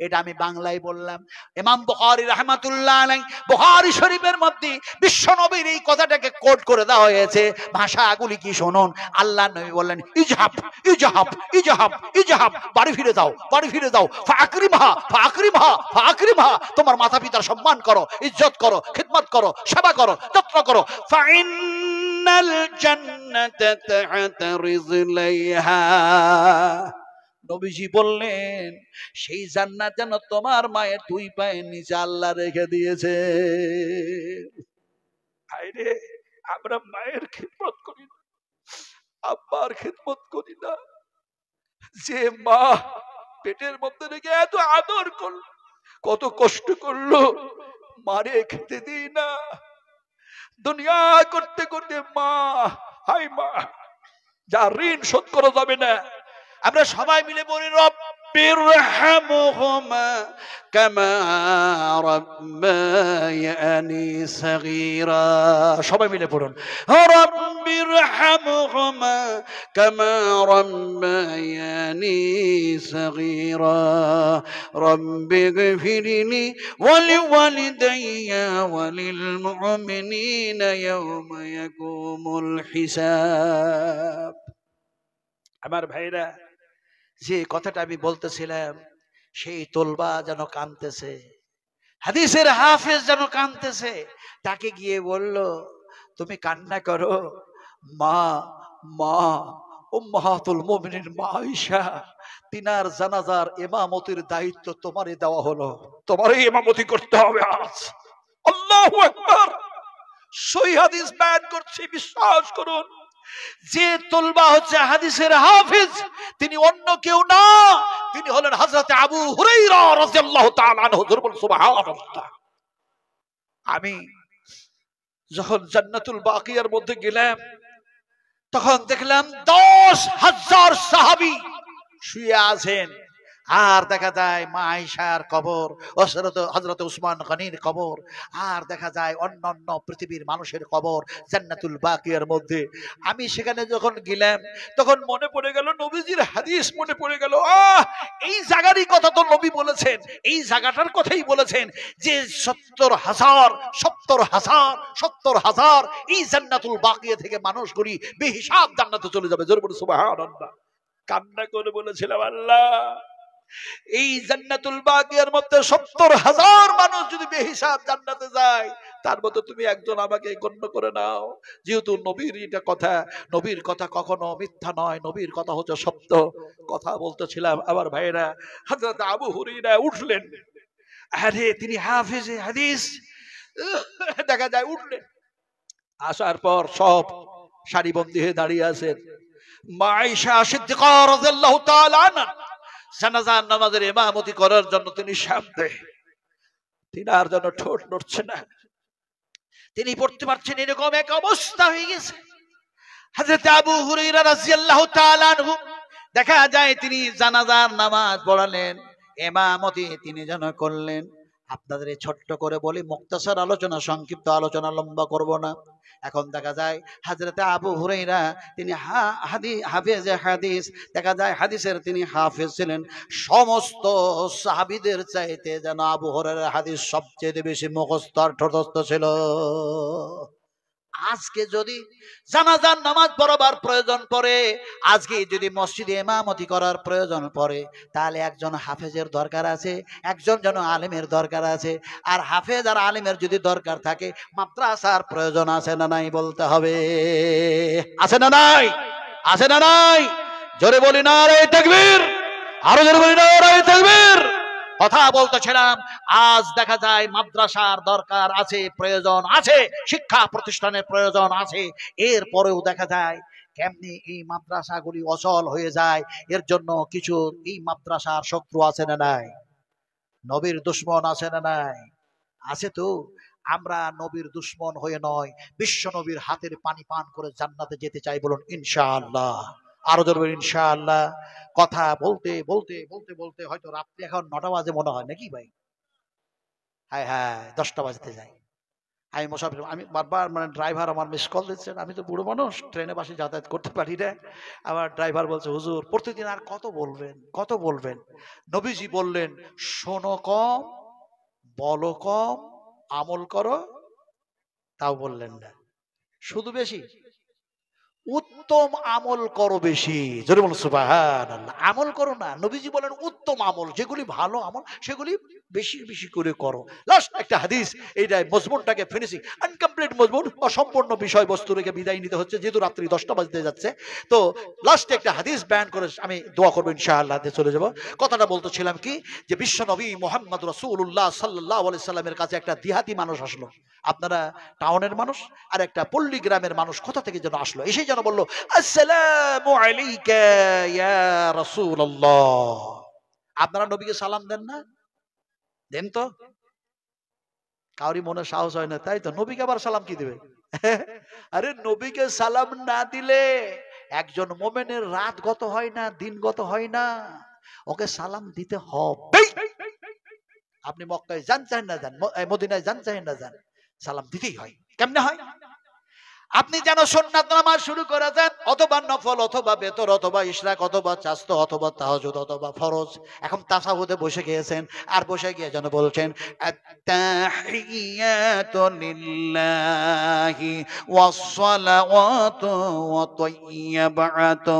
এটা আমি বাংলায় বললাম। ইমাম বুখারী রাহমাতুল্লাহ আলাইহি বুখারী শরীফের মধ্যে বিশ্ব নবীর এই কথাটাকে কোট করে দেওয়া হয়েছে। ভাষাগুলি কি শুনুন। আল্লাহ নবী বললেন ইজহাব ইজহাব ইজহাব ইজহাব, বাড়ি ফিরে যাও, বাড়ি ফিরে যাও, ফাকরিমহা ফাকরিমহা ফাকরিমহা, তোমার মাতা পিতার সম্মান করো, ইজ্জত করো, খিদমত করো, সেবা করো, যত্ন করো। ফাইন্নাল জান্নাতা তা'তা রিজলাইহা, নবীজি বললেন সেই জান্নাত যেন তোমার মায়ের দুই পায়ের নিচে আল্লাহ রেখে দিয়েছে। আরে আমরা মায়ের খিদমত করি না, আব্বার খিদমত করি না। যে মা পেটের মধ্যে রেখে এত আদর করলো, কত কষ্ট করলো, মারে খেতে দিই না। দুনিয়া করতে করতে মা, হাই মা, যা ঋণ শোধ করা যাবে না। আমরা সবাই মিলে বলি রব্বিরহামহুমা কামা রাব্বায়ানি সাগীরা। সবাই মিলে পড়ুন রব্বিরহামহুমা কামা রাব্বায়ানি সাগীরা রব্বিগফিরলি ওয়ালিওয়ালিদাইয়া ওয়ালিল মুমিনিনা ইয়াওমা ইয়াকুমুল হিসাব। আমার ভাইরা, যে কথাটা আমি বলতেছিলাম, সেই তোলবা যেন কাঁদতেছে, হাদিসের হাফেজ যেন কাঁদতেছে। তাকে গিয়ে বলল, তুমি কান্না করো মা, মা উম্মাহাতুল মুমিনিন মা আয়েশা, তিনার জানাজার ইমামতির দায়িত্ব তোমারই দেওয়া হলো, তোমারই ইমামতি করতে হবে আজ। আল্লাহু আকবার। সহিহ হাদিস বয়ান করছি, বিশ্বাস করুন, যে তোলবা হচ্ছে হাদিসের হাফেজ, তিনি অন্য কেউ না, তিনি হলেন হযরত আবু হুরায়রা রাদিয়াল্লাহু তাআলা আনহু। সুবহানাল্লাহ। আমি যখন জান্নাতুল বাকিয়ার মধ্যে গেলাম, তখন দেখলাম 10,000 সাহাবী শুয়ে আছেন। আর দেখা যায় মা আয়েশার কবর, হযরত উসমান গনির কবর, আর দেখা যায় অন্যান্য পৃথিবীর মানুষের কবর জান্নাতুল বাকিয়ার মধ্যে। আমি সেখানে যখন গেলাম, তখন মনে পড়ে গেল নবীজির হাদিস, মনে পড়ে গেল, এই জায়গারই কথা তো নবী বলেছেন, এই জায়গাটার কথাই বলেছেন যে 70,000 এই জান্নাতুল বাকিয়া থেকে মানুষগুলি বেহিসাব জান্নাতে চলে যাবে। জোরে বলুন সুবহানাল্লাহ। কান্না করে বলেছিলাম, আল্লাহ, এই জান্নাতুল বাকিয়ার মধ্যে 70,000 মানুষ যদি বেহিসাব জান্নাতে যায়, তার মধ্যে তুমি একজন আমাকে গণ্য করে নাও। যেহেতু নবীর এটা কথা, নবীর কথা কখনো মিথ্যা নয়, নবীর কথা হচ্ছে সত্য। কথা বলতেছিলাম, আবার ভাইরা, হযরত আবু হুরায়রা উঠলেন। আরে তিনি হাফেজে হাদিস, দেখা যায় উঠলেন। আসার পর সব সারিবন্দী হয়ে দাঁড়িয়ে আছেন। মা আয়েশা সিদ্দিকা রাদিয়াল্লাহু তাআলা আনহা জানাজার নামাজের ইমামতি করার জন্য তিনি সামনে, তিনার জন্য ঠোঁট নড়ছে না, তিনি পড়তে পারছেন, এরকম এক অবস্থা হয়ে গেছে। হযরত আবু হুরায়রা রাদিয়াল্লাহু তাআলা আনহু দেখা যায় তিনি জানাজার নামাজ পড়ালেন, ইমামতি তিনি যেন করলেন। আপনাদের ছোট্ট করে বলি, মুক্তাসার আলোচনা, সংক্ষিপ্ত আলোচনা, লম্বা করব না। এখন দেখা যায় হযরত আবু হুরায়রা তিনি হাফেজে হাদিস, দেখা যায় হাদিসের তিনি হাফেজ ছিলেন। সমস্ত সাহাবীদের চাইতে যেন আবু হুরায়রার হাদিস সবচেয়ে বেশি মুখস্থ আর ঠোঁটস্থ ছিল। আজকে যদি জানাজার নামাজ পড়াবার প্রয়োজন পড়ে, আজকে যদি মসজিদে ইমামতি করার প্রয়োজন পড়ে, তাহলে একজন হাফেজের দরকার আছে, একজন যেন আলেমের দরকার আছে। আর হাফেজ আর আলেমের যদি দরকার থাকে, মাদ্রাসার প্রয়োজন আছে না নাই বলতে হবে। আছে না নাই? আছে না নাই? জোরে বলি নারে তাকবীর, আরো জোরে বলি নারে তাকবীর। কথা বলতেছিলাম, আজ দেখা যায় মাদ্রাসার দরকার আছে, প্রয়োজন আছে, শিক্ষা প্রতিষ্ঠানের প্রয়োজন আছে। এরপরেও দেখা যায় কেমনি এই মাদ্রাসাগুলি অচল হয়ে যায়। এর জন্য কিছু এই মাদ্রাসার শত্রু আছে না নাই? নবীর দুশমন আছে না নাই? আছে তো। আমরা নবীর দুশমন হয়ে নয়, বিশ্ব নবীর হাতের পানি পান করে জান্নাতে যেতে চাই। বলুন ইনশাআল্লাহ, আরো জোরে ইনশাআল্লাহ। কথা বলতে বলতে বলতে বলতে হয়তো রাত্রি এখন 9টা বাজে মনে হয় নাকি ভাই? হ্যাঁ হ্যাঁ, 10টা বাজতে যাই। আমি বারবার, মানে ড্রাইভার আমার মিস কল দিচ্ছেন। আমি তো বুড়ো মানুষ, ট্রেনে বাসে যাতায়াত করতে পারি না। আমার ড্রাইভার বলছে, হুজুর প্রতিদিন আর কত বলবেন, কত বলবেন? নবীজি বললেন, শোনো কম, বলো কম, আমল করো তাও বললেন না। শুধু বেশি, উত্তম আমল করো বেশি। জোরে বলুন সুবহানাল্লাহ। আমল করো না, নবীজি বলেন উত্তম আমল, যেগুলি ভালো আমল সেগুলি বেশি বেশি করে করো। লাস্ট একটা হাদিস, এইটাই মজমুনটাকে ফিনিশিং, আনকমপ্লিট মজমুন, অসম্পূর্ণ বিষয়বস্তু রেখে বিদায় নিতে হচ্ছে, যেহেতু রাত্রি 10টা বাজতে যাচ্ছে। তো লাস্টে একটা হাদিস বয়ান করে আমি দোয়া করবো ইনশাআল্লাহ, দিয়ে চলে যাব। কথাটা বলতেছিলাম কি, যে বিশ্ব নবী মুহাম্মদ রাসূলুল্লাহ সাল্লাল্লাহু আলাইহি সাল্লামের কাছে একটা দিহাতি মানুষ আসলো। আপনারা টাউনের মানুষ, আর একটা পল্লী গ্রামের মানুষ কোথা থেকে যেন আসলো, এসেই যেন বললো, আসসালামু আলাইকা ইয়া রাসূলুল্লাহ। আপনারা নবীকে সালাম দেন না? দেন তো। কাউরি মনে সাহস হয় না, তাই তো। নবীকে আবার সালাম কি দিবে? আরে নবীকে সালাম না দিলে একজন মোমেনের রাত গত হয় না, দিন গত হয় না। ওকে সালাম দিতে হবে। আপনি মক্কায় যান চাহেন না যান, মদিনায় যান চাহেন না যান, সালাম দিতেই হয়। কেমনে হয়? আপনি যেন সুন্নাত নামাজ শুরু করে দেন, অথবা নফল, অথবা বেতর, অথবা ইশরাক, অথবা চাস্ত, অথবা তাহাজ্জুদ, অথবা ফরজ। এখন তাসাহুদে বসে গিয়েছেন, আর বসে গিয়ে যেন বলছেন আত্তাহিয়াতু লিল্লাহি ওয়াসসালাওয়াতু ওয়া তাইয়্যিবাতু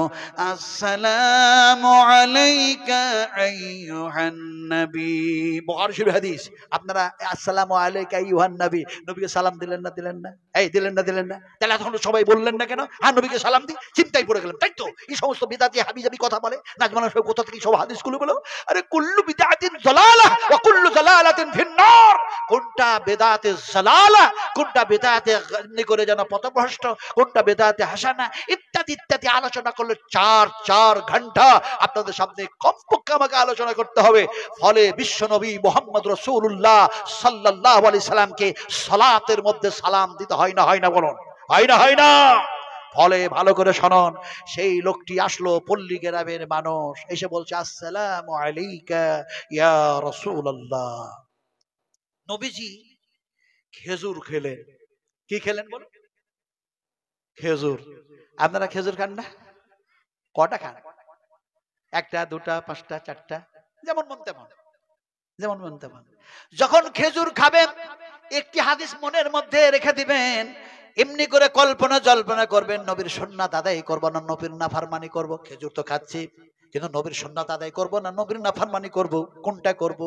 আসসালামু আলাইকা আইয়ুহান নবী। বুখারী শরীফ হাদিস। আপনারা আসসালামু আলাইকা আইয়ুহান নবী, নবীকে সালাম দিলেন না দিলেন না? এই দিলেন না দিলেন না? তাহলে এতক্ষণ সবাই বললেন না কেন? হ্যাঁ নবীকে সালাম দি, চিন্তায় পড়ে গেলাম, তাই তো? এই সমস্ত বিদাতি হাবিজাবি কথা বলে নাজমানা সব কোথা থেকে সব হাদিসগুলো বলো? আরে কুল্লু বিদআতিন যালালাহ ওয়া কুল্লু যালালাতিন ফিন্নার। কোনটা বিদআতে যালালা, কোনটা বিদআতে এমনি করে যেন পথভ্রষ্ট, কোনটা বিদআতে হাসানা, ইত্যাদি ইত্যাদি আলোচনা করলে 4 ঘন্টা আপনাদের সামনে কমপক্ষে আমাকে আলোচনা করতে হবে। ফলে বিশ্বনবী মুহাম্মদ রাসূলুল্লাহ সাল্লাল্লাহু আলাইহি সাল্লামকে সালাতের মধ্যে সালাম দিতে হয় না, হয় না বলুন? হয় না, হয় না? ফলে ভালো করে শুনুন, সেই লোকটি আসলো, পল্লী গ্রামের মানুষ, এসে বলছে আসসালামু আলাইকা ইয়া রাসূলুল্লাহ। নবীজি খেজুর খেলেন। কি খেলেন বলুন? খেজুর। আপনারা খেজুর খান না? কটা খান? একটা, দুটা, পাঁচটা, চারটা, যেমন মন তেমন, যেমন মন তেমন। যখন খেজুর খাবেন একটি হাদিস মনের মধ্যে রেখে দিবেন, এমনি করে কল্পনা জল্পনা করবেন নবীর সুন্নাত আদায় করবো না নবীর নাফরমানি করব। খেজুর তো খাচ্ছি, কিন্তু নবীর সুন্নাত আদায় করবো না নবীর নাফরমানি করব, কোনটা করব?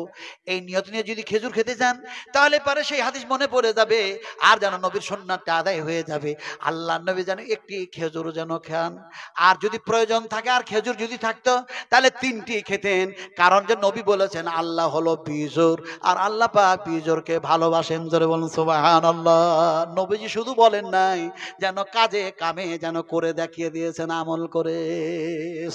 এই নিয়ত নিয়ে যদি খেজুর খেতে যান, তাহলে পরে সেই হাদিস মনে পড়ে যাবে, আর যেন নবীর সুন্নাতটা আদায় হয়ে যাবে। আল্লাহ নবী যেন একটি খেজুর যেন খান, আর যদি প্রয়োজন থাকে আর খেজুর যদি থাকতো তাহলে 3টি খেতেন। কারণ যে নবী বলেছেন আল্লাহ হলো বিজোর, আর আল্লাহ পাক বিজোরকে ভালোবাসেন। জোরে বলুন সুবহানাল্লাহ। নবীজি শুধু বলেন নাই, যেন কাজে কামে যেন করে দেখিয়ে দিয়েছেন, আমল করে।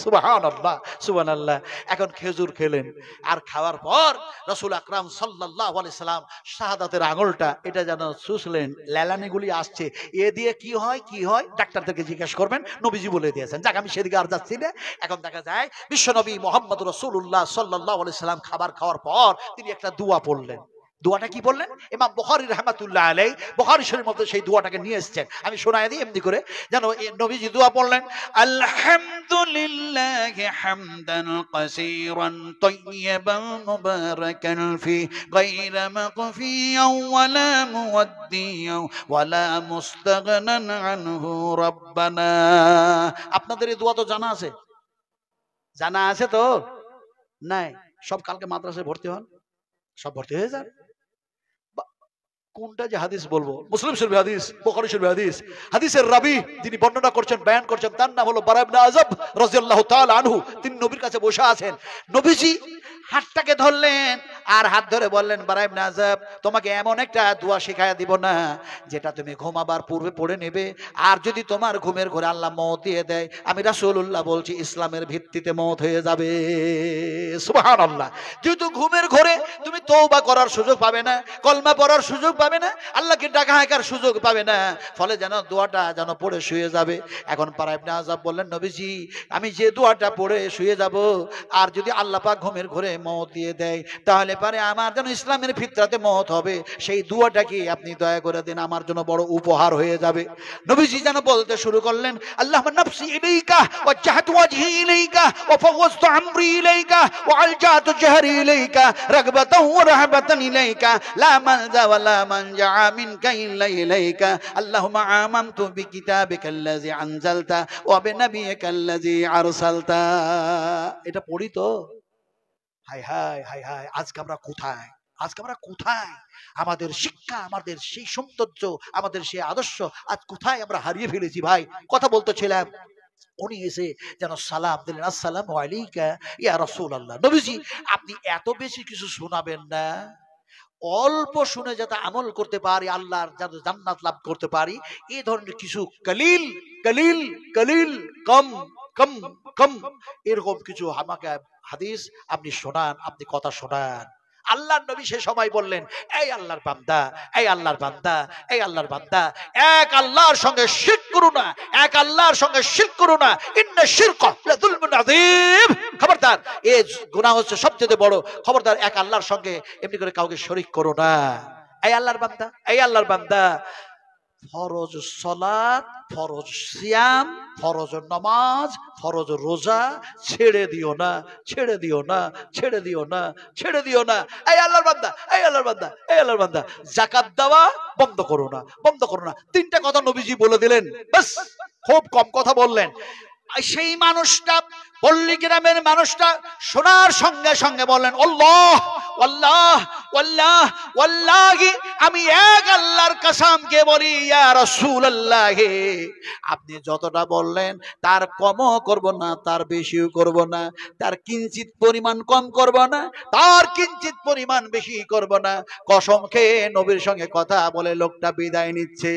সুবহানাল্লাহ, সুবহানাল্লাহ। এখন খেজুর খেলেন, আর খাওয়ার পর রাসূল আকরাম সাল্লাল্লাহু আলাইহি সাল্লাম শাহাদাতের আঙুলটা এটা যেন চুষলেন, লেলানিগুলি আসছে, এ দিয়ে কি হয় কি হয় ডাক্তারদেরকে জিজ্ঞাসা করবেন, নবীজি বলে দিয়েছেন। যাক, আমি সেদিকে আর যাচ্ছি না। এখন দেখা যায় বিশ্বনবী মুহাম্মদ রাসূলুল্লাহ সাল্লাল্লাহু আলাইহি সাল্লাম খাবার খাওয়ার পর তিনি একটা দোয়া পড়লেন। দোয়াটা কি বললেন? ইমাম বুখারী রাহমাতুল্লাহ আলাইহি বুখারী শরীফের মধ্যে সেই দোয়াটাকে নিয়ে এসেছেন, আমি শোনায় দিই এমনি করে যেন নবীজি দোয়া পড়লেন, আলহামদুলিল্লাহি হামদান কাসীরান তাইয়্যিবান মুবারাকান ফি গায়রা মাকফিয়ান ওয়ালা মুওয়াদ্দিয়ান ওয়ালা মুস্তাগনান আনহু রাব্বানা। আপনাদের এই দোয়া তো জানা আছে? জানা আছে তো? নাই? সব কালকে মাদ্রাসায় ভর্তি হন, সব ভর্তি হয়ে যান। কোনটা যে হাদিস বলবো? মুসলিম শরীফ হাদিস, বুখারী শরীফ হাদিস। হাদিসের রাবী যিনি বর্ণনা করছেন, বয়ান করছেন, তার নাম হলো বারা ইবনে আযাব রাদিয়াল্লাহু তাআলা আনহু। তিনি নবীর কাছে বসে আছেন। নবীজি হাতটাকে ধরলেন, আর হাত ধরে বললেন, বারা ইবনে আযাব, তোমাকে এমন একটা দোয়া শিখায়া দিব না যেটা তুমি ঘুমাবার পূর্বে পড়ে নেবে, আর যদি তোমার ঘুমের ঘরে আল্লাহ মওত দিয়ে দেয়, আমি রাসূলুল্লাহ বলছি ইসলামের ভিত্তিতে মওত হয়ে যাবে। সুবহানাল্লাহ। যেহেতু ঘুমের ঘরে তুমি তওবা করার সুযোগ পাবে না, কলমা পড়ার সুযোগ পাবে না, আল্লাহকে ডাকা হাঁকার সুযোগ পাবে না, ফলে যেন দোয়াটা যেন পড়ে শুয়ে যাবে। এখন বারা ইবনে আযাব বললেন, নবীজি আমি যে দোয়াটা পড়ে শুয়ে যাব, আর যদি আল্লাহ পাক ঘুমের ঘরে মওত দিয়ে দেয়, তাহলে পারে আমার যেন ইসলামের ফিতরাতে মওত হবে, সেই দোয়াটা কি আপনি দয়া করে দিন, আমার জন্য বড় উপহার হয়ে যাবে। নবীজি যেন বলতে শুরু করলেন, আল্লাহুম্মা নাফসি ইলাইকা ওয়াজহাতু ওয়াজহি ইলাইকা ওয়া ফাওয়াজতু আমরি ইলাইকা ওয়া আলজাতু জাহরি ইলাইকা রাগবাতান ওয়া রাহবাতান ইলাইকা লা মালজা ওয়া লা মানজা মিনকা ইল্লা ইলাইকা আল্লাহুম্মা আমানতু বিকিতাবিকাল্লাযী আনজালতা ওয়া বিনাবিয়িকাল্লাযী আরসালতা। এটা পড়ি তো? হায় হায় হায় হায়, আজকে আমরা কোথায়? আজকে আমরা কোথায়? আমাদের শিক্ষা, আমাদের সেই সৌন্দর্য, আমাদের সেই আদর্শ আজ কোথায় আমরা হারিয়ে ফেলেছি ভাই। কথা বলতেছিলাম, উনি এসে যেন সালাম দিলেন, আসসালামু আলাইকা ইয়া রাসূলুল্লাহ। নবীজি আপনি এত বেশি কিছু শোনাবেন না, অল্প শুনে যাতে আমল করতে পারি, আল্লাহর যাতে জান্নাত লাভ করতে পারি, এই ধরনের কিছু কলিল কলিল কলিল কম কম কম এরকম কিছু আমাকে হাদিস আপনি শোনান, আপনি কথা শোনান। আল্লাহর নবী সে সময় বললেন, এই আল্লাহর বান্দা, এই আল্লাহর বান্দা, এই আল্লাহর বান্দা, এক আল্লাহর সঙ্গে শিরক করো না, এক আল্লাহর সঙ্গে শিরক করো না, ইন্না শিরকা লাযুলমুন আযীম। খবরদার, এই গুনাহ হচ্ছে সবচেয়ে বড়। খবরদার, এক আল্লাহর সঙ্গে এমনি করে কাউকে শরীক করো না। এই আল্লাহর বান্দা, এই আল্লাহর বান্দা, ফরজ সলাত, ফরজ সিয়াম, ফরজ নামাজ, ফরজ রোজা ছেড়ে দিও না, ছেড়ে দিও না, ছেড়ে দিও না, ছেড়ে দিও না। এই আল্লাহর বান্দা, এই আল্লাহর বান্দা, এই আল্লাহর বান্দা, যাকাত দেওয়া বন্ধ করো না, বন্ধ করো না। তিনটা কথা নবীজি বলে দিলেন, বাস। খুব কম কথা বললেন। সেই মানুষটা, পল্লী গ্রামের মানুষটা শোনার সঙ্গে সঙ্গে বললেন, আল্লাহ আল্লাহ আল্লাহ ওয়াল্লাহি, আমি এক আল্লাহর কসমকে বলি ইয়া রাসূলুল্লাহ, আপনি যতটা বললেন তার কমও করব না, তার বেশিও করব না, তার কিঞ্চিত পরিমাণ কম করব না, তার কিঞ্চিত পরিমাণ বেশি করব না। কসম খেয়ে নবীর সঙ্গে কথা বলে লোকটা বিদায় নিচ্ছে।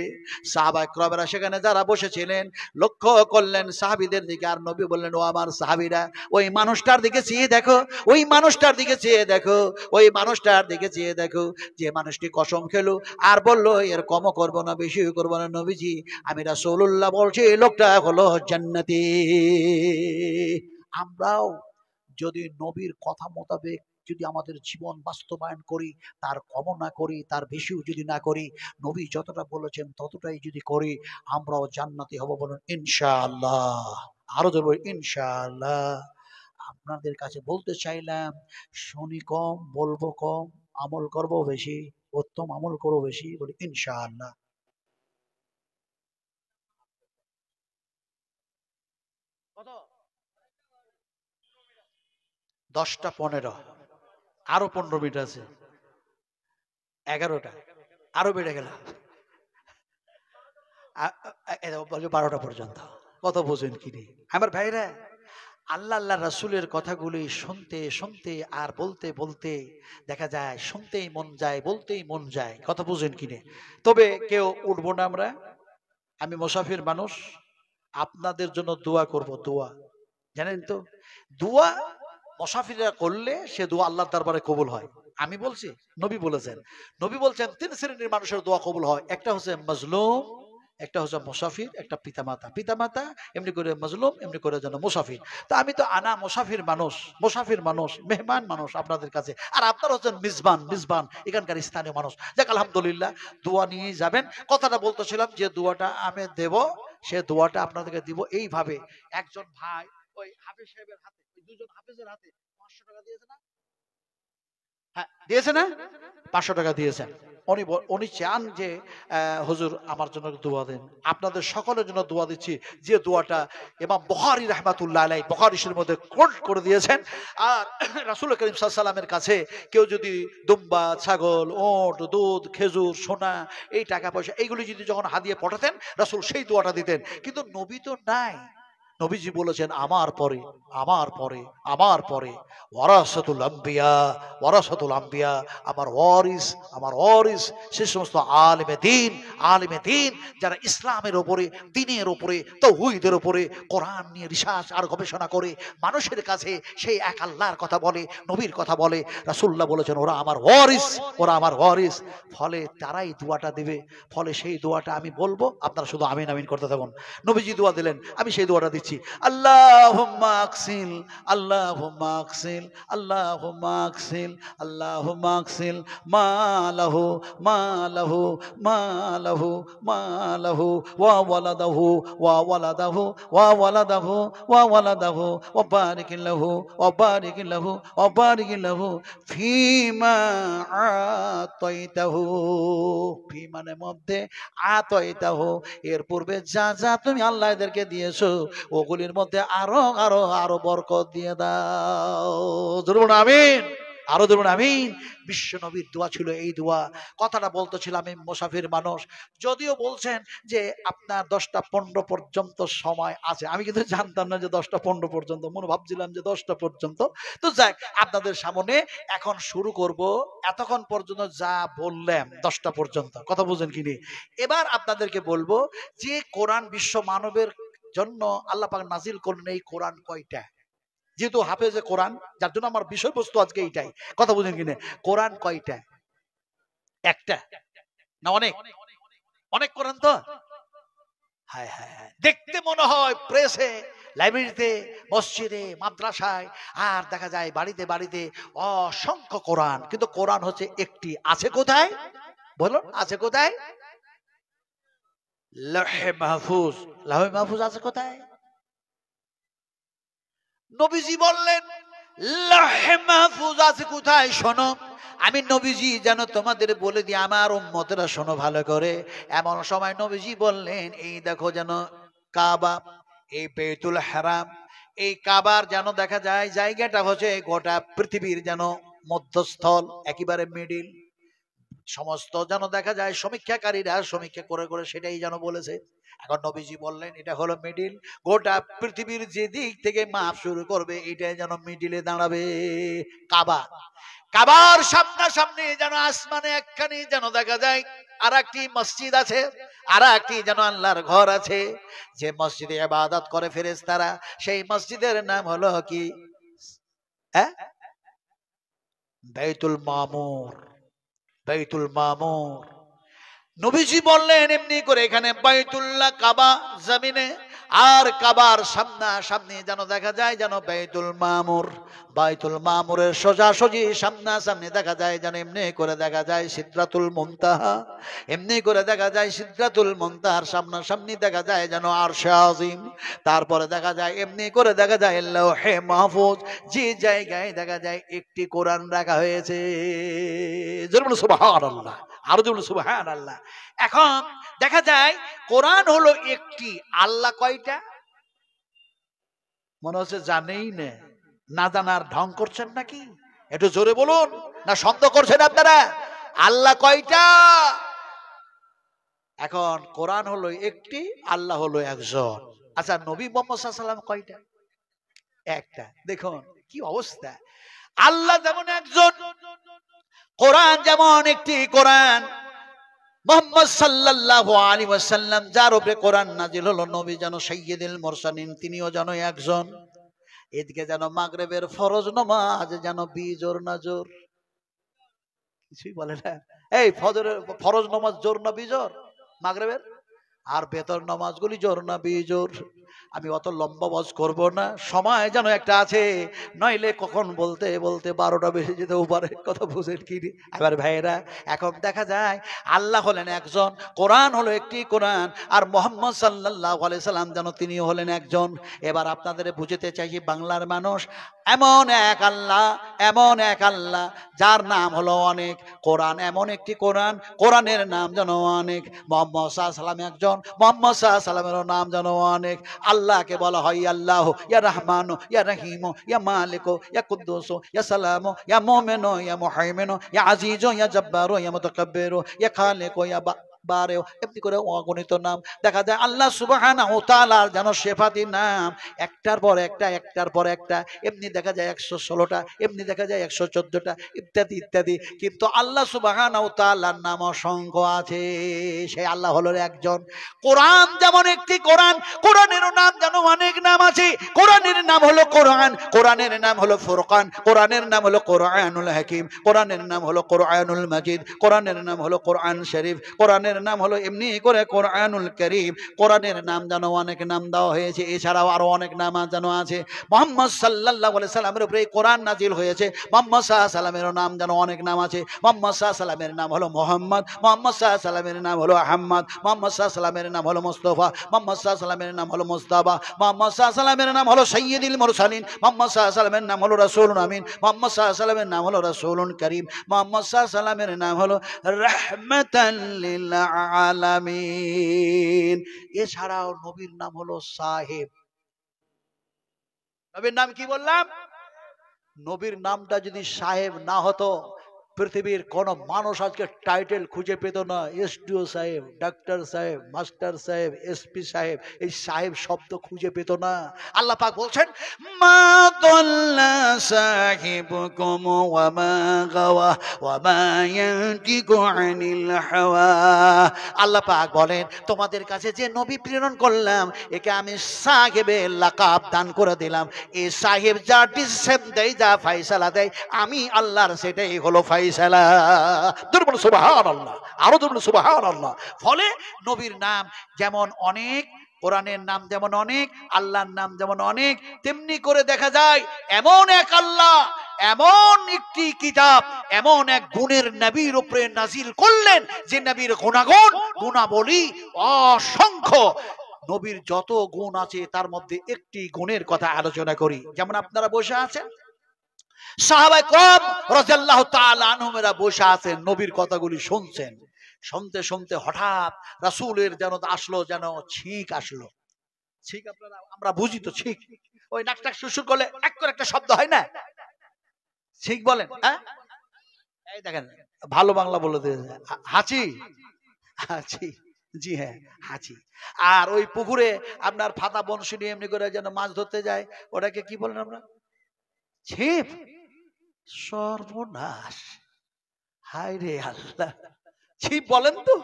সাহাবায়ে কেরামরা সেখানে যারা বসেছিলেন লক্ষ্য করলেন সাহাবীদের দিকে, আর নবী বললেন, ও আমার সাহাবীরা, ওই মানুষটার দিকে চেয়ে দেখো, ওই মানুষটার দিকে চেয়ে দেখো, ওই মানুষটার দিকে চেয়ে দেখো, যে মানুষটি কসম খেলো আর বললো এর কমও করবো না, বেশিও করবো না। নবীজি, আমি রাসূলুল্লাহ বলছি এই লোকটা হলো জান্নাতি। আমরাও যদি নবীর কথা মোতাবেক যদি আমাদের জীবন বাস্তবায়ন করি, তার কমও না করি, তার বেশিও যদি না করি, নবী যতটা বলেছেন ততটাই যদি করি, আমরাও জান্নাতি হব। বলুন ইনশাআল্লাহ। আরো জোরে বলুন ইনশাআল্লাহ। আপনাদের কাছে বলতে চাইলাম, শুনি কম, বলবো কম, আমল করব বেশি, উত্তম আমল করবো বেশি। বলি ইনশাআল্লাহ। কত? 10টা 15, আরো 15 মিনিট আছে, 11টা, আরো বেড়ে গেল, 12টা পর্যন্ত। কত বোঝেন কি রে আমার ভাইরা? আল্লাহ আল্লাহ রাসূলের কথাগুলি শুনতে শুনতে আর বলতে বলতে দেখা যায় শুনতেই মন যায়, বলতেই মন যায়। কথা বুঝেন কিনে? তবে কেউ উঠবো না আমরা, আমি মুসাফির মানুষ, আপনাদের জন্য দোয়া করব। দোয়া জানেন তো, দোয়া মুসাফিররা করলে সে দোয়া আল্লাহর দরবারে কবুল হয়। আমি বলছি, নবী বলেছেন, নবী বলছেন 3 শ্রেণীর মানুষের দোয়া কবুল হয়। একটা হচ্ছে মাজলুম, একটা হচ্ছে মুসাফির, একটা পিতামাতা। পিতামাতা এমনি করে মাজলুম, এমনি করে যেন মুসাফির। তা আমি তো আনা মুসাফির মানুষ, মুসাফির মানুষ, মেহমান মানুষ আপনাদের কাছে, আর আপনারা হচ্ছেন মিজবান, মিজবান এখানকার স্থানীয় মানুষ। যাক আলহামদুলিল্লাহ, দোয়া নিয়ে যাবেন। কথাটা বলতেছিলাম যে দোয়াটা আমি দেব, সে দোয়াটা আপনাদেরকে দিব এইভাবে। একজন ভাই ওই হাফেজ সাহেবের হাতে, ওই দুজন হাফেজের হাতে 500 টাকা দিয়েছে না? হ্যাঁ দিয়েছে না? 500 টাকা দিয়েছেন। উনি চান যে হুজুর আমার জন্য দোয়া দেন। আপনাদের সকলের জন্য দোয়া দিচ্ছি, যে দোয়াটা ইমাম বুখারী রাহমাতুল্লাহ আলাইহি বুখারী শরীফের মধ্যে কোট করে দিয়েছেন। আর রাসূল করিম সাল্লাল্লাহু আলাইহি ওয়াসাল্লামের কাছে কেউ যদি দুম্বা, ছাগল, ওট, দুধ, খেজুর, সোনা, এই টাকা পয়সা এইগুলি যদি যখন হাদিয়া পাঠাতেন, রাসূল সেই দোয়াটা দিতেন। কিন্তু নবী তো নাই। নবীজি বলেছেন আমার পরে, আমার পরে, আমার পরে ওয়ারাসাতুল আম্বিয়া, ওয়ারাসাতুল আম্বিয়া, আমার ওয়ারিস, আমার ওয়ারিস সে সমস্ত আলেমে দ্বীন, আলেমে দ্বীন যারা ইসলামের উপরে, দ্বীনের উপরে, তাওহীদের উপরে কোরআন নিয়ে রিসার্চ আর গবেষণা করে মানুষের কাছে সেই এক আল্লাহর কথা বলে, নবীর কথা বলে। রাসূলুল্লাহ বলেছেন ওরা আমার ওয়ারিস, ওরা আমার ওয়ারিস। ফলে তারাই দোয়াটা দিবে। ফলে সেই দোয়াটা আমি বলবো, আপনারা শুধু আমিন আমিন করতে থাকুন। নবীজি দোয়া দিলেন, আমি সেই দোয়াটা দিচ্ছি। আল্লাহুম্মা আকসিল, আল্লাহুম্মা আকসিল, আল্লাহুম্মা আকসিল, আল্লাহুম্মা আকসিল মালাহু, মালাহু, মালাহু, মালাহু ওয়া ওয়ালাদাহু, ওয়া ওয়ালাদাহু, ওয়া ওয়ালাদাহু, ওয়া ওয়ালাদাহু, ওয়া বারিক লাহু, ওয়া বারিক লাহু, ওয়া বারিক লাহু ফিমা আতাইতাহু। ফি মানে মধ্যে, আতাইতাহু এর পূর্বে যা যা তুমি আল্লাহ এদেরকে দিয়েছো ওগুলির মধ্যে আরো আরো আরো বরকত দিয়ে দাও। জরুর আমিন, আরো ধরুন আমিন। বিশ্ব নবীর দোয়া ছিল এই দোয়া। কথাটা বলতেছিলাম আমি মুসাফির মানুষ, যদিও বলছেন যে আপনার 10টা 15 পর্যন্ত সময় আছে, আমি কিন্তু জানতাম না যে 10টা 15 পর্যন্ত, মনে ভাবছিলাম যে 10টা পর্যন্ত। তো যাক, আপনাদের সামনে এখন শুরু করব। এতক্ষণ পর্যন্ত যা বললাম 10টা পর্যন্ত, কথা বুঝেন কি নি? এবার আপনাদেরকে বলবো যে কোরআন বিশ্ব মানবের জন্য আল্লাহ পাক নাজিল করলেন, এই কোরআন কয়টা? যেহেতু হাফেজে কোরআন, যার জন্য আমার বিষয়বস্তু আজকে এইটাই, কথা বুঝেন কিনা? কোরআন কয়টা? একটা না অনেক? অনেক কোরআন তো। হায় হায় হায়, দেখতে মনে হয় প্রেসে, লাইব্রেরিতে, মসজিদে, মাদ্রাসায়, আর দেখা যায় বাড়িতে বাড়িতে অসংখ্য কোরআন, কিন্তু কোরআন হচ্ছে একটি। আছে কোথায় বলুন? আছে কোথায়? লৌহে মাহফুজ। লৌহে মাহফুজ আছে কোথায়? নবীজি বললেন লৌহে মাহফুজ আছে কোথায় শোনো, আমি নবীজি যেন তোমাদের বলে দিই, আমার উম্মতেরা শোনো ভালো করে। এমন সময় নবীজি বললেন, এই দেখো যেন কাবা, এই বেতুল হারাম, এই কাবার যেন দেখা যায় জায়গাটা হচ্ছে গোটা পৃথিবীর যেন মধ্যস্থল, একেবারে মিডিল। সমস্ত যেন দেখা যায় সমীক্ষাকারীরা সমীক্ষা করে করে সেটাই যেন বলেছে। এখন নবীজি বললেন এটা হলো মিডিল, গোটা পৃথিবীর যে দিক থেকে মাপ শুরু করবে এটাই যেন মিডিলে দাঁড়াবে কাবা। কাবার সামনাসামনি যেন আসমানে একখানি যেন দেখা যায় আর একটি মসজিদ আছে, আর একটি যেন আল্লাহর ঘর আছে, যে মসজিদে ইবাদত করে ফেরেশতারা, সেই মসজিদের নাম হলো কি? হ্যাঁ, বাইতুল মামুর। বাইতুল মামুর। নবীজি বললেন এমনি করে এখানে বাইতুল্লাহ কাবা জমিনে, আর কাবার সামনাসামনি যেন দেখা যায় যেন বাইতুল মামুর। বাইতুল মামুরের সোজাসুজি সামনাসামনি দেখা যায় যেন এমনি করে দেখা যায় সিদরাতুল মুনতাহা, এমনি করে দেখা যায় সিদরাতুল মুনতাহার সামনাসামনি দেখা যায় যেন আরশে আজিম। তারপরে দেখা যায় এমনি করে দেখা যায় লৌহে মাহফুজ, যে জায়গায় দেখা যায় একটি কোরআন রাখা হয়েছে। জোরে বলো সুবহানাল্লাহ, আরো জোরে বলো সুবহানাল্লাহ। এখন দেখা যায় কোরআন হলো একটি, আল্লাহ কয়টা? মনে হচ্ছে জানেই না, না জানার ঢং করছেন নাকি? একটু জোরে বলুন, না সন্দেহ করছেন আপনারা? আল্লাহ কয়টা? এখন কোরআন হলো একটি, আল্লাহ হলো একজন। আচ্ছা নবী মুহাম্মদ সাল্লাল্লাহু আলাইহি ওয়াসাল্লাম কয়টা? একটা। দেখুন কি অবস্থা। আল্লাহ যেমন একজন, কোরআন যেমন একটি। কোরআন মুহাম্মদ সাল্লাল্লাহু আলাইহি ওয়াসাল্লাম যার উপরে কোরআন নাজিল হলো, নবী যেন সাইয়্যিদুল মুরসালিন, তিনিও যেন একজন। এদিকে যেন মাগরিবের ফরজ নামাজ যেন বিজোর না জোর? কিছুই বলে না। এই ফজরের ফরজ নামাজ জোর না বিজোর? মাগরিবের আর বেতর নামাজগুলি জোর না বিজোর? আমি অত লম্বা ওয়াজ করব না, সময় যেন একটা আছে, নইলে কখন বলতে বলতে 12টা বেজে যেতেও পারে। কথা বুঝেন কি? আবার ভাইয়েরা, এখন দেখা যায় আল্লাহ হলেন একজন, কোরআন হলো একটি কোরআন, আর মুহাম্মদ সাল্লাল্লাহু আলাইহি সাল্লাম যেন তিনিও হলেন একজন। এবার আপনাদের বুঝতে চাইছি বাংলার মানুষ, এমন এক আল্লাহ, এমন এক আল্লাহ যার নাম হলো অনেক। কোরআন এমন একটি কোরআন, কোরআনের নাম যেন অনেক। মুহাম্মদ সাল্লাল্লাহু আলাইহি সাল্লাম একজন, মুহাম্মদ সাল্লাল্লাহু আলাইহি সাল্লামের নাম যেন অনেক। আল্লাহকে বলা হয় আল্লাহ, ইয়া রহমান, ইয়া রহিম, ইয়া মালিক, ইয়া কুদ্দুস, ইয়া সালাম, ইয়া মুমিন, ইয়া মুহাইমিন, ইয়া আজিজ, ইয়া জব্বার, ইয়া মুতাকাব্বির, ইয়া খালিক, ইয়া বারেও, এমনি করে অগণিত নাম দেখা যায় আল্লাহ সুবহানাহু ওয়া তাআলার যেন সিফাতি নাম একটার পর একটা, একটার পর একটা। এমনি দেখা যায় 116টা, এমনি দেখা যায় 114টা, ইত্যাদি ইত্যাদি। কিন্তু আল্লাহ সুবহানাহু ওয়া তাআলার নাম অসংখ্য আছে। সেই আল্লাহ হলো একজন। কোরআন যেমন একটি কোরআন, কোরআনেরও নাম যেন অনেক নাম আছে। কোরআনের নাম হলো কোরআন, কোরআনের নাম হলো ফুরকান, কোরআনের নাম হলো কোরআনুল হাকিম, কোরআনের নাম হলো কোরআনুল মাজিদ, কোরআনের নাম হলো কোরআন শরীফ, কোরআনের নাম হলো এমনি করে কোরআনুল কারীম। কোরআনের নাম যেন অনেক নাম দেওয়া হয়েছে, এছাড়াও আরো অনেক নাম যেন আছে। মুহাম্মদ সাল্লাল্লাহু আলাইহি সাল্লামের উপরে কোরআন নাজিল হয়েছে, মুহাম্মদ সাল্লাল্লাহু আলাইহি সাল্লামের নাম যেন অনেক নাম আছে। মুহাম্মদ সাল্লাল্লাহু আলাইহি সাল্লামের নাম হলো মুহাম্মদ, মুহাম্মদ সাল্লাল্লাহু আলাইহি সাল্লামের নাম হলো আহমদ, মুহাম্মদ সাল্লাল্লাহু আলাইহি সাল্লামের নাম হলো মুস্তাফা, মুহাম্মদ সাল্লাল্লাহু আলাইহি সাল্লামের নাম হলো মুস্তাবা, মুহাম্মদ সাল্লাল্লাহু আলাইহি সাল্লামের নাম হলো সাইয়্যিদুল মুরসালিন, মুহাম্মদ সাল্লাল্লাহু আলাইহি সাল্লামের নাম হলো রাসূলুন আমিন, মুহাম্মদ সাল্লাল্লাহু আলাইহি সাল্লামের নাম হলো রাসূলুন কারীম, মুহাম্মদ সাল্লাল্লাহু আলাইহি সাল্লামের নাম হলো রাহমাতাল লিল আলামিন। এছাড়াও নবীর নাম হলো সাহেব। নবীর নাম কি বললাম? নবীর নামটা যদি সাহেব না হতো, পৃথিবীর কোন মানুষ আজকে টাইটেল খুঁজে পেত না। এসডিও সাহেব, ডাক্তার সাহেব, মাস্টার সাহেব, এসপি সাহেব, এই সাহেব শব্দ খুঁজে পেত না। আল্লাহ পাক বলছেন মা দাল্লা সাহিবুকুম ওয়া মা গাওয়া ওয়া মা ইয়ানতিকু আনিল হাওয়া। আল্লাহ পাক বলেন তোমাদের কাছে যে নবী প্রেরণ করলাম, একে আমি সাহেবের লাকাব দান করে দিলাম। এই সাহেব যা ডিসিশন দেয়, যা ফয়সালা দেয়, আমি আল্লাহর সেটাই হলো ফয়সালা। দুর্বল সুবহানাল্লাহ, আরো দুর্বল সুবহানাল্লাহ। ফলে নবীর নাম যেমন অনেক, কোরআনের নাম যেমন অনেক, আল্লাহর নাম যেমন অনেক, তেমনি করে দেখা যায় এমন এক আল্লাহ, এমন একটি কিতাব, এমন এক গুণের নবীর উপরে নাজিল করলেন যে নবীর গুণাগুণ গুণাবলী অসংখ্য। নবীর যত গুণ আছে তার মধ্যে একটি গুণের কথা আলোচনা করি। যেমন আপনারা বসে আছেন, সাহাবায়ে কেরাম রাদিয়াল্লাহু তাআলা আনহুরা বসে আছেন, নবীর কথাগুলি শুনছেন। শুনতে শুনতে হঠাৎ রাসূলের যেন আসলো, যেন ছিক আসলো। ছিক আপনারা আমরা বুঝি তো, ছিক ওই নাকটাক সুসুর করলে এক করে একটা শব্দ হয় না, ছিক বলেন। হ্যাঁ, এই দেখেন ভালো বাংলা বলে দিয়েছে, হাঁচি। হাঁচি, জি হ্যাঁ, হাঁচি। আর ওই পুকুরে আপনার ফাতা বনশি নিয়ে এমনি করে যেন মাছ ধরতে যায়, ওটাকে কি বলেন আমরা? ছিপ। সর্বনাশ, হায় রে আল্লাহ, ছিপ বলেন তো।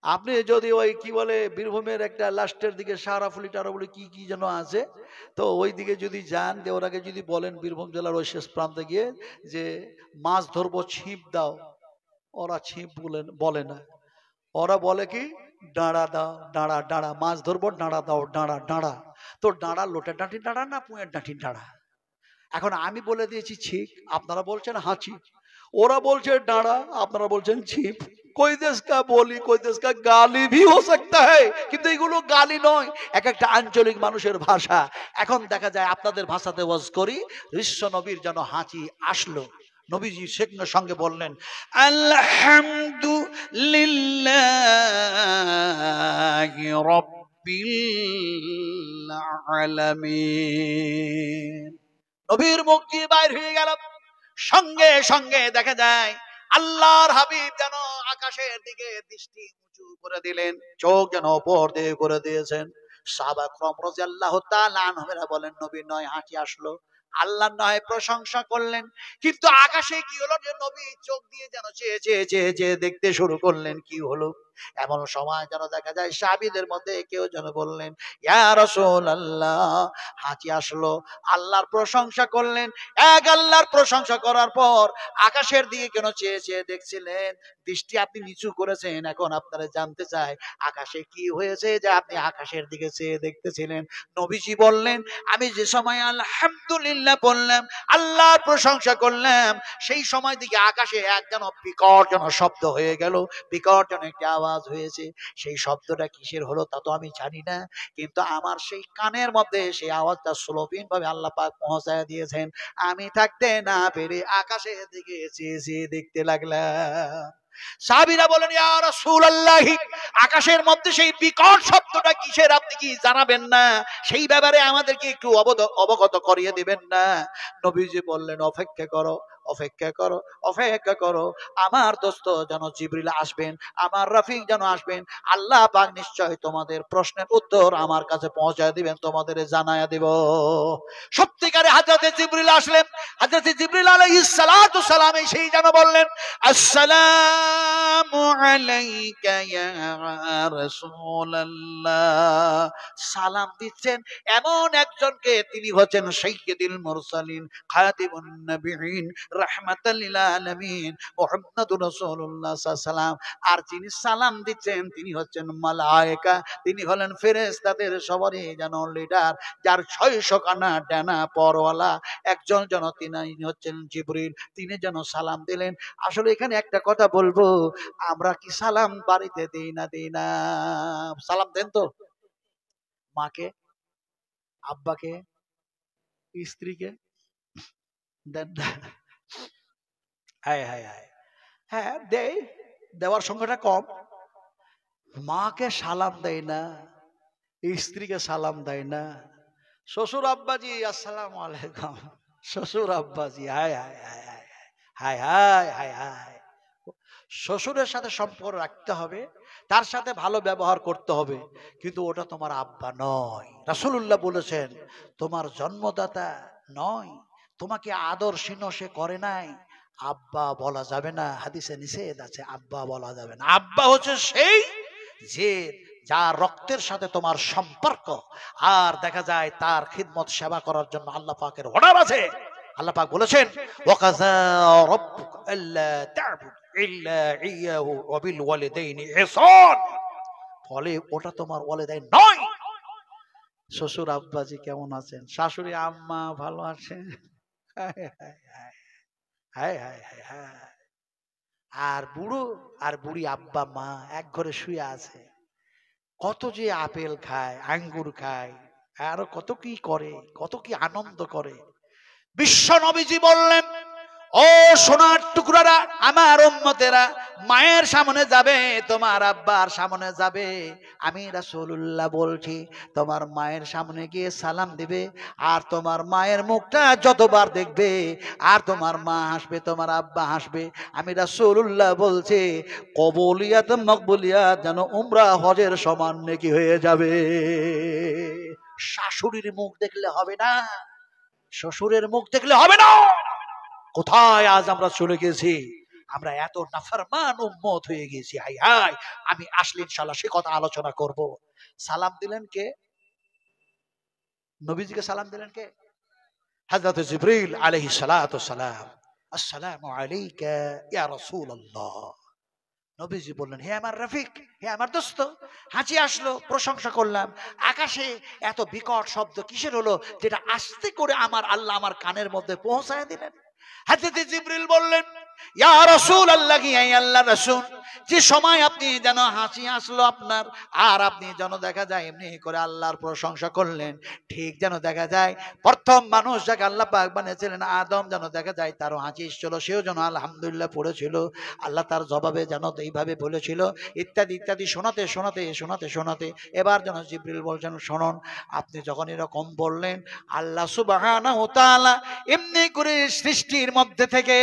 আপনি যদি ওই কি বলে বীরভূমের একটা লাস্টের দিকে সারাফুলি টারাফুলি কি কি যেন আছে, তো ওই দিকে যদি যান, যে ওরাকে যদি বলেন বীরভূম জেলার ওই শেষ প্রান্তে গিয়ে যে মাছ ধরবো ছিপ দাও, ওরা ছিপ বলে না, ওরা বলে কি ডাঁড়া দাও, ডাঁড়া ডাঁড়া, মাছ ধরবো ডাঁড়া দাও, ডাঁড়া ডাঁড়া। তো ডাঁড়া লোটের ডাঁটি ডাঁড়া না পুঁয়ের ডাঁটি ডাঁড়া? এখন আমি বলে দিয়েছি ছিপ, আপনারা বলছেন হাঁচি, ওরা বলছে ডাঁড়া, আপনারা বলছেন ছিপ। कोई देश का बोली, कोई देश का गाली भी हो सकता है, কিন্তু এগুলো গালি নয়, এক একটা আঞ্চলিক মানুষের ভাষা। এখন দেখা যায় আপনাদের ভাষাতে ওয়াজ করি, বিশ্ব নবীর যেন হাঁচি আসলো। নবীজি সঙ্গে সঙ্গে বললেন আলহামদুলিল্লাহি রাব্বিল আলামিন। নবীর মুখ দিয়ে বাইর হয়ে গেল, সঙ্গে সঙ্গে দেখা যায় আল্লাহর হাবিব যেন আকাশের দিকে দৃষ্টি উঁচু করে দিলেন, চোখ যেন উপর দিয়ে করে দিয়েছেন। সাহাবায়ে কেরাম রাদিয়াল্লাহু তাআলা আনহুরা বলেন, নবী নয় হাঁচি আসলো, আল্লাহ নয় প্রশংসা করলেন। কিন্তু আকাশে কি হলো যে নবী চোখ দিয়ে যেন চেয়ে চেয়ে চেয়ে চেয়ে দেখতে শুরু করলেন, কি হলো? এমন সময় যেন দেখা যায় সাহাবীদের মধ্যে কেউ যেন বললেন, ইয়া রাসূলুল্লাহ, হাঁচি আসলো। আল্লাহর প্রশংসা করলেন। এক আল্লাহর প্রশংসা করার পর আকাশের দিকে কেন চেয়ে চেয়ে দেখছিলেন? দৃষ্টি আপনি নিচু করেছেন। এখন আপনারা জানতে চাই আকাশে কি হয়েছে যে আপনি আকাশের দিকে চেয়ে দেখতেছিলেন? নবীজি বললেন, আমি যে সময় আলহামদুলিল্লাহ বললাম, আল্লাহর প্রশংসা করলাম, সেই সময় দিকে আকাশে এক যেন বিকট যেন শব্দ হয়ে গেল, বিকট যেন একটি আওয়াজ হয়েছে। সেই শব্দটা কিসের হলো তা তো আমি জানি না, কিন্তু আমার সেই কানের মধ্যে সেই আওয়াজটা স্লোপিন ভাবে আল্লাহ পাক পৌঁছায় দিয়েছেন। আমি থাকতে না পেরে আকাশের দিকে চেয়ে চেয়ে দেখতে লাগলাম। সাহাবীরা বলেন, ইয়া রাসূলুল্লাহ, আকাশের মধ্যে সেই বিকট শব্দটা কিসের আপনি কি জানাবেন না? সেই ব্যাপারে আমাদেরকে একটু অবগত করিয়ে দিবেন না? নবীজি বললেন, অপেক্ষা করো, অপেক্ষা করো, অপেক্ষা করো। আমার দোস্ত যেন জিবরিল আসবেন, আমার রফিক যেন আসবেন, আল্লাহ পাক নিশ্চয় তোমাদের প্রশ্নের উত্তর আমার কাছে পৌঁছায় দিবেন, তোমাদের জানায়া দিব। সত্যিকারে হযরতে জিবরিল আসলেন। হযরতে জিবরিল আলাইহিস সালাতু সালাম সেই যেন বললেন, আসসালামু আলাইকা ইয়া রাসূলুল্লাহ। সালাম দিচ্ছেন এমন একজনকে, তিনি হচ্ছেন সাইয়্যিদুল মুরসালিন, খাতিমুন নবিয়্যিন, রাহমাতাল লিল আলামিন, মুহাম্মাদুর রাসূলুল্লাহ সাল্লাল্লাহু আলাইহি ওয়াসাল্লাম। আর যিনি সালাম দিচ্ছেন তিনি হচ্ছেন মালায়েকা, তিনি হলেন ফেরেশতাদের সবারই যেন লিডার, যার 600 খানা ডানা পরওয়ালা একজন যেন তিনি হচ্ছেন জিবরিল, তিনি যেন সালাম দিলেন। আসলে এখানে একটা কথা বলবো, আমরা কি সালাম বাড়িতে দেই না? দেই না? সালাম দেন তো মাকে, আব্বাকে, স্ত্রীকে দেন না? হায় হায় হায়, হ্যাঁ দেয়, দেওয়ার সংখ্যাটা কম। মাকে সালাম দেয় না, স্ত্রীকে সালাম দেয় না। শ্বশুর আব্বাজি আসসালামু আলাইকুম, শ্বশুর আব্বাজি হায় হায় হায় হায় হায় হায় হায় হায়। শ্বশুরের সাথে সম্পর্ক রাখতে হবে, তার সাথে ভালো ব্যবহার করতে হবে, কিন্তু ওটা তোমার আব্বা নয়। রাসূলুল্লাহ বলেছেন, তোমার জন্মদাতা নয়, তোমাকে আদর স্নেহ সে করে নাই, আব্বা বলা যাবে না। হাদিসে নিষেধ আছে, আব্বা বলা যাবে না। আব্বা হচ্ছে সেই যে যার রক্তের সাথে তোমার সম্পর্ক, আর দেখা যায় তার খিদমত সেবা করার জন্য আল্লাহ পাকের অর্ডার আছে। আল্লাহ পাক বলেছেন, ওয়াকাযা রাব্বুকা আল্লা তা'বুদু ইল্লা ইয়াহু ওয়া বিল ওয়ালিদাইনি ইহসান। ফলে ওটা তোমার ওয়ালিদাইন নয়। শ্বশুর আব্বাজি কেমন আছেন? শাশুড়ি আম্মা ভালো আছেন? হায় হায় হায় হায় হায় হায় হায়। আর বুড়ো আর বুড়ি আব্বা মা এক ঘরে শুয়ে আছে, কত যে আপেল খায়, আঙ্গুর খায়, আরো কত কি করে, কত কি আনন্দ করে। বিশ্ব নবীজি বললেন, ও সোনার টুকরারা, আমার উম্মতেরা, মায়ের সামনে যাবে, তোমার আব্বার সামনে যাবে, আমি রাসূলুল্লাহ বলছি, তোমার মায়ের সামনে গিয়ে সালাম দিবে, আর তোমার মায়ের মুখটা যতবার দেখবে, আর তোমার মা হাসবে, তোমার আব্বা হাসবে, আমি রাসূলুল্লাহ বলছি, কবুলিয়াত মকবুলিয়াত যেন উমরা হজের সমান নেকি হয়ে যাবে। শাশুড়ির মুখ দেখলে হবে না, শ্বশুরের মুখ দেখলে হবে না। কোথায় আজ আমরা চলে গেছি, আমরা এত নাফরমান উম্মত হয়ে গেছি। হাই হাই, আমি আসলে ইনশাআল্লাহ সে কথা আলোচনা করব। সালাম দিলেন কে? নবীজিকে সালাম দিলেন কে? হযরত জিবরিল আলাইহিস সালাতু ওয়াস সালাম। আসসালামু আলাইকা ইয়া রাসূলুল্লাহ। নবীজি বললেন, হে আমার রফিক, হে আমার দোস্ত। হাঁচি আসলো, প্রশংসা করলাম। আকাশে এত বিকট শব্দ কিসের হলো, যেটা আস্তে করে আমার আল্লাহ আমার কানের মধ্যে পৌঁছায় দিলেন। হযরত জিবরিল বললেন, ইয়া রাসূলুল্লাহ, হে আল্লাহর রাসূল, যে সময় আপনি যেন হাসি আসলো আপনার, আর আপনি যেন দেখা যায় এমনি করে আল্লাহর প্রশংসা করলেন, ঠিক যেন দেখা যায় প্রথম মানুষ যাকে আল্লাহ পাক বানিয়েছিলেন আদম, যেন দেখা যায় তারও হাসি এসেছিল, সেও যেন আলহামদুলিল্লাহ পড়েছিল, আল্লাহ তার জবাবে যেন এইভাবে বলেছিল, ইত্যাদি ইত্যাদি শোনাতে শোনাতে শোনাতে শোনাতে এবার যেন জিবরিল বলছেন, শুনুন, আপনি যখন এরকম বললেন, আল্লাহ সুবহানাহু ওয়া তাআলা এমনি করে সৃষ্টির মধ্যে থেকে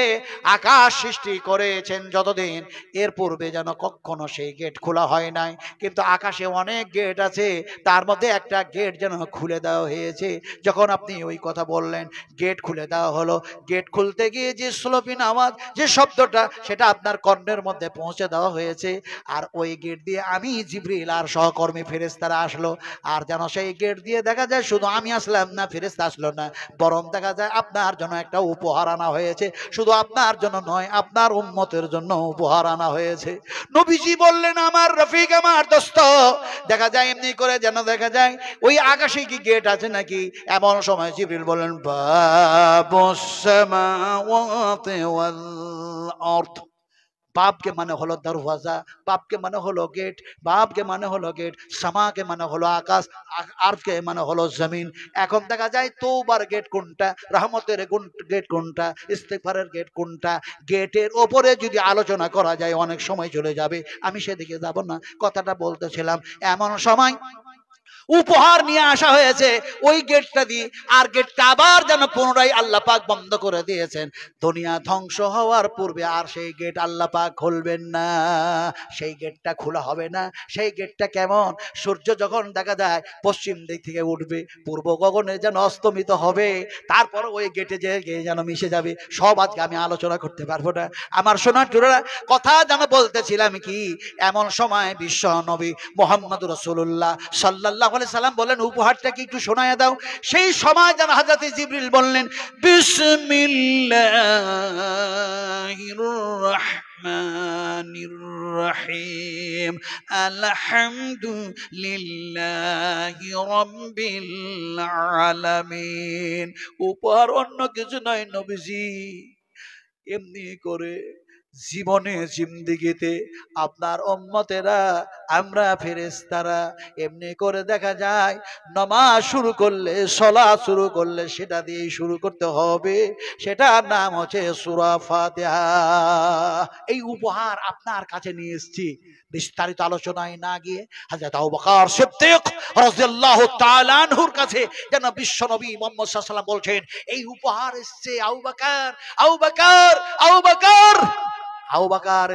আকাশ সৃষ্টি করেছেন যতদিন, এর পূর্বে যেন কখনো সেই গেট খোলা হয় নাই, কিন্তু আকাশে অনেক গেট আছে, তার মধ্যে একটা গেট যেন খুলে দেওয়া হয়েছে। যখন আপনি ওই কথা বললেন, গেট খুলে দেওয়া হলো, গেট খুলতে গিয়ে যে স্লোপিন আওয়াজ, যে শব্দটা, সেটা আপনার কর্ণের মধ্যে পৌঁছে দেওয়া হয়েছে, আর ওই গেট দিয়ে আমি জিবরিল আর সহকর্মী ফেরেশতারা আসলো, আর যেন সেই গেট দিয়ে দেখা যায় শুধু আমি আসলাম না, ফেরেশতা আসলো না, বরং দেখা যায় আপনার জন্য একটা উপহার আনা হয়েছে, শুধু আপনার জন্য নয়, আপনার উম্মতের জন্য উপহার আনা হয়েছে। নবীজি বললেন, আমার রফিক, আমার দোস্ত, দেখা যায় এমনি করে যেন দেখা যায় ওই আকাশে কি গেট আছে নাকি? এমন সময় জিবরিল বললেন, বাবুস সামাওয়াতি ওয়াল আরদ। বাবকে মানে হলো দরওয়াজা, বাবকে মানে হলো গেট, বাবকে মানে হলো গেট, সামাকে মানে হলো আকাশ, আরকে মানে হলো জমিন। এখন দেখা যায় তওবার গেট কোনটা, রহমতের গেট কোনটা, ইস্তেগফারের গেট কোনটা, গেটের ওপরে যদি আলোচনা করা যায় অনেক সময় চলে যাবে, আমি সেদিকে যাব না। কথাটা বলতেছিলাম, এমন সময় উপহার নিয়ে আসা হয়েছে ওই গেটটা দিয়ে, আর গেটটা আবার যেন পুনরায় আল্লাহ পাক বন্ধ করে দিয়েছেন। দুনিয়া ধ্বংস হওয়ার পূর্বে আর সেই গেট আল্লাহ পাক খুলবেন না, সেই গেটটা খোলা হবে না। সেই গেটটা কেমন? সূর্য যখন দেখা যায় পশ্চিম দিক থেকে উঠবে, পূর্ব গগনে যেন অস্তমিত হবে, তারপর ওই গেটে যে যেন মিশে যাবে, সব আজকে আমি আলোচনা করতে পারবো না। আমার সোনার টুরেরা, কথা যেন বলতেছিলাম কি, এমন সময় বিশ্ব নবী মুহাম্মদুর রাসূলুল্লাহ সাল্লাল্লাহু আলাইহি সাল্লাম বলেন, উপহারটা কি একটু শোনায়া দাও। সেই সময় যেন হযরত জিবরিল বললেন, বিসমিল্লাহির রাহমানির রাহিম, আলহামদুলিল্লাহি রাব্বিল আলামিন। উপহার অন্য কিছু নয় নবীজি, এমনি করে জীবনে জিন্দেগিতে আপনার উম্মতেরা, আমরা ফেরেশতারা এমনি করে দেখা যায় নামাজ শুরু করলে, সালাত শুরু করলে সেটা দিয়ে শুরু করতে হবে, সেটার নাম হচ্ছে সূরা ফাতিহা। এই উপহার আপনার কাছে নিয়ে এসেছি। বিস্তারিত আলোচনায় না গিয়ে হযরত আবু বকর সিদ্দিক রাদিয়াল্লাহু তাআলা আনহুর কাছে যেন বিশ্ব নবী মুহাম্মদ সাল্লাল্লাহু আলাইহি ওয়াসাল্লাম বলছেন, এই উপহার এসেছে আবু বকর, আবু বকর, আবু বকর। আবু বকর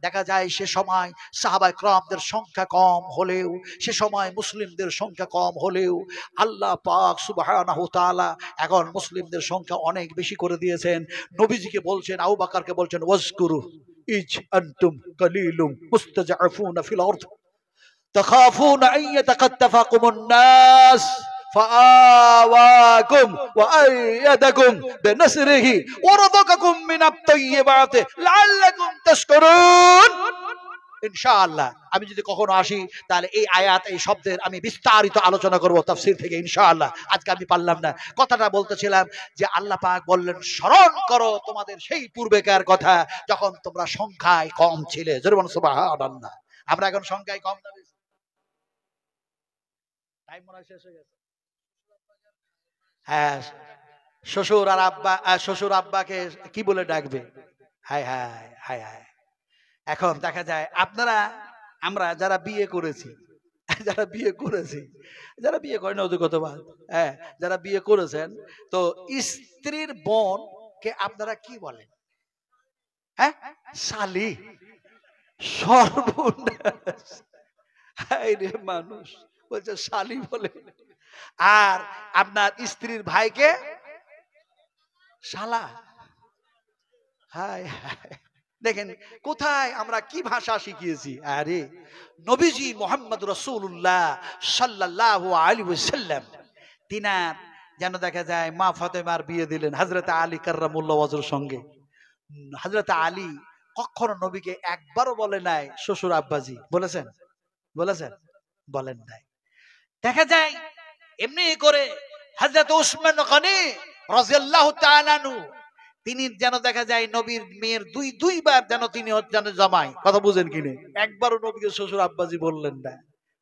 দেখা যায় সে সময় সাহাবায়ে কেরামদের সংখ্যা কম হলেও, সে সময় মুসলিমদের সংখ্যা কম হলেও আল্লাহ পাক সুবহানাহু ওয়া তাআলা এখন মুসলিমদের সংখ্যা অনেক বেশি করে দিয়েছেন। নবীজিকে বলছেন, আবু বকরকে বলছেন, ওয়াজকুরু ইজ আনতুম কালিলুম মুস্তাজআফুনা ফিল আরদ তাখাফুনা আন ইয়াতাকাত্তাফাকুমুন নাস فآواكم وأيدكم بنصره ورزقكم من الطيبات لعلكم تشكرون। ইনশাআল্লাহ আমি যদি কখনো আসি তাহলে এই আয়াত এই শব্দের আমি বিস্তারিত আলোচনা করব তাফসীর থেকে ইনশাআল্লাহ। আজকে আমি পারলাম না, কথাটা বলতেছিলাম যে আল্লাহ পাক বললেন স্মরণ করো তোমাদের সেই পূর্বেকার কথা যখন তোমরা সংখ্যায় কম ছিলে। জোরে বলুন সুবহানাল্লাহ। আমরা এখন সংখ্যায় কম না বেশি? টাইম মনে হয় শেষ হয়ে গেছে। হ্যাঁ, শ্বশুর আর আব্বা, শ্বশুর আব্বাকে কি বলে ডাকবে? হায় হায় হায় হায়। এখন দেখা যায় আপনারা আমরা যারা বিয়ে করেছি, যারা বিয়ে করেছি, যারা বিয়ে করেন অধিকতবাদ, হ্যাঁ, যারা বিয়ে করেছেন, তো স্ত্রীর বোন কে আপনারা কি বলেন? হ্যাঁ, শালি। সর্বনাশ, হায় রে মানুষ বলছে শালি বলে। আর আপনার স্ত্রীর ভাইকে শালা। হায় হায়, দেখেন কোথায় আমরা কি ভাষা শিখিয়েছি। আরে নবীজি মোহাম্মদ রাসূলুল্লাহ সাল্লাল্লাহু আলাইহি ওয়াসাল্লাম তিনার যেন দেখা যায় মা ফাতেমার বিয়ে দিলেন হযরত আলী কাররামুল্লাহ ওয়াজহুর সঙ্গে। হযরত আলী কখনো নবীকে একবারও বলে নাই শ্বশুর আব্বাজি। বলেছেন? বলেছেন? বলেন নাই। দেখা যায় এমনি করে হযরত উসমান গনি রাদিয়াল্লাহু তাআলা আনহু তিনি যেন দেখা যায় নবীর মেয়ের দুইবার যেন তিনি যেন জামাই। কথা বুঝেন কিনে? একবারও নবীকে শ্বশুর আব্বাজি বললেন না।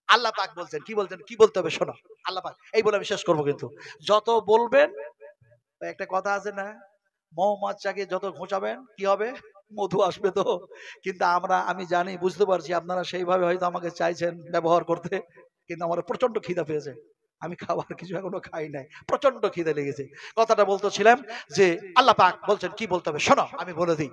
আল্লাহ পাক বলছেন, কি বলছেন, কি বলতে হবে শোনো। আল্লাহ পাক এই বলে আমি শেষ করবো, কিন্তু যত বলবেন, একটা কথা আছে না, মৌমাছিকে যত ঘোচাবেন কি হবে? মধু আসবে। তো কিন্তু আমি জানি, বুঝতে পারছি আপনারা সেইভাবে হয়তো আমাকে চাইছেন ব্যবহার করতে, কিন্তু আমার প্রচন্ড খিদা পেয়েছে। আমি খাবার কিছু এখনো খাই নাই, প্রচন্ড খিদে লেগেছে। কথাটা বলতেছিলাম যে আল্লাহ পাক বলছেন কি বলতে হবে শোনো, আমি বলে দিই।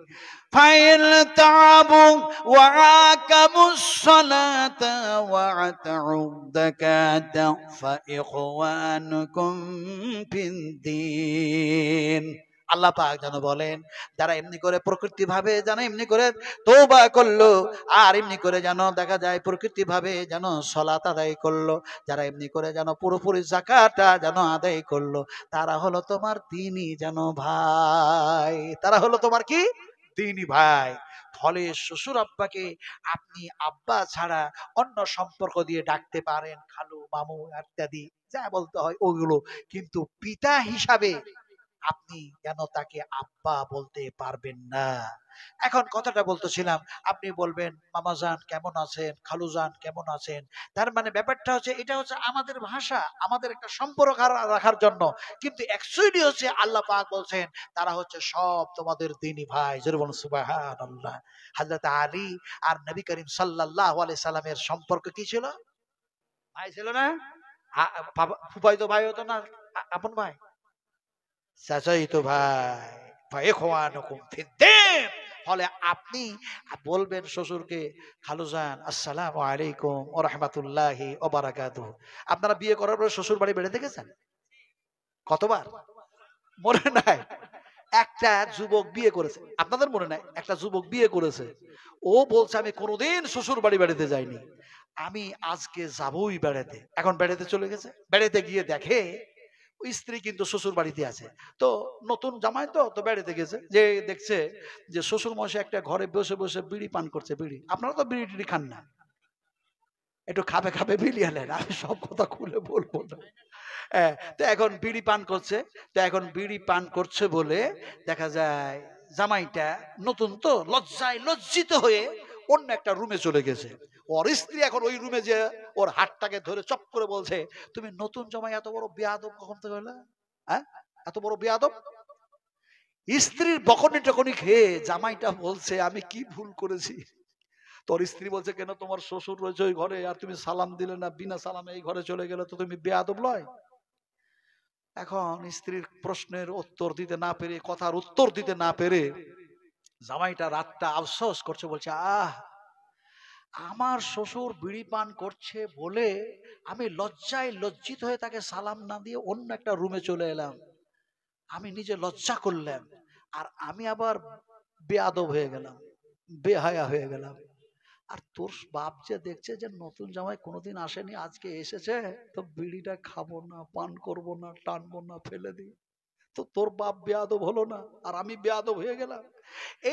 ফাইল তাবু ওয়া আকামুস সালাতা ওয়া আতাউ যাকাতা ফা ইখওয়ানুকুম ফিদ্দীন। আল্লাহ পাক যেন বলেন যারা এমনি করে প্রকৃতি ভাবে যেন এমনি করে তওবা করলো, আর এমনি করে যেন দেখা যায় প্রকৃতি ভাবে যেন সালাত আদায় করলো, যারা এমনি করে যেন পুরোপুরি যাকাতটা যেন আদায় করলো, তারা হলো তোমার দ্বীনি যেন ভাই। তারা হলো তোমার কি? দ্বীনি ভাই। ফলে শ্বশুর আব্বাকে আপনি আব্বা ছাড়া অন্য সম্পর্ক দিয়ে ডাকতে পারেন, খালু মামু ইত্যাদি যা বলতে হয় ওগুলো, কিন্তু পিতা হিসাবে আপনি যেন তাকে আব্বা বলতে পারবেন না। এখন কথাটা বলতেছিলাম, আপনি বলবেন মামাজান কেমন আছেন, খালুজান কেমন আছেন। তার মানে ব্যাপারটা হচ্ছে এটা হচ্ছে আমাদের ভাষা, আমাদের একটা সম্পর্ক রাখার জন্য, কিন্তু অ্যাকচুয়ালি হচ্ছে আল্লাহ পাক বলছেন তারা হচ্ছে সব তোমাদের দ্বীনি ভাই। জোরে বলুন সুবহানাল্লাহ। হযরত আলী আর নবী করিম সাল্লাল্লাহু আলাইহি সাল্লামের সম্পর্ক কি ছিল? ভাই ছিল না? ফুফায়িত ভাই হতো না? আপন ভাই, চাচাইতো ভাই, ফাইখওয়ানুকুম ফিদ্দীন। ফলে আপনি বলবেন শ্বশুরকে খালুজান আসসালামু আলাইকুম ওয়া রাহমাতুল্লাহি ওয়া বারাকাতুহু। আপনারা বিয়ে করার পরে শ্বশুর বাড়ি বেড়াতে গেছেন? কতবার মনে নাই? একটা যুবক বিয়ে করেছে, আপনাদের মনে নাই? একটা যুবক বিয়ে করেছে, ও বলছে আমি কোনোদিন শ্বশুর বাড়ি বেড়াতে যাইনি, আমি আজকে যাবই বেড়াতে। এখন বেড়াতে চলে গেছে, বেড়াতে গিয়ে দেখে ওই স্ত্রী কিন্তু শ্বশুর বাড়িতে আছে। তো নতুন জামাই তো তো বেড়াতে গেছে, যে দেখছে যে শ্বশুর মশাই একটা ঘরে বসে বসে বিড়ি পান করছে। বিড়ি, আপনারা তো বিড়ি টিড়ি খান না, একটু খাবে খাবে বিলিয়ে নেন, আমি সব কথা খুলে বলবো না। তো এখন বিড়ি পান করছে, তো এখন বিড়ি পান করছে বলে দেখা যায় জামাইটা নতুন তো লজ্জায় লজ্জিত হয়ে অন্য একটা রুমে চলে গেছে। ওর স্ত্রী এখন ওই রুমে যে ওর হাতটাকে ধরে চপ করে বলছে, তুমি নতুন জামাই এত বড় বেয়াদব কখন থেকে হলে? হ্যাঁ, এত বড় বেয়াদব। স্ত্রীর বকনি টকনি খেয়ে জামাইটা বলছে আমি কি ভুল করেছি? তোর স্ত্রী বলছে কেন তোমার শ্বশুর রয়েছে ওই ঘরে আর তুমি সালাম দিলে না, বিনা সালামে এই ঘরে চলে গেলে তো তুমি বেয়াদব লয়। এখন স্ত্রীর প্রশ্নের উত্তর দিতে না পেরে, কথার উত্তর দিতে না পেরে জামাইটা রাতটা আফসোস করছে, বলছে আমার শ্বশুর বিড়ি পান করছে বলে আমি লজ্জায় লজ্জিত হয়ে তাকে সালাম না দিয়ে অন্য একটা রুমে চলে এলাম, আমি নিজে লজ্জা করলাম, আর আমি আবার বেয়াদব হয়ে গেলাম, বেহায়া হয়ে গেলাম। আর তোর বাপ যে দেখছে যে নতুন জামাই কোনোদিন আসেনি, আজকে এসেছে, তো বিড়িটা খাবো না, পান করবো না, টানবো না, ফেলে দিই। তো তোর বাপ বেয়াদব হলো না আর আমি বেয়াদব হয়ে গেলাম।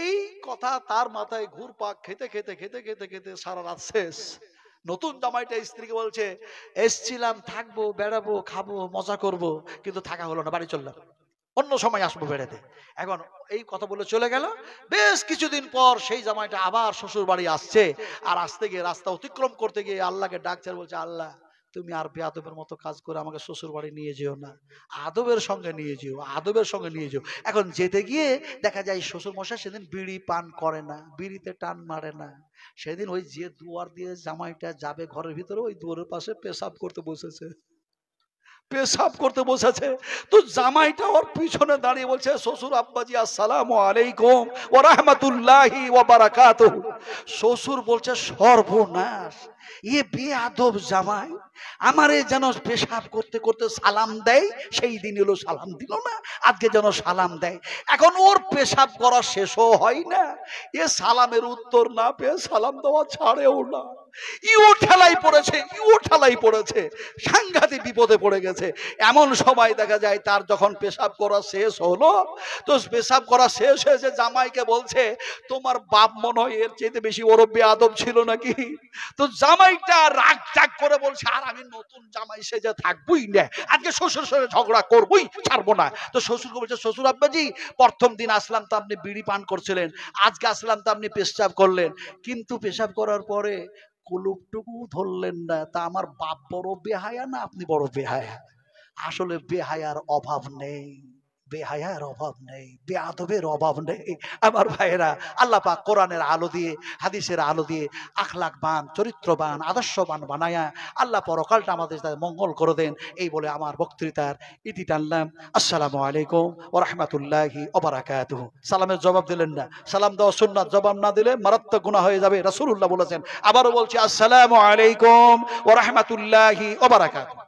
এই কথা তার মাথায় ঘুরপাক খেতে খেতে খেতে খেতে খেতে সারা রাত শেষ। নতুন জামাইটা স্ত্রীকে বলছে, এসছিলাম, থাকবো, বেড়াবো, খাবো, মজা করব, কিন্তু থাকা হলো না, বাড়ি চললাম, অন্য সময় আসবো বেড়াতে। এখন এই কথা বলে চলে গেল। বেশ কিছুদিন পর সেই জামাইটা আবার শ্বশুর বাড়ি আসছে, আর আসতে গিয়ে রাস্তা অতিক্রম করতে গিয়ে আল্লাহকে ডাকছে, বলছে, আল্লাহ তুমি আর বেয়াদবের মতো কাজ করে আমাকে শ্বশুর বাড়ি নিয়ে যেও না, আদবের সঙ্গে নিয়ে যেও, আদবের সঙ্গে নিয়ে যেও। এখন যেতে গিয়ে দেখা যায় শ্বশুর মশাই সেদিন বিড়ি পান করে না, বিড়িতে টান মারে না। সেদিন ওই যে দুয়ার দিয়ে জামাইটা যাবে ঘরের ভিতরে, ওই দুয়ারের পাশে পেশাব করতে বসেছে, পেশাব করতে বসেছে। তো জামাইটা ওর পিছনে দাঁড়িয়ে বলছে, শ্বশুর আব্বাজি আসসালামু আলাইকুম ওয়া রাহমাতুল্লাহি ওয়া বারাকাতুহু। শ্বশুর বলছে, সর্বনাশ, এ বেয়াদব জামাই, আমারে যেন পেশাব করতে করতে সালাম দেয়, সেই দিন এলো সালাম দিল না, আজকে যেন সালাম দেয়। এখন ওর পেশাব করা শেষও হয় না, এ সালামের উত্তর না পেয়ে সালাম দেওয়া ছাড়েও না। ইও ঠেলাই পড়েছে, ইও ঠেলাই পড়েছে, সাংঘাতিক বিপদে পড়ে গেছে। এমন সময় দেখা যায় তার যখন পেশাব করা শেষ হলো, তো পেশাব করা শেষ হয়েছে, জামাইকে বলছে, তোমার বাপ মনে হয় এর চাইতে বেশি বড় বেয়াদব ছিল নাকি? তো জামাইটা রাগ টাগ করে বলছে, আর আমি নতুন জামাই সেজে থাকবই না, আজকে শ্বশুর সঙ্গে ঝগড়া করবই, ছাড়বো না। তো শ্বশুরকে বলছে, শ্বশুর আব্বাজি, প্রথম দিন আসলাম তো আপনি বিড়ি পান করছিলেন, আজকে আসলাম তো আপনি পেশাব করলেন, কিন্তু পেশাব করার পরে কুলুপটুকু ধরলেন না, তা আমার বাপ বড় বেহায়া না আপনি বড় বেহায়া? আসলে বেহায়ার অভাব নেই, বেহায়ার অভাব নেই, বেয়াদবের অভাব নেই। আমার ভাইয়েরা, আল্লাহ পাক কোরআনের আলো দিয়ে, হাদিসের আলো দিয়ে আখলাকবান, চরিত্রবান, আদর্শবান বানায়া আল্লাহ পরকালটা আমাদের মঙ্গল করে দেন। এই বলে আমার বক্তৃতার ইতি টানলাম। আসসালামু আলাইকুম ওয়া রাহমাতুল্লাহি ওয়া বারাকাতুহু। সালামের জবাব দিলেন না, সালাম দেওয়া সুন্নাত, জবাব না দিলে মারাত্মক গুনাহ হয়ে যাবে, রাসূলুল্লাহ বলেছেন। আবারও বলছি, আসসালামু আলাইকুম ওয়া রাহমাতুল্লাহি ওয়া বারাকাতুহু।